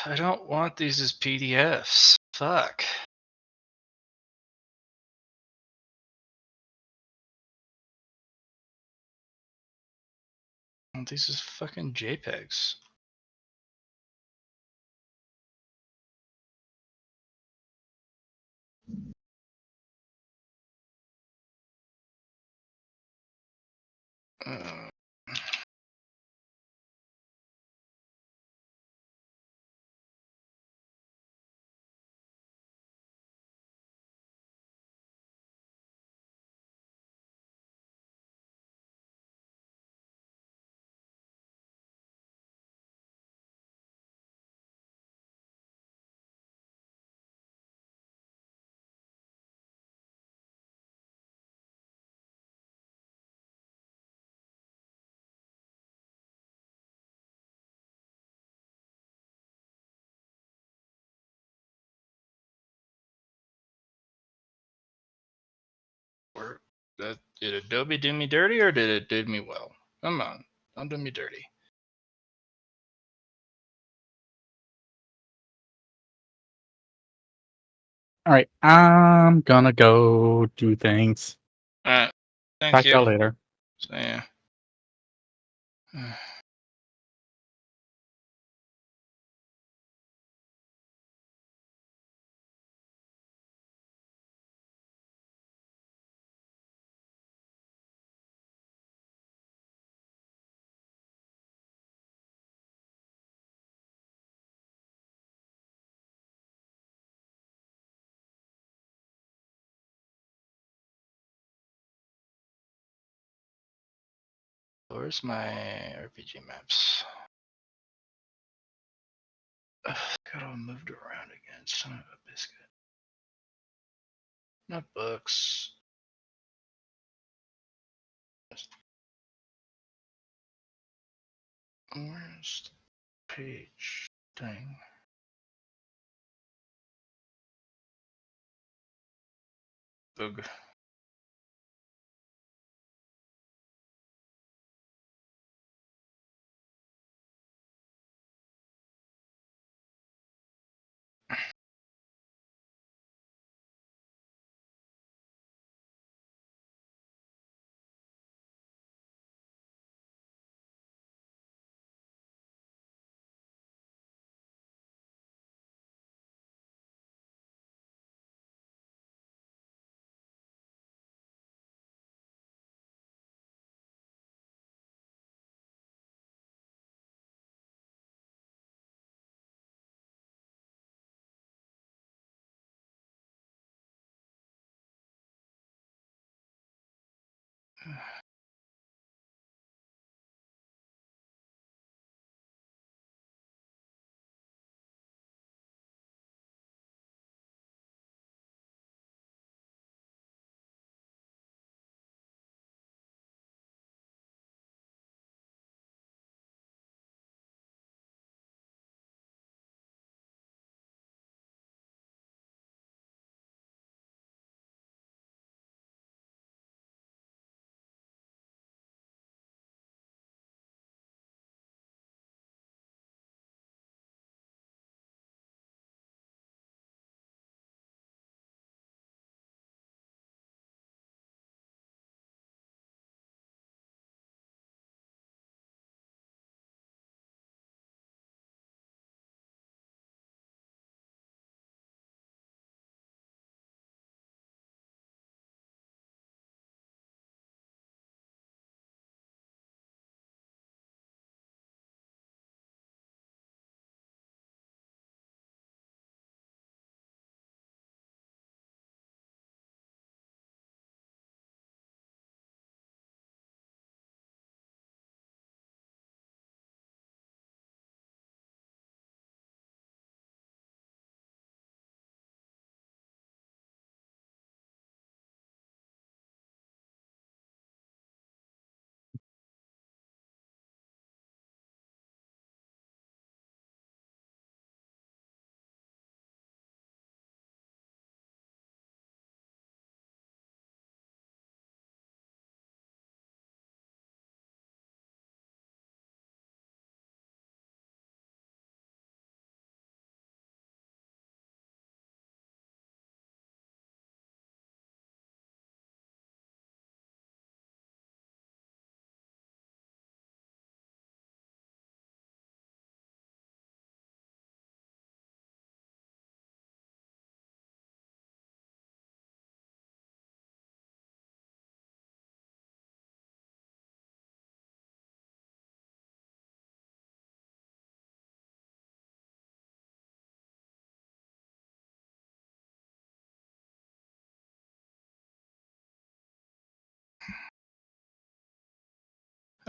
Speaker 1: I don't want these as PDFs. Fuck. These is fucking JPEGs. Uh, Did Adobe do me dirty or did it do me well? Come on, don't do me dirty.
Speaker 3: All right, I'm gonna go do things.
Speaker 1: All right, thank
Speaker 3: Talk to
Speaker 1: you.
Speaker 3: y'all later.
Speaker 1: So, yeah. Where's my RPG maps? Ugh, got all moved around again. Son of a biscuit. Not books. Where's the page thing? Bug.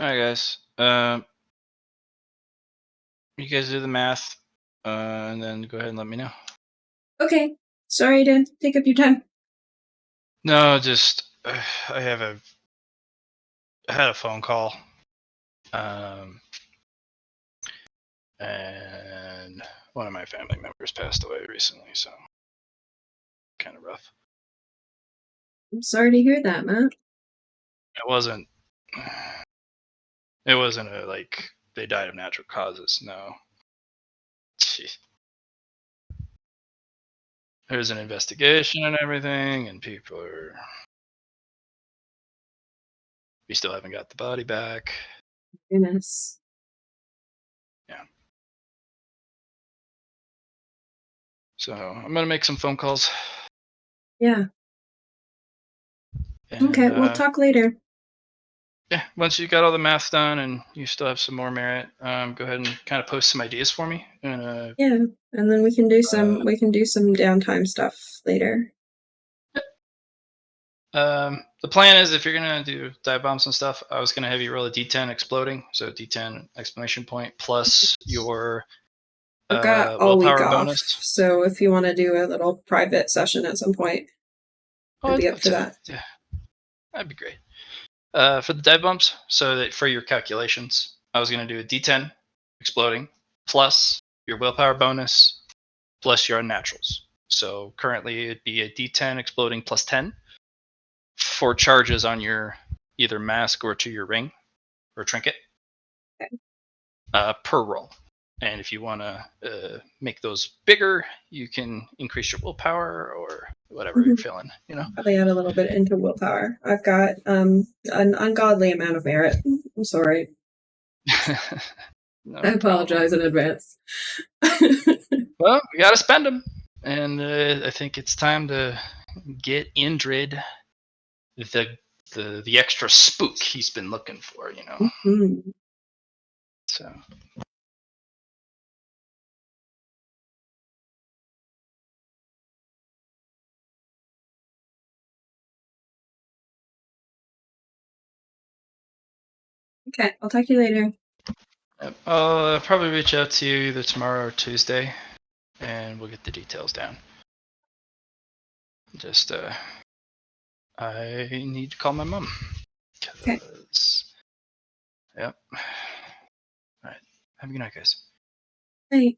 Speaker 1: right, guys. You guys do the math, and then go ahead and let me know.
Speaker 2: Okay. Sorry to take up your time.
Speaker 1: No, just I had a phone call, and one of my family members passed away recently, so kind of rough.
Speaker 2: I'm sorry to hear that, Matt.
Speaker 1: It wasn't. It wasn't a like they died of natural causes. No. Jeez. There's an investigation and everything, and people are. We still haven't got the body back.
Speaker 2: Goodness.
Speaker 1: Yeah. So I'm gonna make some phone calls.
Speaker 2: Yeah.
Speaker 1: And,
Speaker 2: Okay, we'll talk later.
Speaker 1: Yeah, once you got all the math done and you still have some more merit, go ahead and kind of post some ideas for me. And
Speaker 2: Yeah, and then we can do some downtime stuff later.
Speaker 1: the plan is if you're gonna do dive bombs and stuff, I was gonna have you roll a D10 exploding, so D10 exclamation point plus your
Speaker 2: I've got all week
Speaker 1: willpower
Speaker 2: off,
Speaker 1: bonus.
Speaker 2: so if you want to do a little private session at some point, I'd be up for that.
Speaker 1: Yeah, that'd be great. For the dive bombs, so that for your calculations, I was gonna do a D10 exploding plus your willpower bonus plus your unnaturals. So currently it'd be a D10 exploding plus 10 for charges on your either mask or to your ring or trinket per roll. And if you want to make those bigger, you can increase your willpower or whatever you're feeling.
Speaker 2: Probably add a little bit into willpower. I've got an ungodly amount of merit. I'm sorry.
Speaker 1: No
Speaker 2: I apologize in advance.
Speaker 1: Well, we gotta spend them, and I think it's time to get Indrid the extra spook he's been looking for.
Speaker 2: Mm-hmm.
Speaker 1: So.
Speaker 2: Okay, I'll talk to you later.
Speaker 1: Yep. I'll probably reach out to you either tomorrow or Tuesday, and we'll get the details down. Just, I need to call my mom.
Speaker 2: Okay.
Speaker 1: Yep. All right. Have a good night, guys.
Speaker 2: Bye.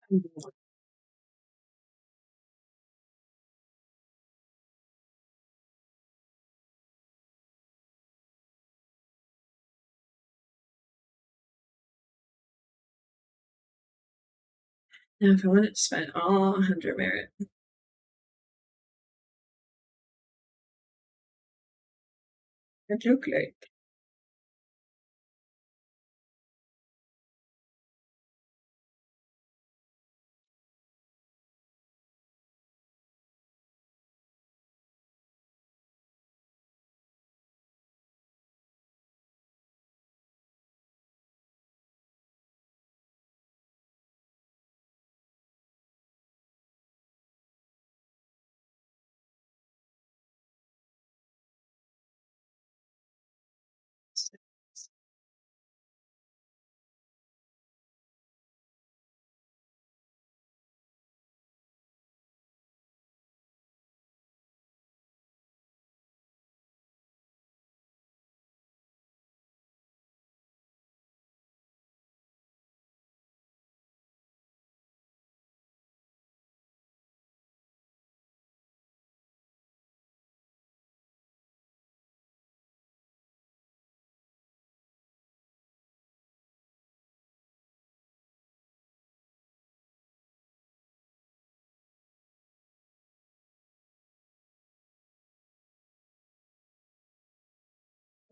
Speaker 2: Now, if I wanted to spend all 100 merit. It look like.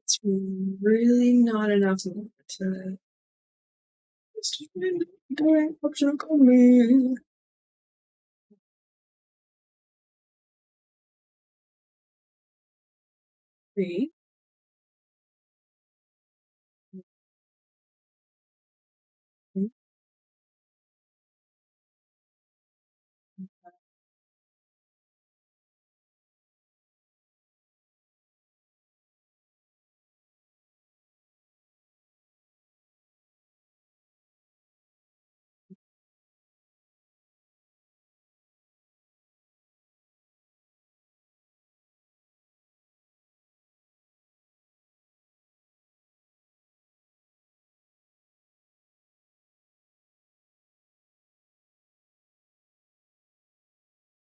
Speaker 2: It's really not enough to doing optional only. Three.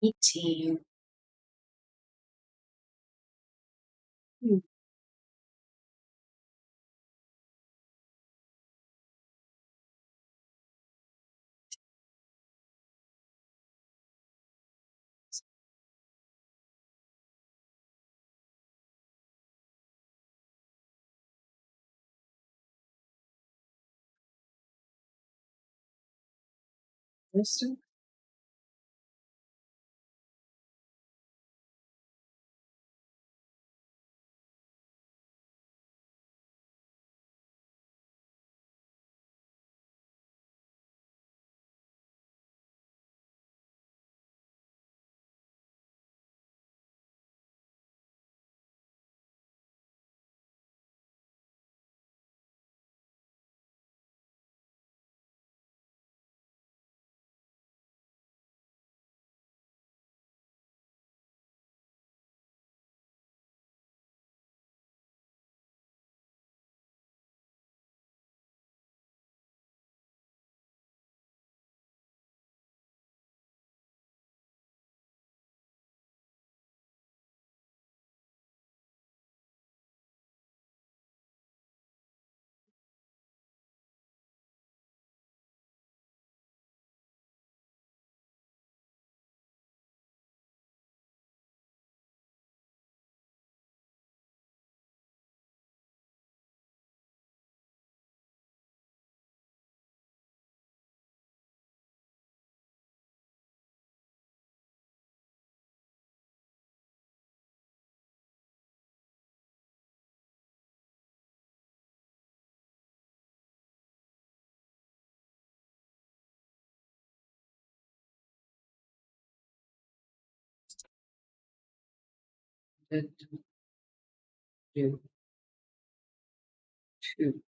Speaker 2: $18. Wisdom. Do 2.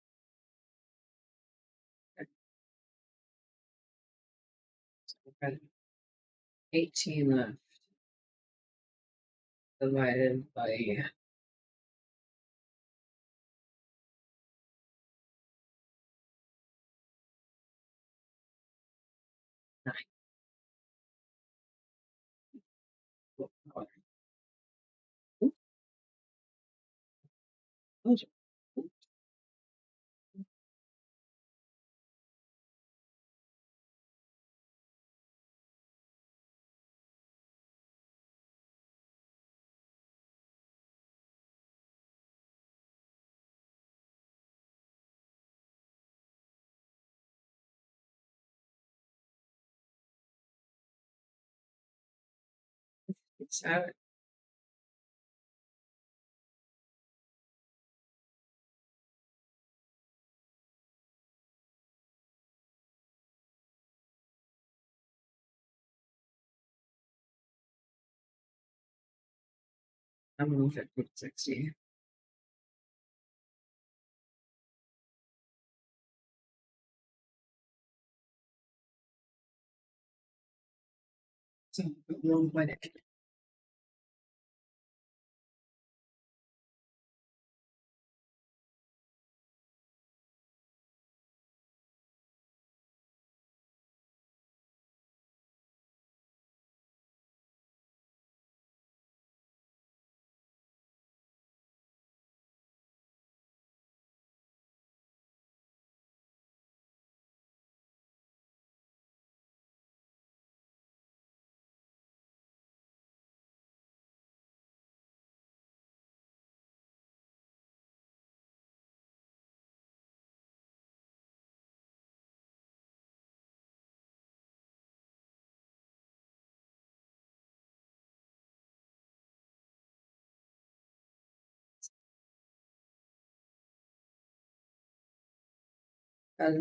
Speaker 2: 18 left. Divided by It's out. I'm gonna move it to 60. So, 1.8.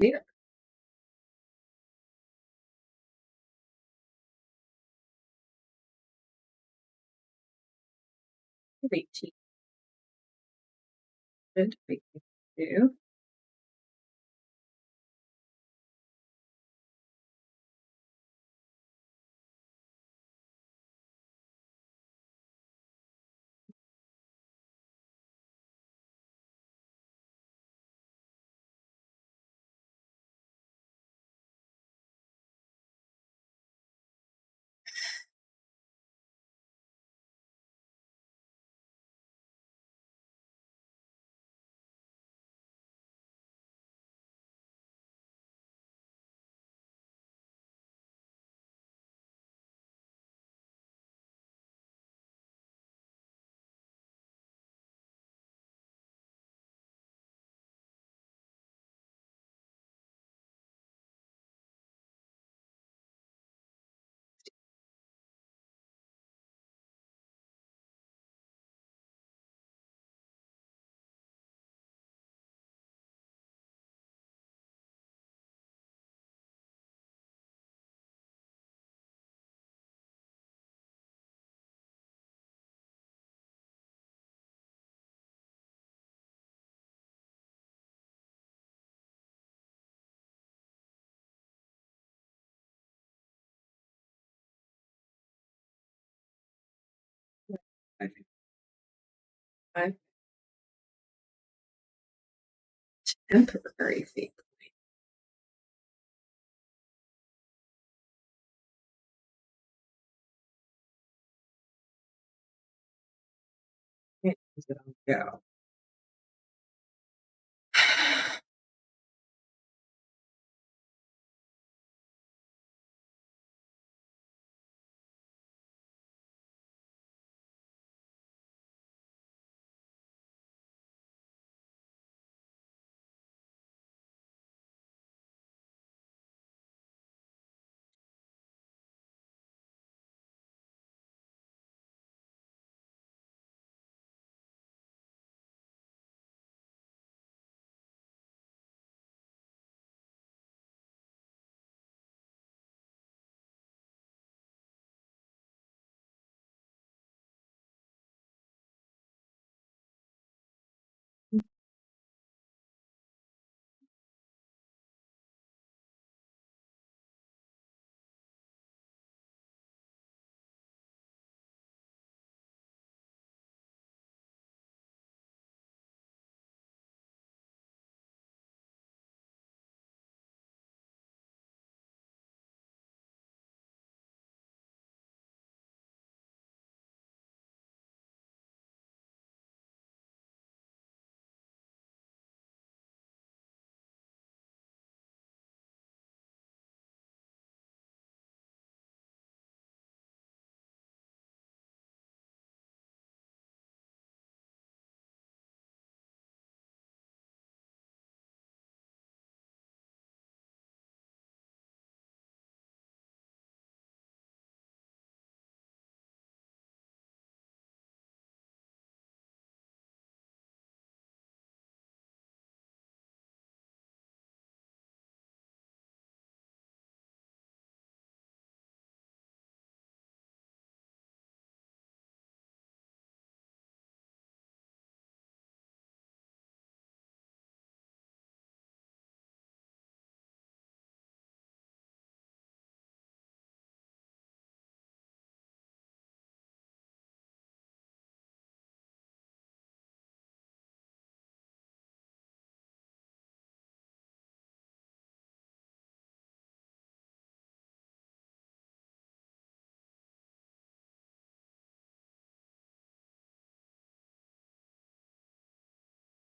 Speaker 2: Leader. Wait, good. Do. I temporary fee. Go.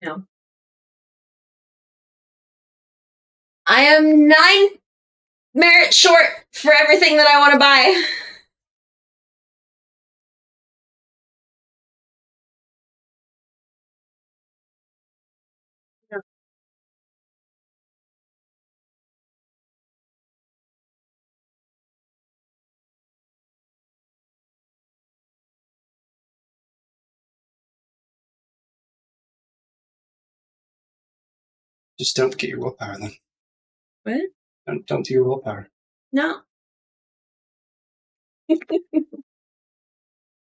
Speaker 2: No. I am 9 merit short for everything that I want to buy.
Speaker 4: Just don't get your willpower then.
Speaker 2: What?
Speaker 4: Don't do your willpower.
Speaker 2: No.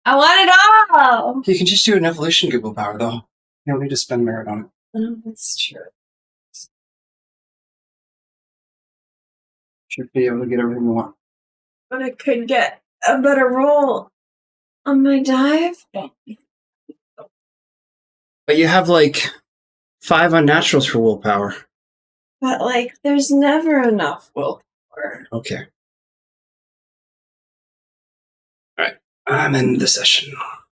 Speaker 2: I want it all!
Speaker 4: You can just do an evolution good willpower though. You don't need to spend merit on it.
Speaker 2: Oh, that's true.
Speaker 4: Should be able to get everything you want.
Speaker 2: But I could get a better roll on my dive.
Speaker 4: But you have like 5 unnaturals for willpower.
Speaker 2: But, like, there's never enough willpower.
Speaker 4: Okay. Alright. I'm in the session.